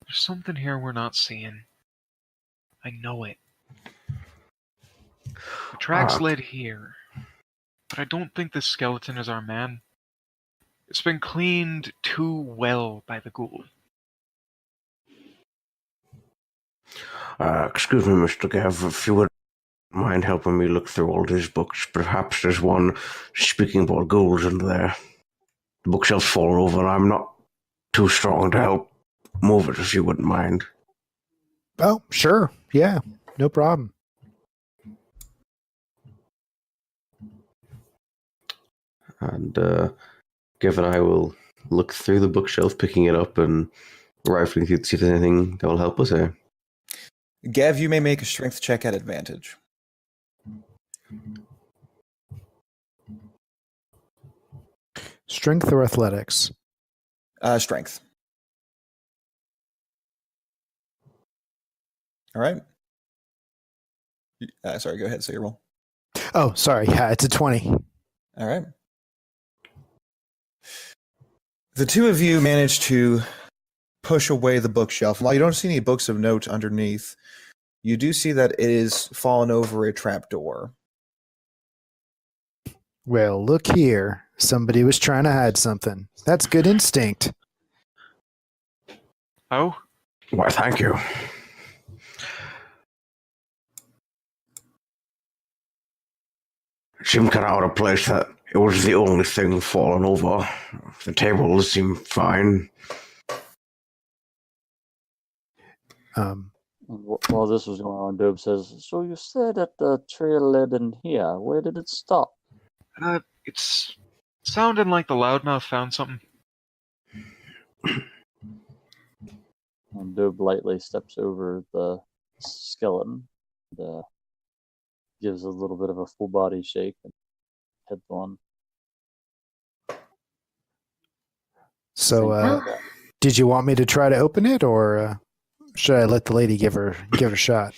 There's something here we're not seeing. I know it. The tracks led here, but I don't think this skeleton is our man. It's been cleaned too well by the ghoul. Excuse me, Mr. Gav, if you would mind helping me look through all these books. Perhaps there's one speaking about ghouls in there. The bookshelf's fallen over and I'm not too strong to help move it, if you wouldn't mind. Oh, sure. Yeah, no problem. And Gav and I will look through the bookshelf, picking it up and rifling through to see if there's anything that will help us here. Gav, you may make a strength check at advantage. Strength or athletics? Strength. All right. Sorry, go ahead. Say your roll. Oh, sorry. Yeah, it's a 20. All right. The two of you manage to push away the bookshelf. While you don't see any books of note underneath, you do see that it is fallen over a trapdoor. Well, look here. Somebody was trying to hide something. That's good instinct. Oh? Why, thank you. It seemed kind of out of place that it was the only thing fallen over. The tables seemed fine. And while this was going on, Dobe says, "So you said that the trail led in here. Where did it stop?" It's sounding like the loudmouth found something. And Dobe lightly steps over the skeleton and gives a little bit of a full body shake and heads on. So, did you want me to try to open it, or should I let the lady give her a shot?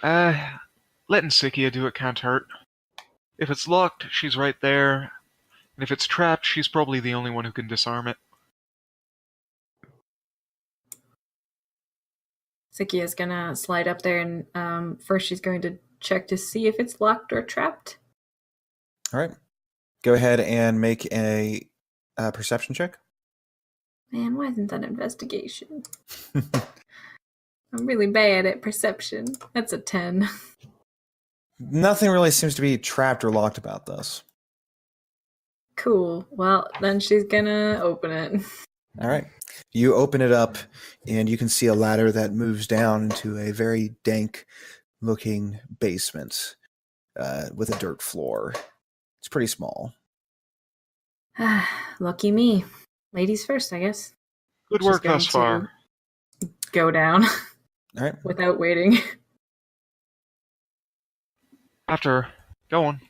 Letting Sikia do it can't hurt. If it's locked, she's right there. And if it's trapped, she's probably the only one who can disarm it. Sikia is gonna slide up there and first she's going to check to see if it's locked or trapped. All right. Go ahead and make a perception check. Man, why isn't that investigation? I'm really bad at perception. That's a 10. Nothing really seems to be trapped or locked about this. Cool. Well, then she's gonna open it. All right. You open it up, and you can see a ladder that moves down into a very dank-looking basement with a dirt floor. It's pretty small. Lucky me. Ladies first, I guess. Good She's work going thus far. to Go down All right. without waiting. After, go on.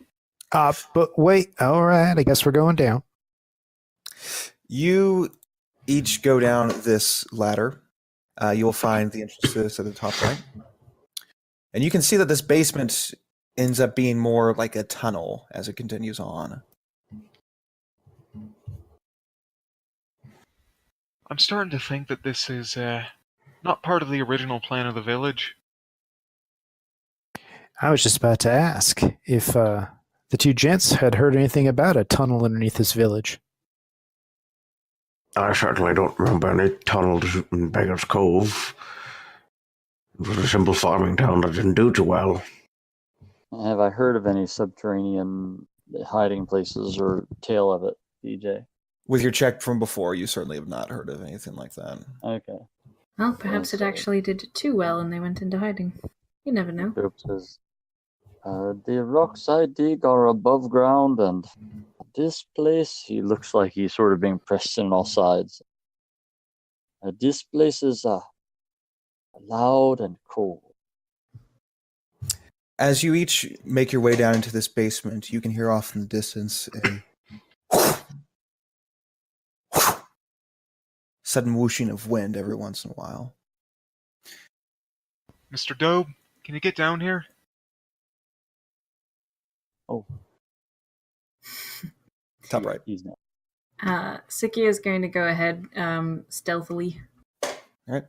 But wait. All right. I guess we're going down. You each go down this ladder. You'll find the entrances at the top right. And you can see that this basement ends up being more like a tunnel as it continues on. I'm starting to think that this is not part of the original plan of the village. I was just about to ask if the two gents had heard anything about a tunnel underneath this village. I certainly don't remember any tunnels in Beggar's Cove. It was a simple farming town that didn't do too well. Have I heard of any subterranean hiding places or tale of it, DJ? With your check from before, you certainly have not heard of anything like that. Okay. Well, perhaps it actually did too well and they went into hiding. You never know. Dope says, the rocks I dig are above ground, and this place, he looks like he's sort of being pressed in on all sides. This place is loud and cold. As you each make your way down into this basement, you can hear off in the distance a sudden whooshing of wind every once in a while. Mr. Dobe, can you get down here? Oh. Top right. He's not. Siki is going to go ahead stealthily. All right.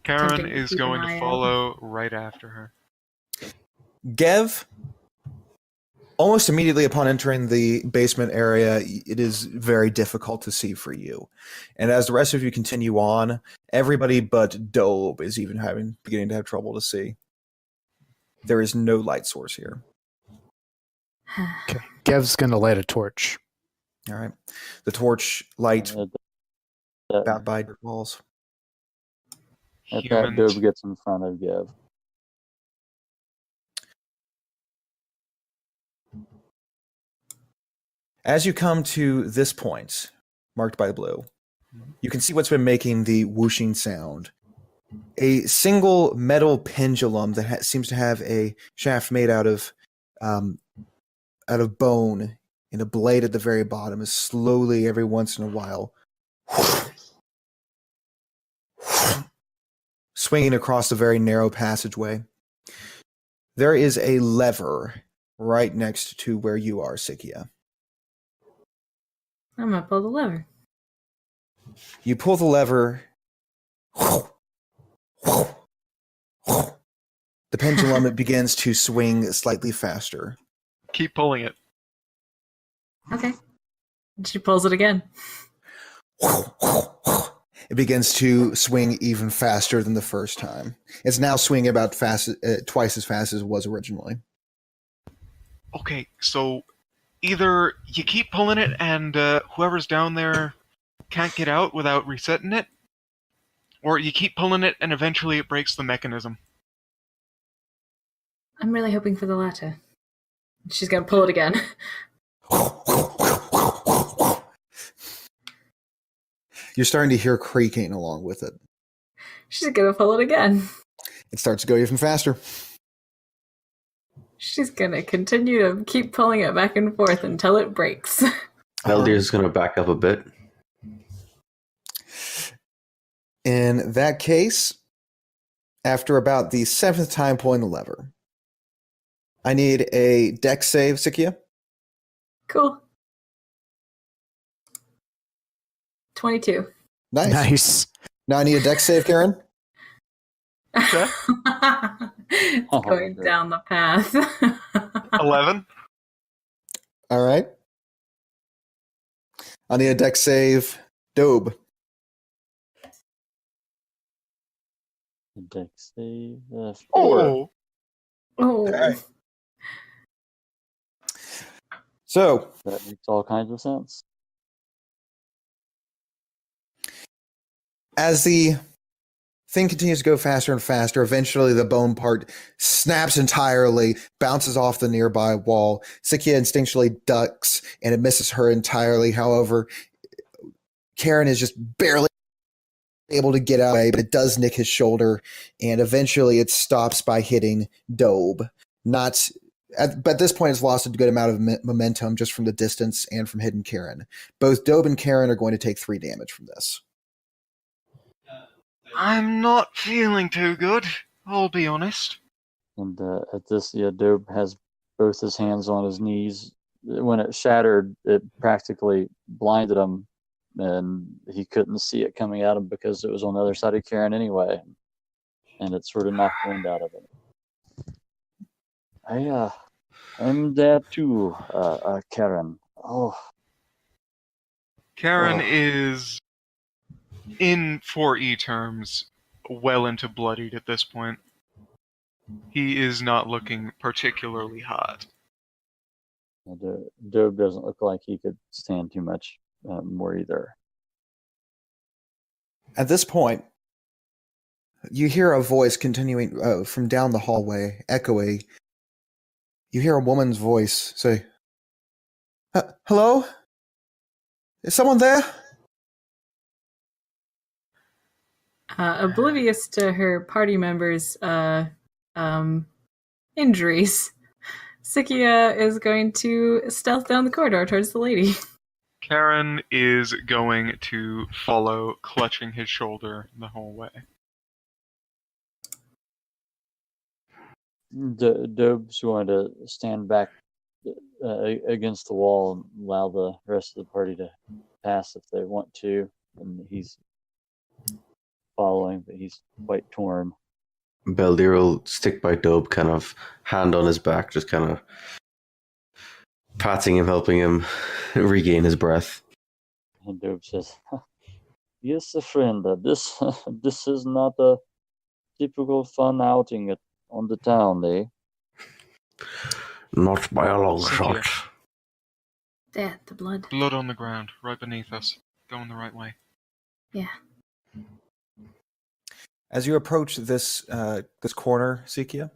Karen Attempting to is keep going an eye to out. follow right after her. Gev, almost immediately upon entering the basement area, it is very difficult to see for you. And as the rest of you continue on, everybody but Dobe is even beginning to have trouble to see. There is no light source here. Okay. Gev's going to light a torch. All right. The torch light That about by your walls. Humans. Dobe gets in front of Gev. As you come to this point, marked by the blue, you can see what's been making the whooshing sound. A single metal pendulum that seems to have a shaft made out of bone and a blade at the very bottom is slowly, every once in a while, swinging across a very narrow passageway. There is a lever right next to where you are, Sikia. I'm gonna pull the lever. You pull the lever. The pendulum it begins to swing slightly faster. Keep pulling it. Okay. She pulls it again. It begins to swing even faster than the first time. It's now swinging about twice as fast as it was originally. Okay, so either you keep pulling it and whoever's down there can't get out without resetting it, or you keep pulling it and eventually it breaks the mechanism. I'm really hoping for the latter. She's gonna pull it again. You're starting to hear creaking along with it. She's gonna pull it again. It starts to go even faster. She's gonna continue to keep pulling it back and forth until it breaks. Eldir is going to back up a bit. In that case, after about the 7th time pulling the lever, I need a dex save, Sikia. Cool. 22. Nice. Nice. Now I need a dex save, Karen. Okay. It's Oh, going great. down the path. 11. All right. I need a dex save, Dobe. Dex save. 4. Oh! Oh. right. So, That makes all kinds of sense. as the thing continues to go faster and faster, eventually the bone part snaps entirely, bounces off the nearby wall. Sikia instinctually ducks, and it misses her entirely. However, Karen is just barely able to get away, but it does nick his shoulder, and eventually it stops by hitting Dobe. But at this point, it's lost a good amount of momentum just from the distance and from hitting Karen. Both Dobe and Karen are going to take 3 damage from this. I'm not feeling too good, I'll be honest. And at this, Dobe has both his hands on his knees. When it shattered, it practically blinded him, and he couldn't see it coming at him because it was on the other side of Karen anyway, and it sort of knocked the wind out of it. I'm there too, Karen. Oh. Karen Oh. is, in 4E terms, well into bloodied at this point. He is not looking particularly hot. Dobe doesn't look like he could stand too much more either. At this point, you hear a voice continuing from down the hallway, echoing. You hear a woman's voice say, "Hello? Is someone there?" Oblivious to her party members' injuries, Sikia is going to stealth down the corridor towards the lady. Karen is going to follow, clutching his shoulder the whole way. Dobe's going to stand back against the wall and allow the rest of the party to pass if they want to, and he's following, but he's quite torn. Beldir will stick by Dobe, kind of hand on his back, just kind of patting him, helping him regain his breath. And Dobe says, "Yes, friend, this is not a typical fun outing on the town, eh?" Not by a long Cynthia. shot. There, the blood. Blood on the ground, right beneath us. Going the right way. Yeah. As you approach this corner, Sikia,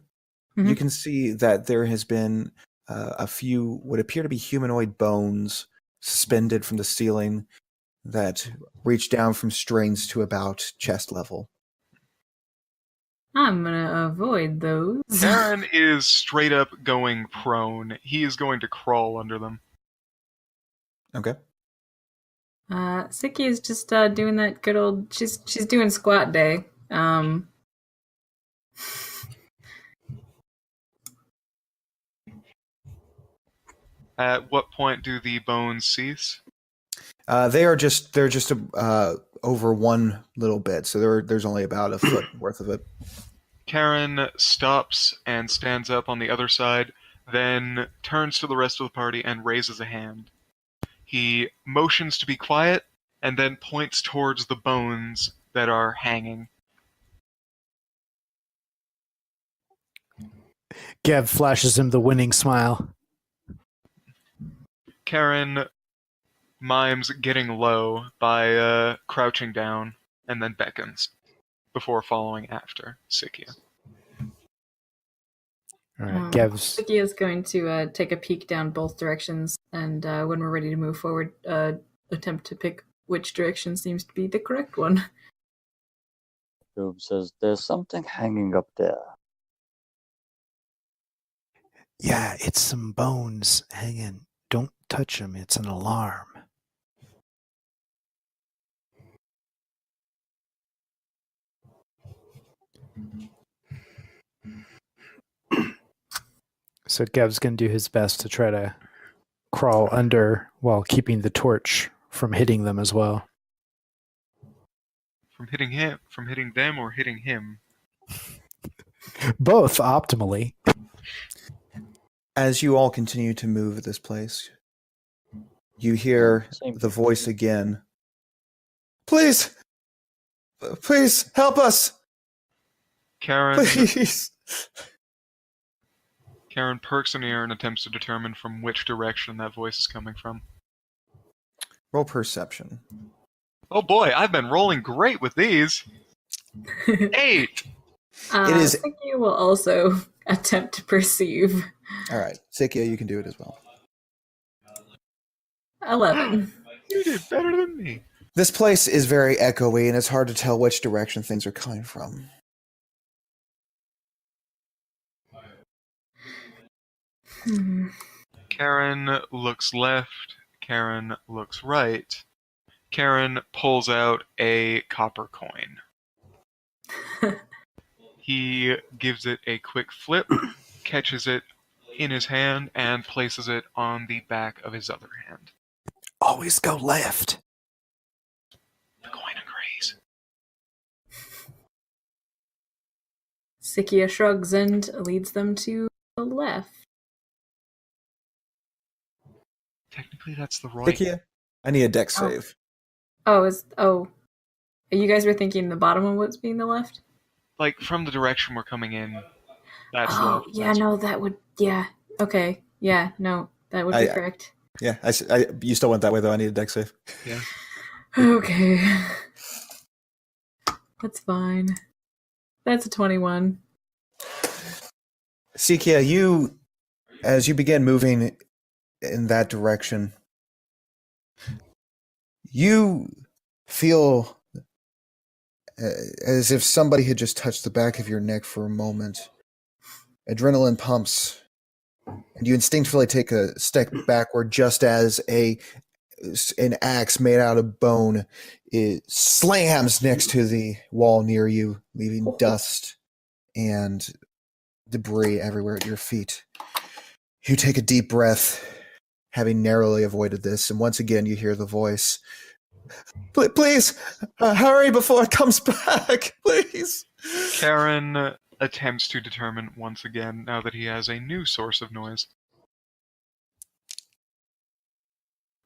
Mhm. you can see that there has been a few what appear to be humanoid bones suspended from the ceiling that reach down from strings to about chest level. I'm gonna avoid those. Karen is straight up going prone. He is going to crawl under them. Okay. Sikia is just doing that good old. She's doing squat day. At what point do the bones cease? They're just over one little bit, so there's only about a foot worth of it. Karen stops and stands up on the other side, then turns to the rest of the party and raises a hand. He motions to be quiet, and then points towards the bones that are hanging. Gav flashes him the winning smile. Karen mimes getting low by crouching down, and then beckons, before following after Sikia. All right, Gav's. Sikia is going to take a peek down both directions, and when we're ready to move forward, attempt to pick which direction seems to be the correct one. Dobe says, "There's something hanging up there." Yeah, it's some bones hanging. Don't touch them. It's an alarm. So Gav's going to do his best to try to crawl under while keeping the torch from hitting them as well. From hitting them, or hitting him? Both, optimally. As you all continue to move at this place, you hear Same. the voice again. Please! Please, help us! Karen Please! Karen perks an ear and attempts to determine from which direction that voice is coming from. Roll perception. Oh boy, I've been rolling great with these. 8! It is- Sikia will also attempt to perceive. All right, Sikia, you can do it as well. 11. You did better than me. This place is very echoey, and it's hard to tell which direction things are coming from. Karen looks left. Karen looks right. Karen pulls out a copper coin. He gives it a quick flip, catches it in his hand, and places it on the back of his other hand. Always go left. The coin agrees. Sikia shrugs and leads them to the left. Technically, that's the right. Thikia, I need a deck save. You guys were thinking the bottom one was being the left? Like, from the direction we're coming in, that's Oh, left. yeah, that's no, that would, yeah. Okay, yeah, no, that would be correct. Yeah, you still went that way, though. I need a deck save. Yeah. Okay. That's fine. That's a 21. Sikia, as you begin moving in that direction, you feel as if somebody had just touched the back of your neck for a moment. Adrenaline pumps, and you instinctively take a step backward just as an axe made out of bone slams next to the wall near you, leaving dust and debris everywhere at your feet. You take a deep breath, having narrowly avoided this, and once again you hear the voice. Please, hurry before it comes back, please. Karen attempts to determine once again, now that he has a new source of noise.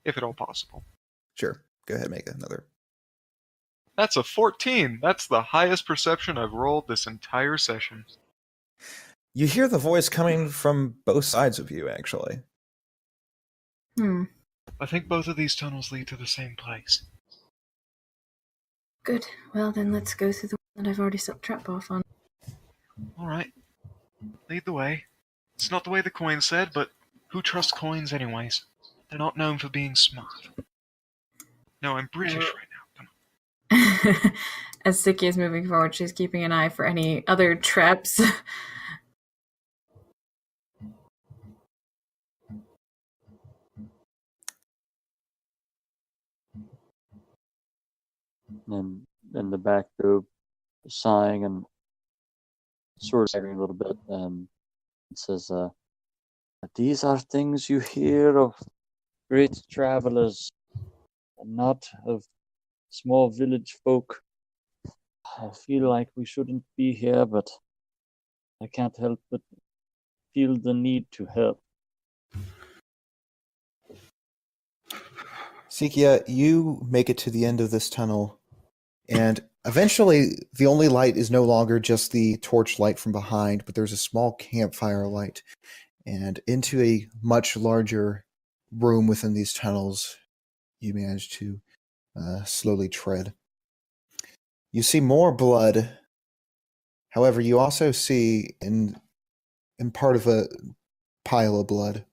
If at all possible. Sure, go ahead, make another. That's a 14. That's the highest perception I've rolled this entire session. You hear the voice coming from both sides of you, actually. I think both of these tunnels lead to the same place. Good. Well, then let's go through the one that I've already set the trap off on. Alright. Lead the way. It's not the way the coin said, but who trusts coins anyways? They're not known for being smart. No, I'm British right now. Come on. As Sikia is moving forward, she's keeping an eye for any other traps. And in the back group, sighing and sort of staggering a little bit, it says, "These are things you hear of great travelers, and not of small village folk. I feel like we shouldn't be here, but I can't help but feel the need to help." Sikia, you make it to the end of this tunnel, and eventually the only light is no longer just the torch light from behind, but there's a small campfire light. And into a much larger room within these tunnels, you manage to slowly tread. You see more blood. However, you also see in part of a pile of blood,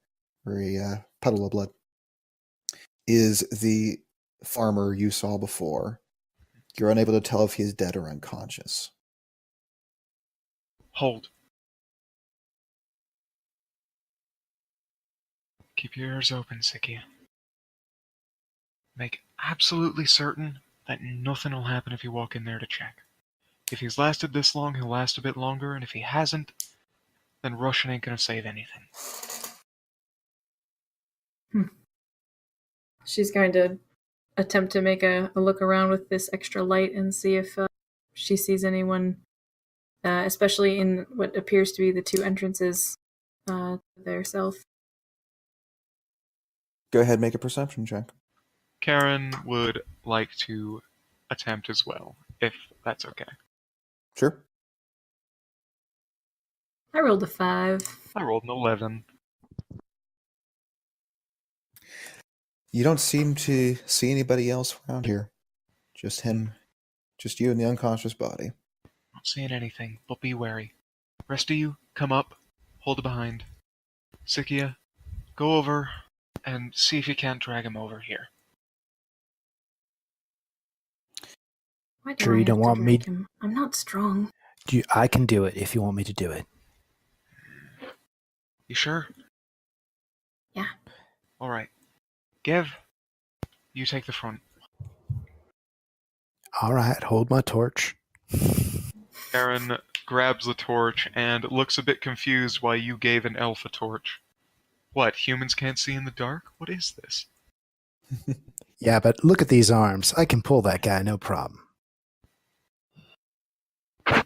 or a puddle of blood, is the farmer you saw before. You're unable to tell if he's dead or unconscious. Hold. Keep your ears open, Sikia. Make absolutely certain that nothing will happen if you walk in there to check. If he's lasted this long, he'll last a bit longer, and if he hasn't, then Russian ain't gonna save anything. She's going to attempt to make a look around with this extra light and see if she sees anyone, especially in what appears to be the two entrances there south. Go ahead, make a perception check. Karen would like to attempt as well, if that's okay. Sure. I rolled a 5. I rolled an 11. You don't seem to see anybody else around here. Just him. Just you and the unconscious body. Not seeing anything, but be wary. Rest of you, come up, hold it behind. Sikia, go over and see if you can't drag him over here. Why do Sure I you don't have to want me- drag him? I'm not strong. I can do it if you want me to do it. You sure? Yeah. Alright. Gev, you take the front. All right, hold my torch. Aaron grabs the torch and looks a bit confused why you gave an elf a torch. What, humans can't see in the dark? What is this? Yeah, but look at these arms. I can pull that guy, no problem.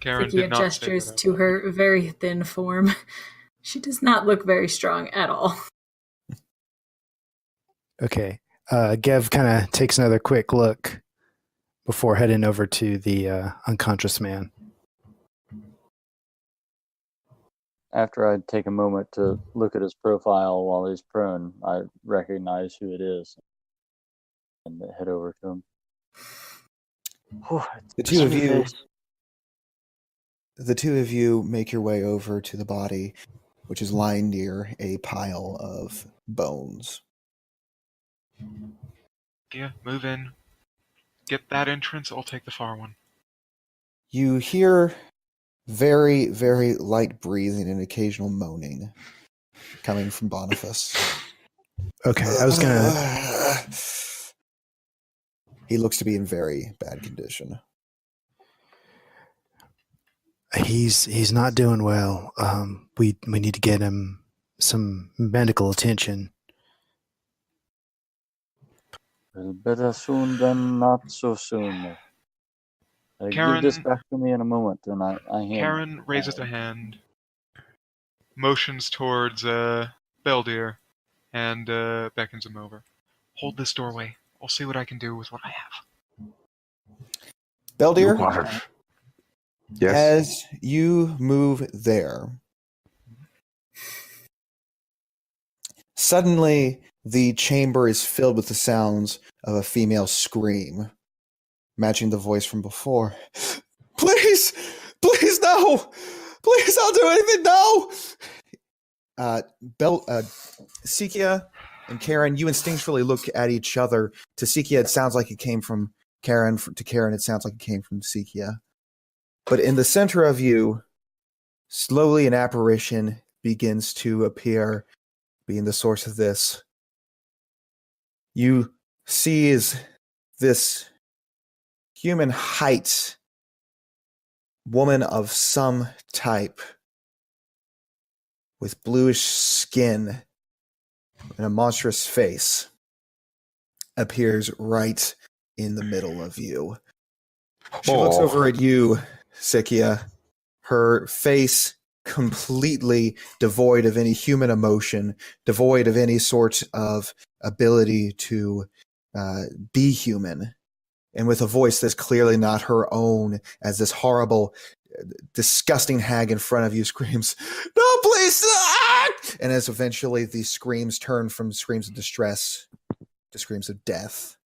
Karen Sikia did not say gestures that. to her very thin form. She does not look very strong at all. Okay. Gev kind of takes another quick look before heading over to the unconscious man. After I take a moment to look at his profile while he's prone, I recognize who it is and head over to him. The two of you make your way over to the body, which is lying near a pile of bones. Yeah, move in. Get that entrance, I'll take the far one. You hear very, very light breathing and occasional moaning coming from Boniface. Okay, I was gonna. He looks to be in very bad condition. He's not doing well. We need to get him some medical attention. Well, better soon than not so soon. Karen- Give this back to me in a moment, and I hand Karen raises a hand, motions towards Beldir, and beckons him over. Hold this doorway. I'll see what I can do with what I have. Beldir, Cottage. Yes. as you move there, suddenly the chamber is filled with the sounds of a female scream, matching the voice from before. Please! Please, no! Please, I'll do anything, no! Sikia and Karen, you instinctually look at each other. To Sikia, it sounds like it came from Karen. To Karen, it sounds like it came from Sikia. But in the center of you, slowly an apparition begins to appear, being the source of this. You see is this human height woman of some type with bluish skin and a monstrous face appears right in the middle of you. She looks over at you, Sikia, her face completely devoid of any human emotion, devoid of any sort of ability to be human, and with a voice that's clearly not her own, as this horrible, disgusting hag in front of you screams, "No, please!" Ah! And as eventually these screams turn from screams of distress to screams of death,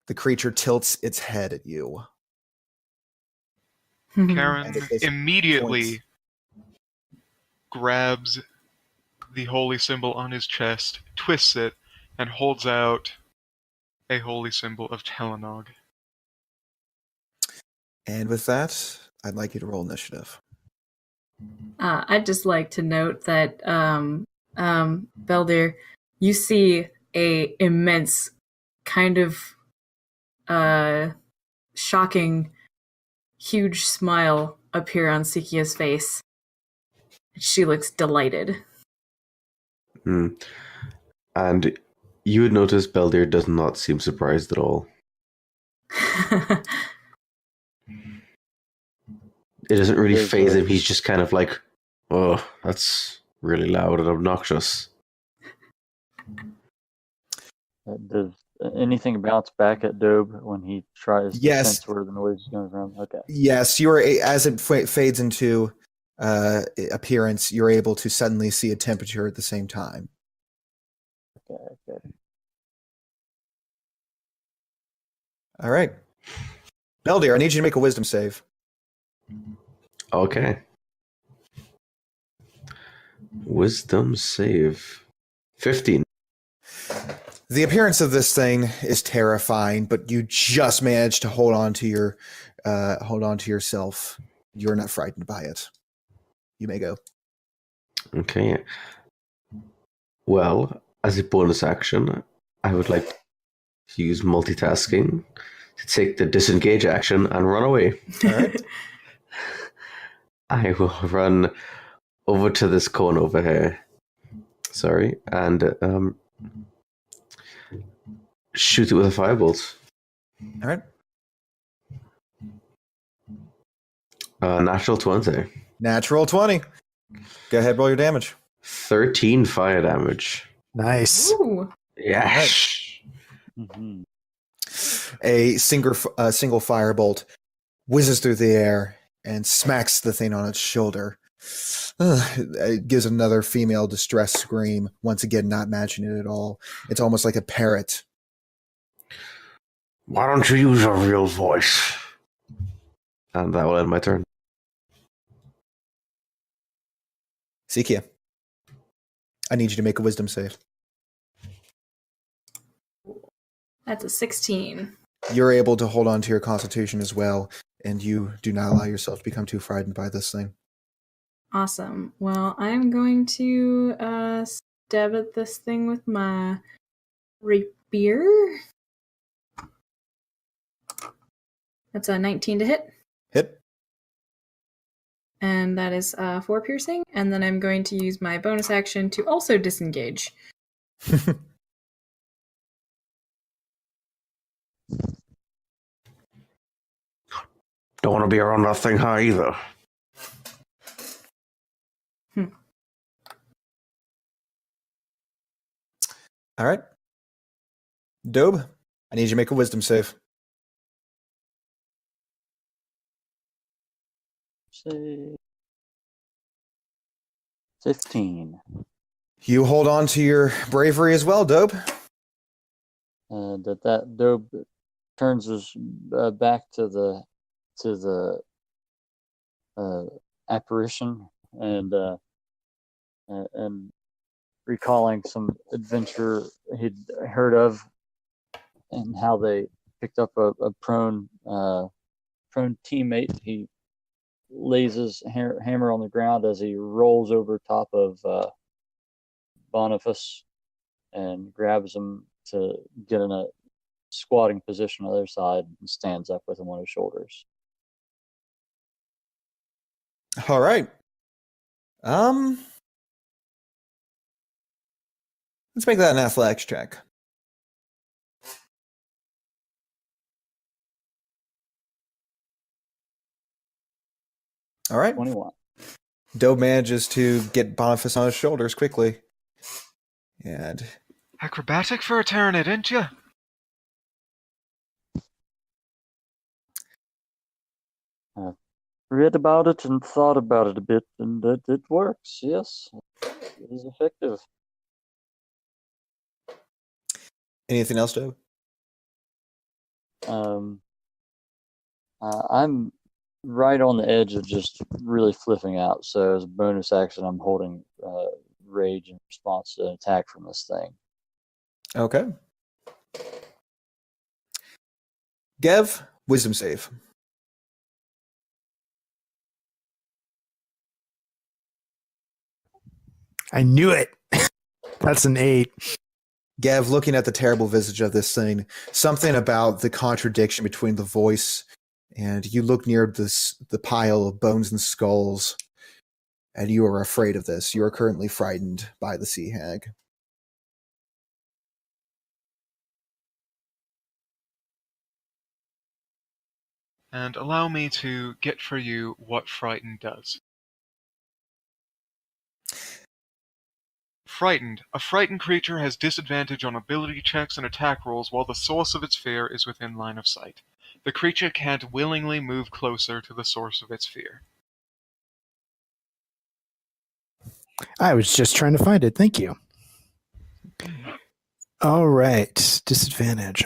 the creature tilts its head at you. Karen And at this immediately grabs the holy symbol on his chest, twists it, and holds out a holy symbol of Telenog. And with that, I'd like you to roll initiative. I'd just like to note that, Beldir, you see a immense kind of shocking, huge smile appear on Sikia's face. She looks delighted. And you would notice Beldir does not seem surprised at all. It doesn't really There's faze a- him. He's just kind of like, oh, that's really loud and obnoxious. Does anything bounce back at Dobe when he tries to Yes. sense where the noise is coming from? Okay. Yes, you are, as it fades into appearance, you're able to suddenly see a temperature at the same time. Okay. All right. Beldir, I need you to make a wisdom save. Okay. Wisdom save. 15. The appearance of this thing is terrifying, but you just managed to hold on to yourself. You're not frightened by it. You may go. Okay. Well, as a bonus action, I would like to use multitasking to take the disengage action and run away. All right. I will run over to this cone over here. Sorry, and shoot it with a firebolt. All right. Natural 20. Natural 20. Go ahead, roll your damage. 13 fire damage. Nice. Ooh. Yes. Mhm. A single firebolt whizzes through the air and smacks the thing on its shoulder. It gives another female distress scream, once again not matching it at all. It's almost like a parrot. Why don't you use a real voice? And that will end my turn. Sikia, I need you to make a wisdom save. That's a 16. You're able to hold on to your constitution as well, and you do not allow yourself to become too frightened by this thing. Awesome. Well, I'm going to stab at this thing with my rapier. That's a 19 to hit. Hit. And that is 4 piercing. And then I'm going to use my bonus action to also disengage. Don't want to be around that thing high either. All right. Dobe, I need you to make a wisdom save. Say 15. You hold on to your bravery as well, Dobe. And that Dobe turns his back to the apparition and recalling some adventure he'd heard of and how they picked up a prone teammate. He lays his hammer on the ground as he rolls over top of Boniface and grabs him to get in a squatting position on the other side and stands up with him on his shoulders. All right. Let's make that an athletics check. All right. 21. Dobe manages to get Boniface on his shoulders quickly. And Acrobatic for a Tyranid, didn't you? Read about it and thought about it a bit, and it works. Yes, it is effective. anything else, Dobe? I'm right on the edge of just really flipping out. So as a bonus action, I'm holding rage in response to an attack from this thing. Okay. Gev, wisdom save. I knew it. That's an 8. Gev, looking at the terrible visage of this thing, something about the contradiction between the voice and you look near the pile of bones and skulls, and you are afraid of this. You are currently frightened by the sea hag. And allow me to get for you what Frightened does. Frightened. A frightened creature has disadvantage on ability checks and attack rolls while the source of its fear is within line of sight. The creature can't willingly move closer to the source of its fear. I was just trying to find it. Thank you. All right. Disadvantage.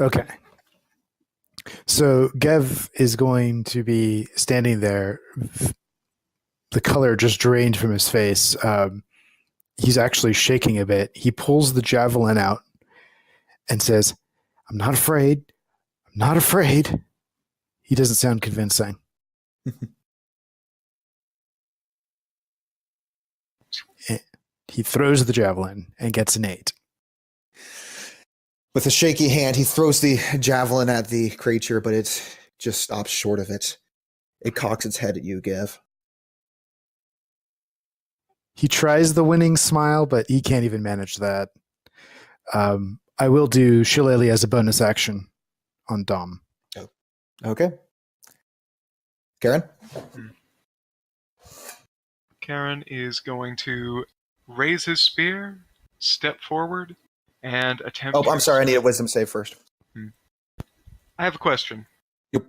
Okay. So Gev is going to be standing there. The color just drained from his face. He's actually shaking a bit. He pulls the javelin out and says, "I'm not afraid. I'm not afraid." He doesn't sound convincing. He throws the javelin and gets an 8. With a shaky hand, he throws the javelin at the creature, but it just stops short of it. It cocks its head at you, Gav. He tries the winning smile, but he can't even manage that. I will do Shillelagh as a bonus action on Dom. Okay. Karen? Karen is going to raise his spear, step forward, and attempt. Oh, I'm sorry. I need a wisdom save first. I have a question. Yep.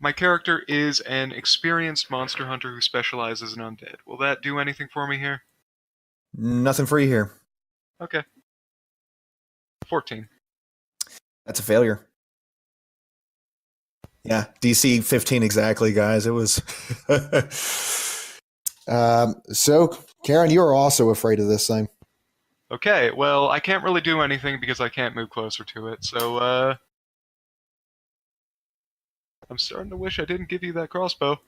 My character is an experienced monster hunter who specializes in undead. Will that do anything for me here? Nothing for you here. Okay. 14. That's a failure. Yeah, DC 15 exactly, guys. It was. So, Karen, you are also afraid of this thing. Okay, well, I can't really do anything because I can't move closer to it, so, I'm starting to wish I didn't give you that crossbow.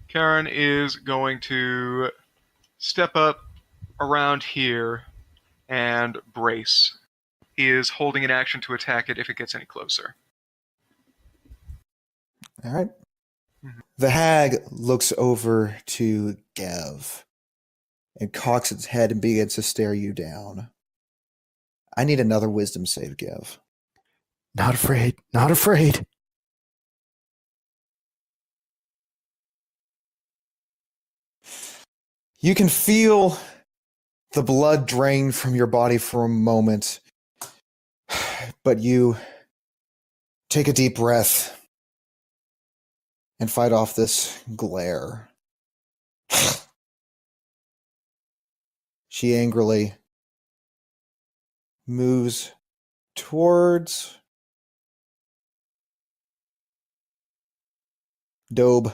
Karen is going to step up around here and brace. He is holding an action to attack it if it gets any closer. All right. The hag looks over to Gav and cocks its head and begins to stare you down. I need another wisdom save, Gav. Not afraid. Not afraid. You can feel the blood drain from your body for a moment, but you take a deep breath and fight off this glare. She angrily moves towards Dobe.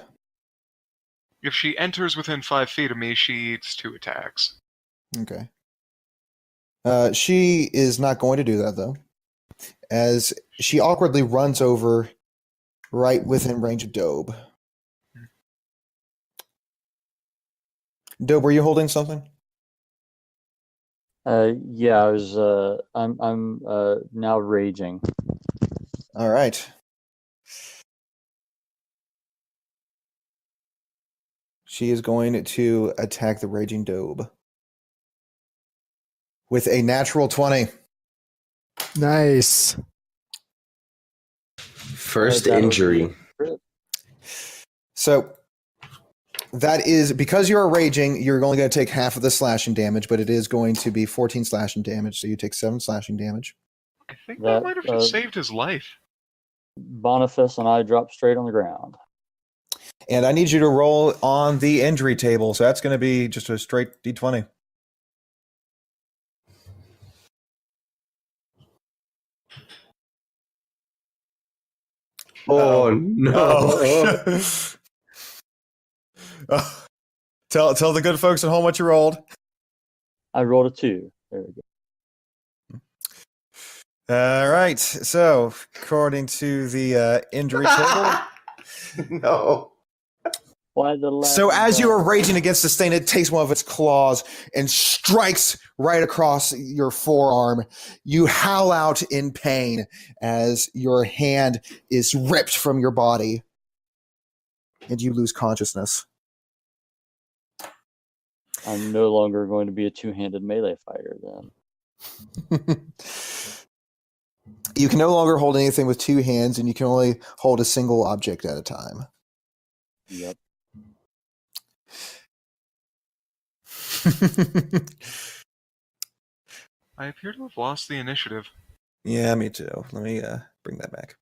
If she enters within 5 feet of me, she eats 2 attacks. Okay. She is not going to do that, though, as she awkwardly runs over right within range of Dobe. Dobe, were you holding something? Yeah, I was. I'm now raging. All right. She is going to attack the Raging Dobe with a natural 20. Nice. First That'll be injury. a crit. So that is, because you're raging, you're only going to take half of the slashing damage, but it is going to be 14 slashing damage, so you take 7 slashing damage. I think That, that might have just saved his life. Boniface and I dropped straight on the ground. And I need you to roll on the injury table, so that's going to be just a straight D20. Oh, no. Oh. Tell the good folks at home what you rolled. I rolled a 2. There we go. All right. So, according to the injury table. No. Why the laugh? So, as you are raging against the stain, it takes one of its claws and strikes right across your forearm. You howl out in pain as your hand is ripped from your body and you lose consciousness. I'm no longer going to be a two-handed melee fighter then. You can no longer hold anything with 2 hands, and you can only hold a single object at a time. Yep. I appear to have lost the initiative. Yeah, me too. Let me bring that back.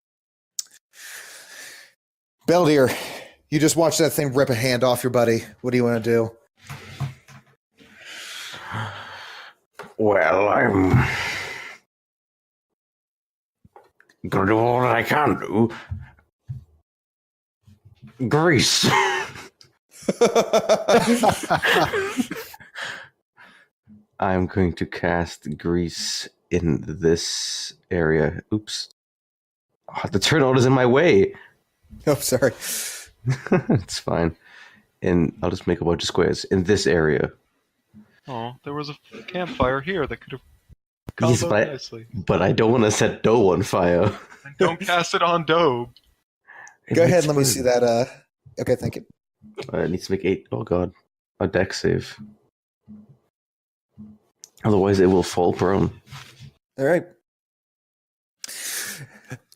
Beldier, you just watched that thing rip a hand off your buddy. What do you want to do? Well, I'm gonna do all that I can do. Grease. I'm going to cast Grease in this area. Oops. Oh, the turtle is in my way. Oh, sorry. It's fine. And I'll just make a bunch of squares in this area. Oh, there was a campfire here that could have Yes, comboed nicely. but I don't want to set dough on fire. And don't cast it on Dobe. Go ahead and let me see that. Okay, thank you. It needs to make 8. Oh god, a deck save. Otherwise, it will fall prone. All right.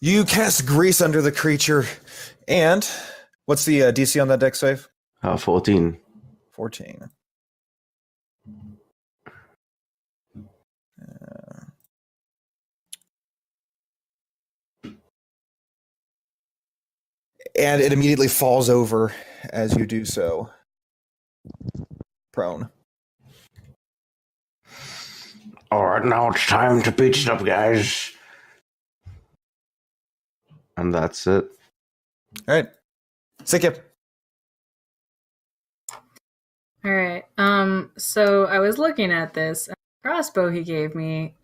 You cast grease under the creature, and what's the DC on that deck save? 14. 14. And it immediately falls over as you do so. Prone. All right, now it's time to beat it up, guys. And that's it. All right. Sikip. All right. So I was looking at this. The crossbow he gave me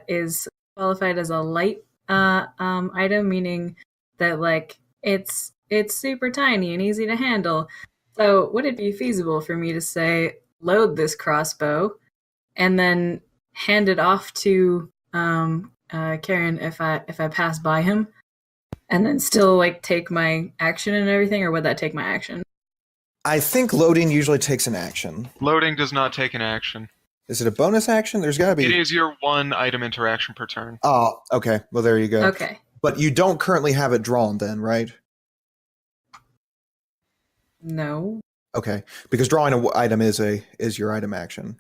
is qualified as a light item, meaning that like it's super tiny and easy to handle. So would it be feasible for me to say load this crossbow and then hand it off to Karen if I pass by him, and then still like take my action and everything, or would that take my action? I think loading usually takes an action. Loading does not take an action. Is it a bonus action? There's got to be. It is your one item interaction per turn. Oh, okay. Well, there you go. Okay. But you don't currently have it drawn then, right? No. Okay. Because drawing an item is your item action.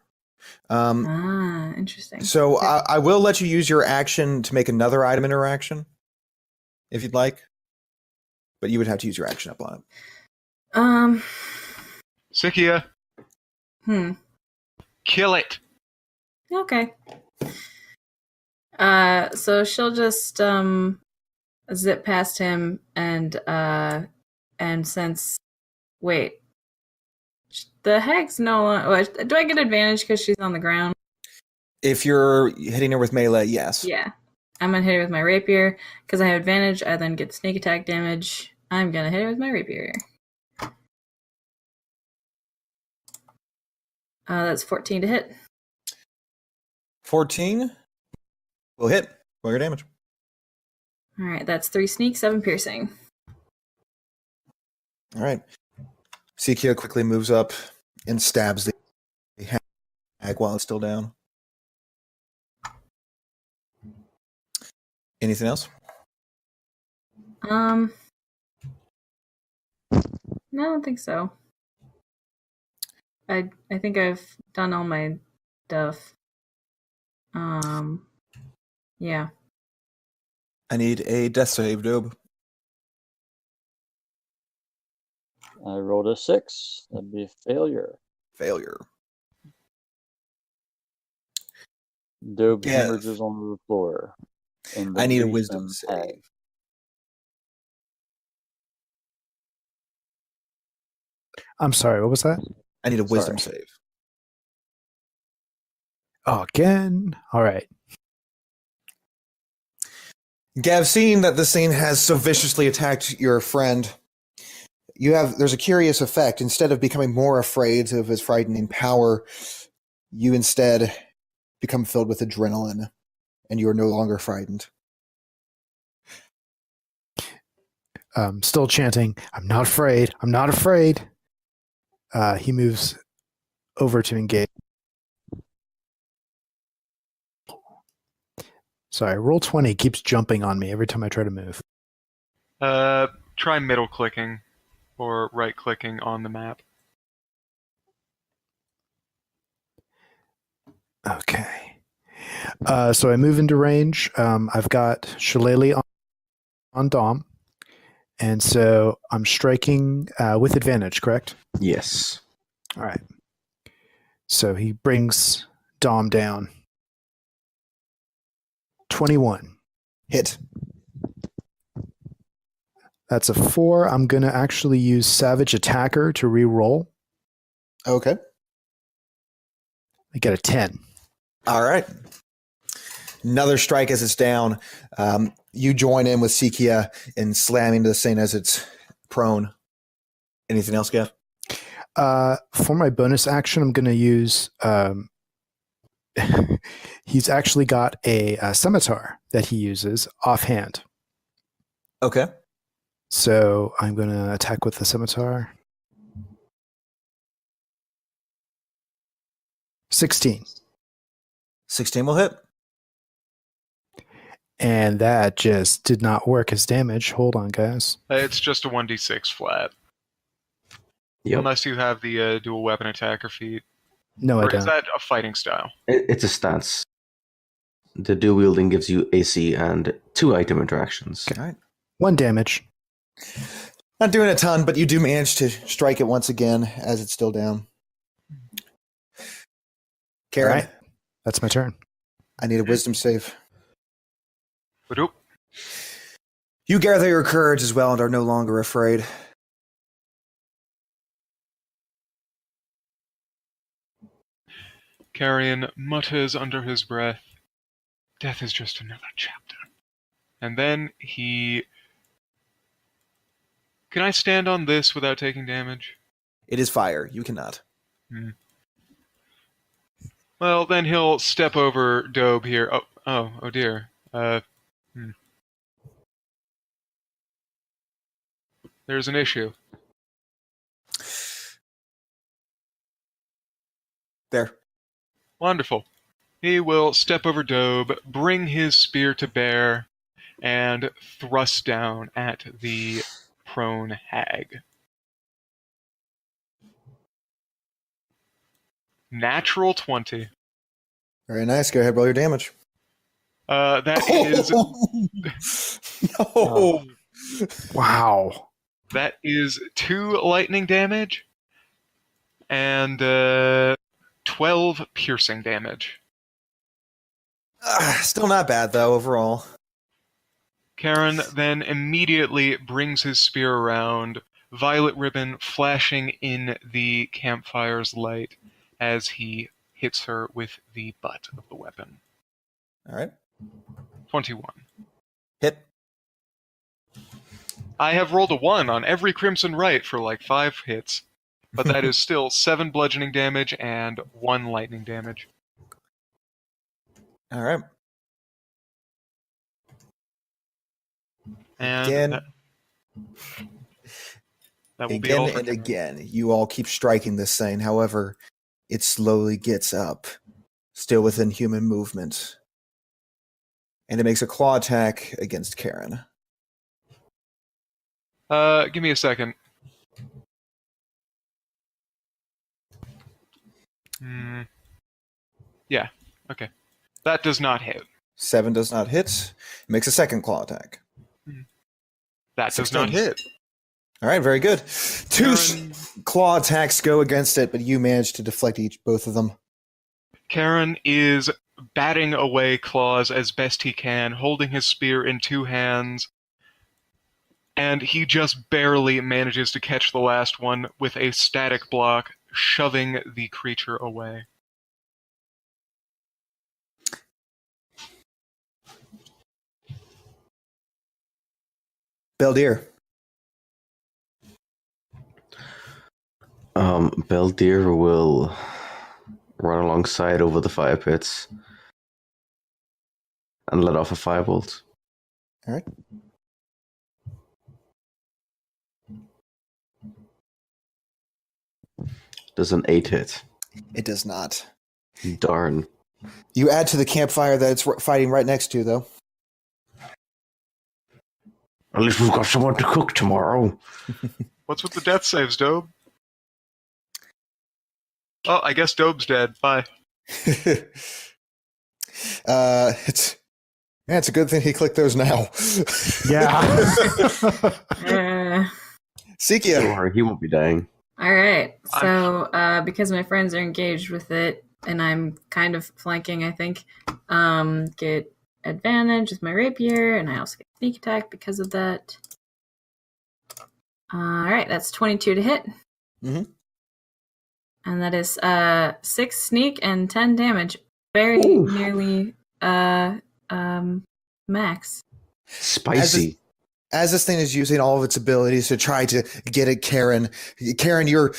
Interesting. So Okay. I will let you use your action to make another item interaction, if you'd like. But you would have to use your action up on it. Sikia, kill it. Okay. So she'll just zip past him and since the hag's do I get advantage because she's on the ground? If you're hitting her with melee, yes. Yeah. I'm gonna hit her with my rapier because I have advantage. I then get sneak attack damage. I'm gonna hit her with my rapier. That's 14 to hit. 14 will hit. Roll your damage. All right, that's 3 sneak, 7 piercing. All right. Sikia quickly moves up and stabs the hag while it's still down. Anything else? No, I don't think so. I think I've done all my stuff. Yeah. I need a death save, Dobe. I rolled a 6. That'd be a failure. Failure. Dobe Yeah. emerges on the floor. I need a wisdom save. hag. I'm sorry, what was that? I need a wisdom Sorry. save. Oh, again? All right. Gav, seeing that this thing has so viciously attacked your friend, there's a curious effect. Instead of becoming more afraid of his frightening power, you instead become filled with adrenaline, and you are no longer frightened. Still chanting, I'm not afraid. I'm not afraid. He moves over to engage. Sorry, roll 20 keeps jumping on me every time I try to move. Try middle clicking or right clicking on the map. Okay. So I move into range. I've got Shillelagh on Dom. And so I'm striking with advantage, correct? Yes. All right. So he brings Dom down. 21. Hit. That's a 4. I'm going to actually use Savage Attacker to re-roll. Okay. I get a 10. All right. Another strike as it's down. You join in with Sikia in slamming this thing as it's prone. Anything else, Gav? For my bonus action, I'm going to use... he's actually got a scimitar that he uses offhand. Okay. So I'm going to attack with the scimitar. 16. 16 will hit. And that just did not work as damage. Hold on, guys. It's just a 1d6 flat. Yep. Unless you have the dual weapon attacker feat. No, I Or is don't. that a fighting style? It's a stance. The dual wielding gives you AC and 2 item interactions. All right. 1 damage. Not doing a ton, but you do manage to strike it once again as it's still down. Karen, All right. That's my turn. I need a wisdom save. Ba-doop. You gather your courage as well and are no longer afraid. Carrion mutters under his breath, "Death is just another chapter." And then he... Can I stand on this without taking damage? It is fire. You cannot. Well, then he'll step over Dobe here. Oh dear. There's an issue. There. Wonderful. He will step over Dobe, bring his spear to bear, and thrust down at the prone hag. Natural 20. Very nice. Go ahead, roll your damage. That is No. Wow. that is 2 lightning damage and 12 piercing damage. Still not bad, though, overall. Karen then immediately brings his spear around, violet ribbon flashing in the campfire's light as he hits her with the butt of the weapon. All right. 21. Hit. I have rolled a 1 on every Crimson Right for like 5 hits, but that is still 7 bludgeoning damage and 1 lightning damage. All right. And Again. that will be all Again for and Karen. again, you all keep striking this thing. However, it slowly gets up, still within human movement. And it makes a claw attack against Karen. Give me a second. Yeah, okay. That does not hit. 7 does not hit. It makes a second claw attack. That does 16 not hit. All right, very good. 2 Karen, claw attacks go against it, but you manage to deflect both of them. Karen is batting away claws as best he can, holding his spear in 2 hands, and he just barely manages to catch the last one with a static block, shoving the creature away. Beldir. Beldir will run alongside over the fire pits and let off a firebolt. All right. Does an 8 hit? It does not. Darn. You add to the campfire that it's fighting right next to, though. At least we've got someone to cook tomorrow. What's with the death saves, Dobe? Oh, I guess Dobe's dead. Bye. It's a good thing he clicked those now. Yeah. Sikia. Don't worry, he won't be dying. All right. So, because my friends are engaged with it, and I'm kind of flanking, I think, get advantage with my rapier, and I also get sneak attack because of that. All right, that's 22 to hit. Mhm. And that is 6 sneak and 10 damage. Very Ooh. nearly max. Spicy. As this thing is using all of its abilities to try to get at Karen, you're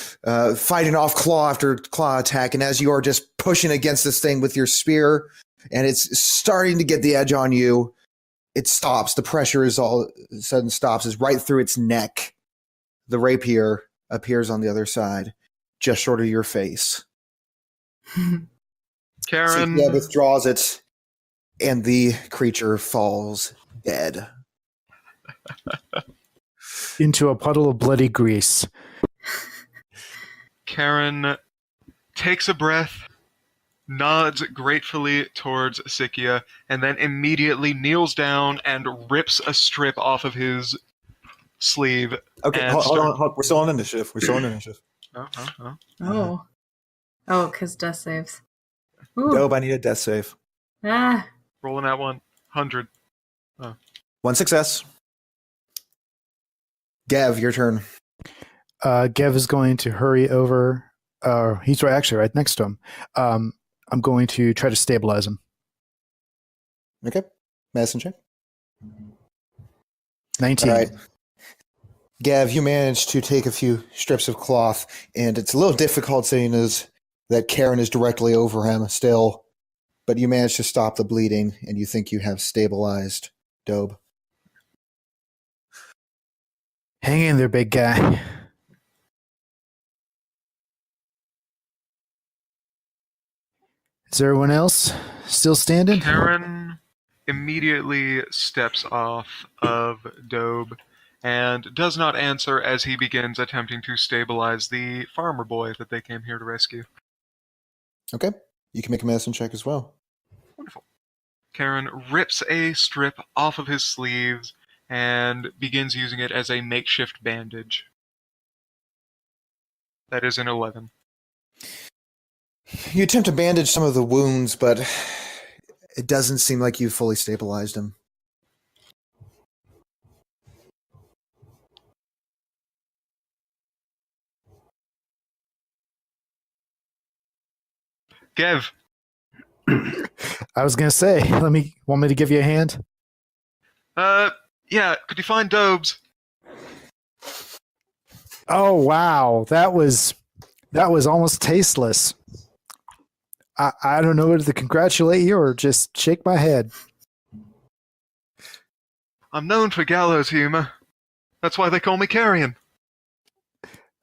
fighting off claw after claw attack, and as you are just pushing against this thing with your spear, and it's starting to get the edge on you, it stops. The pressure is all of a sudden stops. Is right through its neck. The rapier appears on the other side, just short of your face. Karen, Sikia withdraws it, and the creature falls dead. Into a puddle of bloody grease. Karen takes a breath, nods gratefully towards Sikia, and then immediately kneels down and rips a strip off of his sleeve. Okay, And hold on. We're still on initiative. Oh. Oh, because death saves. Ooh. Dope, I need a death save. Ah. Rolling that 100. One success. Gav, your turn. Gev is going to hurry over. He's actually right next to him. I'm going to try to stabilize him. Okay. Medicine check. 19. All right. Gav, you managed to take a few strips of cloth, and it's a little difficult seeing as that Karen is directly over him still, but you managed to stop the bleeding, and you think you have stabilized Dobe. Hang in there, big guy. Is everyone else still standing? Karen immediately steps off of Dobe and does not answer as he begins attempting to stabilize the farmer boy that they came here to rescue. Okay. You can make a medicine check as well. Wonderful. Karen rips a strip off of his sleeves and begins using it as a makeshift bandage. That is an 11. You attempt to bandage some of the wounds, but it doesn't seem like you've fully stabilized him. Gev, I was going to say, want me to give you a hand? yeah, could you find Dobes? Oh, wow. That was almost tasteless. I don't know whether to congratulate you or just shake my head. I'm known for gallows humor. That's why they call me Carrion.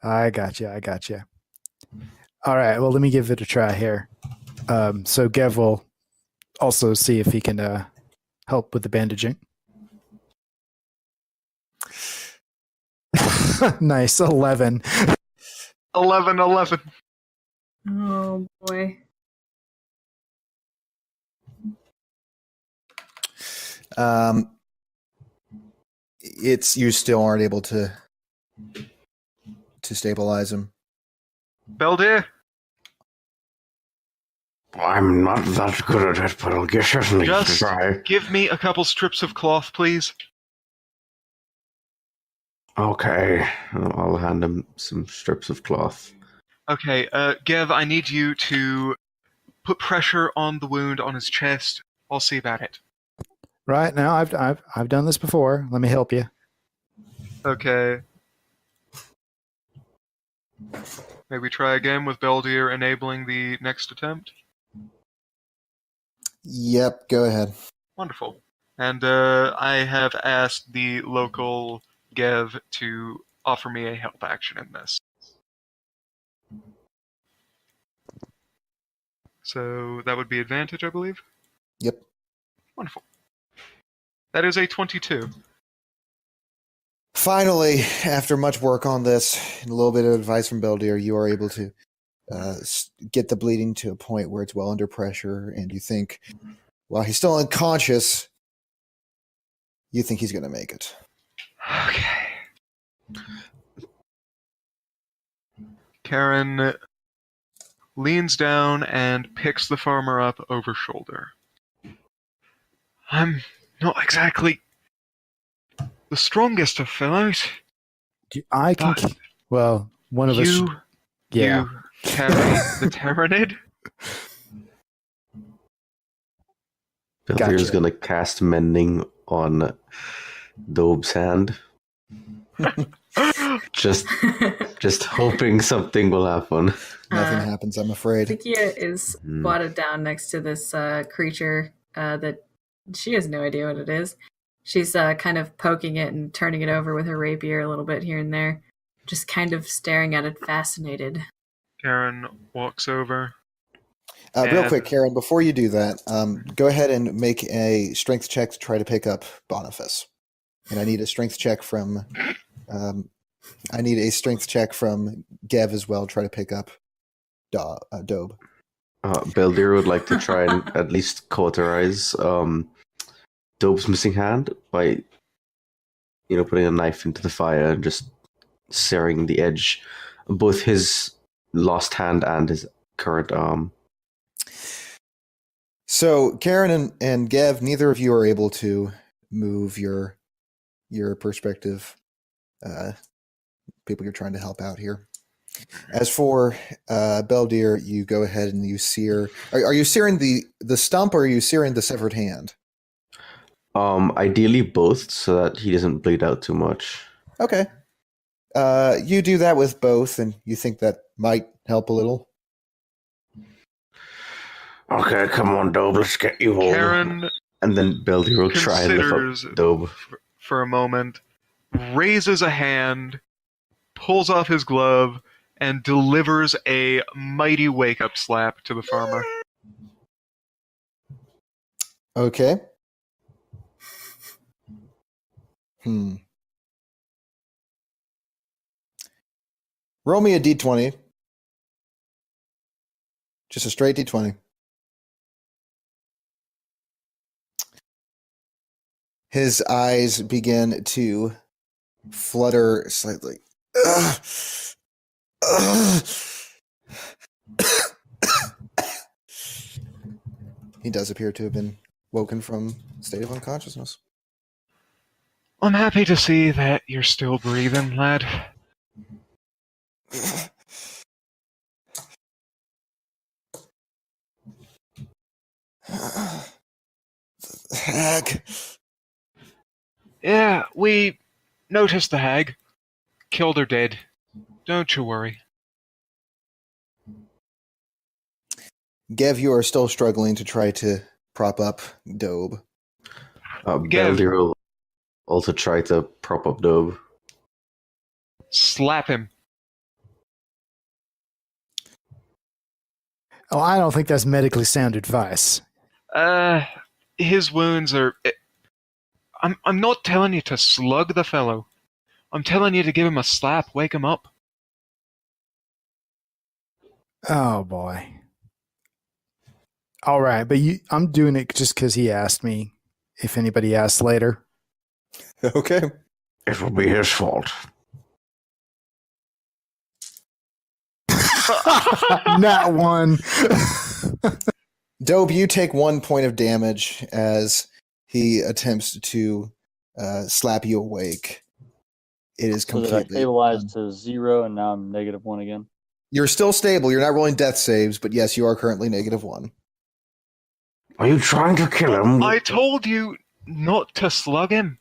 I got you. All right. Well, let me give it a try here. So Gev will also see if he can help with the bandaging. Nice. 11. 11. Oh, boy. It's you still aren't able to stabilize him. Beldir, I'm not that good at it, but I'll certainly just try. give me a couple strips of cloth, please. Okay, I'll hand him some strips of cloth. Okay, Gev, I need you to put pressure on the wound on his chest. I'll see about it. Right now, I've done this before. Let me help you. Okay. Maybe try again with Beldir enabling the next attempt. Yep, go ahead. Wonderful. And I have asked the local Gev to offer me a help action in this. So that would be advantage, I believe? Yep. Wonderful. That is a 22. Finally, after much work on this and a little bit of advice from Beldir, you are able to get the bleeding to a point where it's well under pressure, and you think, while he's still unconscious, you think he's going to make it. Okay. Karen leans down and picks the farmer up over shoulder. I'm not exactly the strongest of fellows. I can. But Well, one of us. You Yeah. carry the Tyrannid? Beldir's Gotcha. gonna cast Mending on Dobe's hand. Just hoping something will happen. Nothing happens, I'm afraid. Sikia is squatted down next to this creature that she has no idea what it is. She's kind of poking it and turning it over with her rapier a little bit here and there, just kind of staring at it, fascinated. Karen walks over. Real And- quick, Karen, before you do that, go ahead and make a strength check to try to pick up Boniface. And I need a strength check from Gev as well. Try to pick up Dobe. Beldir would like to try and at least cauterize Dobe's missing hand by, putting a knife into the fire and just searing the edge of both his lost hand and his current arm. So Karen and Gev, neither of you are able to move your perspective people you're trying to help out here. As for Beldir, you go ahead and you sear. Are you searing the stump or are you searing the severed hand? Ideally both, so that he doesn't bleed out too much. Okay. You do that with both, and you think that might help a little? Okay, come on, Dobe, let's get you home. Karen And then Beldir will try and considers lift up Dobe. for a moment, raises a hand, pulls off his glove, and delivers a mighty wake-up slap to the farmer. Okay. Roll me a d20. Just a straight d20. His eyes begin to flutter slightly. Ugh. Ugh. He does appear to have been woken from a state of unconsciousness. I'm happy to see that you're still breathing, lad. Hag. Yeah, we noticed the hag. Killed her dead. Don't you worry. Gev, you are still struggling to try to prop up Dobe. Gev. Beldir will also try to prop up Dobe. Slap him. Oh, I don't think that's medically sound advice. His wounds are... I'm not telling you to slug the fellow. I'm telling you to give him a slap, wake him up. Oh boy. All right, but I'm doing it just because he asked me. If anybody asks later. Okay. It will be his fault. Not one. Dobe, you take 1 point of damage as he attempts to slap you awake. It is So that I completely. stabilized to 0, and now I'm -1 again. You're still stable. You're not rolling death saves, but yes, you are currently -1. Are you trying to kill him? I told you not to slug him.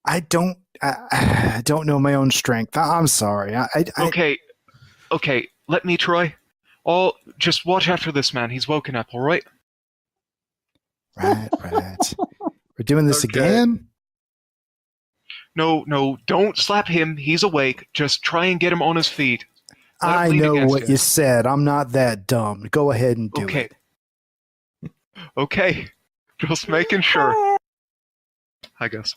I don't know my own strength. I'm sorry. Okay, let me try. Just watch after this man. He's woken up, all right? Right. We're doing this Okay. again? No, don't slap him. He's awake. Just try and get him on his feet. Let him I lean know against what you said. I'm not that dumb. Go ahead and do Okay. it. Okay. Just making sure. I guess.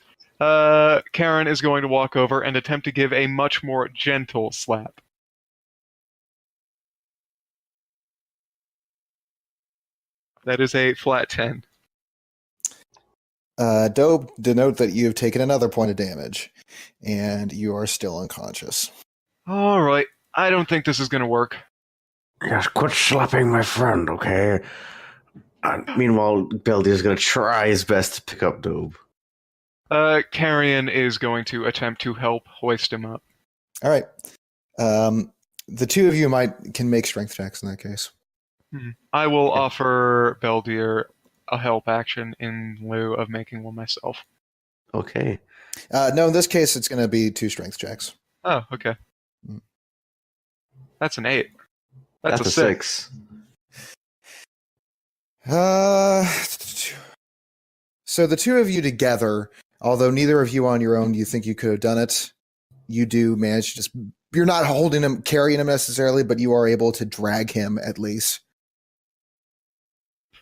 Karen is going to walk over and attempt to give a much more gentle slap. That is a flat 10. Dobe, denote that you have taken another point of damage, and you are still unconscious. All right. I don't think this is going to work. Yes, quit slapping my friend, okay? Meanwhile, Beldir's going to try his best to pick up Dobe. Carrion is going to attempt to help hoist him up. All right. The two of you can make strength checks in that case. I will offer Beldir a help action in lieu of making one myself. Okay. No, in this case, it's going to be 2 strength checks. Oh, okay. Mm. That's an 8. That's a 6. 6. So the two of you together, although neither of you on your own, you think you could have done it, you do manage to just, you're not holding him, carrying him necessarily, but you are able to drag him at least.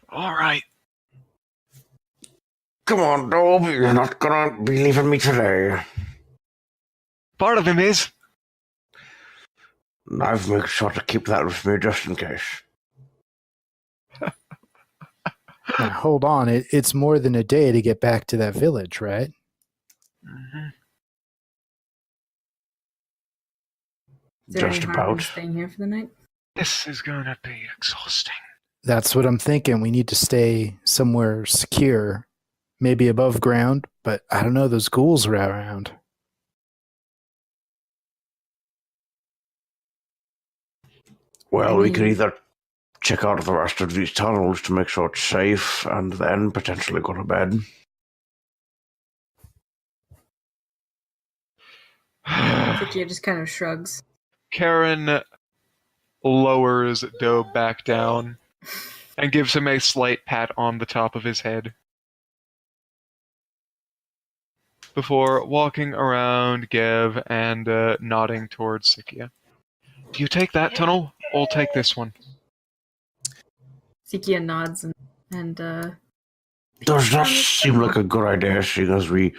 All right. Come on, Dob, you're not gonna be leaving me today. Part of him is. I've made sure to keep that with me just in case. Now, hold on. It's more than a day to get back to that village, right? Mm-hmm. Is there Just any harm in about. staying here for the night? This is gonna be exhausting. That's what I'm thinking. We need to stay somewhere secure, maybe above ground, but I don't know. Those ghouls are around. Well, we could mean- either check out the rest of these tunnels to make sure it's safe and then potentially go to bed. Vikia just kind of shrugs. Karen lowers Dobe back down and gives him a slight pat on the top of his head before walking around Gev and nodding towards Sikia. Do you take that tunnel? I'll take this one. Sikia nods and Does that seem like a good idea, seeing as we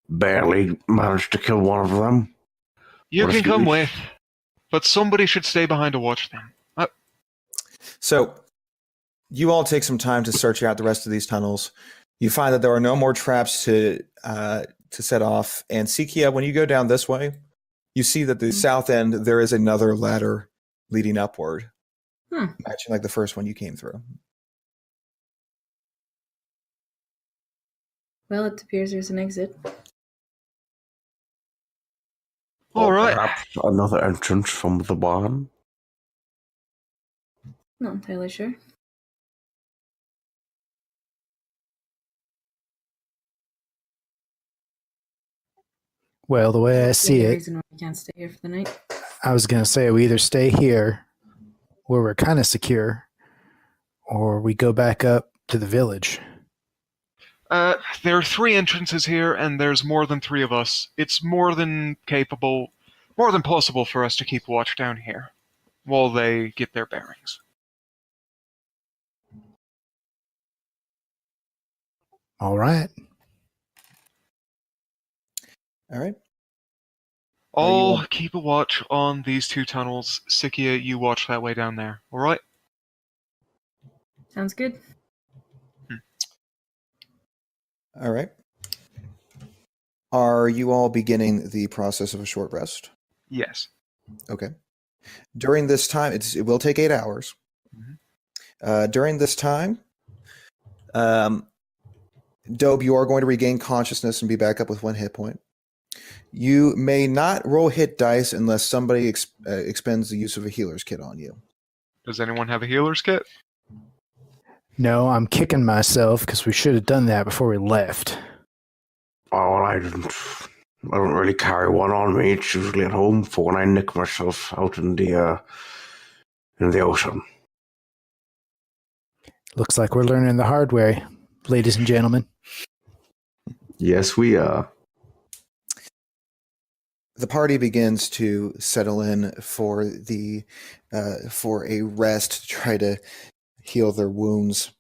barely managed to kill one of them? You What can if you come each- with, but somebody should stay behind to watch them. So you all take some time to search out the rest of these tunnels. You find that there are no more traps to set off. And Sikia, when you go down this way, you see that the south end, there is another ladder leading upward, matching like the first one you came through. well, it appears there's an exit. All Or right. Perhaps another entrance from the barn? Not entirely sure. Well, the way I That's the see only it, reason why we can't stay here for the night. I was going to say we either stay here where we're kind of secure or we go back up to the village. There are 3 entrances here, and there's more than 3 of us. It's more than possible for us to keep watch down here while they get their bearings. All right. All right. I'll keep a watch on these 2 tunnels. Sikia, you watch that way down there. All right? Sounds good. All right. Are you all beginning the process of a short rest? Yes. Okay. During this time, it will take 8 hours. During this time, Dobe, you are going to regain consciousness and be back up with 1 hit point. You may not roll hit dice unless somebody expends the use of a healer's kit on you. Does anyone have a healer's kit? No, I'm kicking myself because we should have done that before we left. Oh, well, I don't really carry one on me. It's usually at home for when I nick myself out in the ocean. Looks like we're learning the hard way, ladies and gentlemen. Yes, we are. The party begins to settle in for a rest to try to heal their wounds.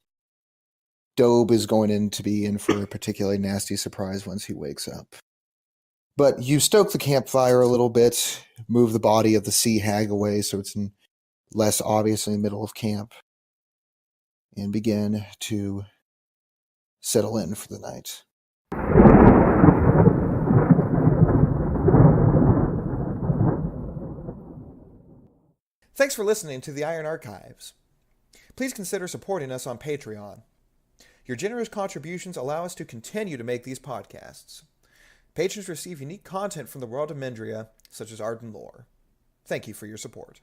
Dobe is going to be in for a particularly nasty surprise once he wakes up. But you stoke the campfire a little bit, move the body of the sea hag away so it's less obviously in the middle of camp, and begin to settle in for the night. Thanks for listening to the Iron Archives. Please consider supporting us on Patreon. Your generous contributions allow us to continue to make these podcasts. Patrons receive unique content from the world of Mindria, such as art and lore. Thank you for your support.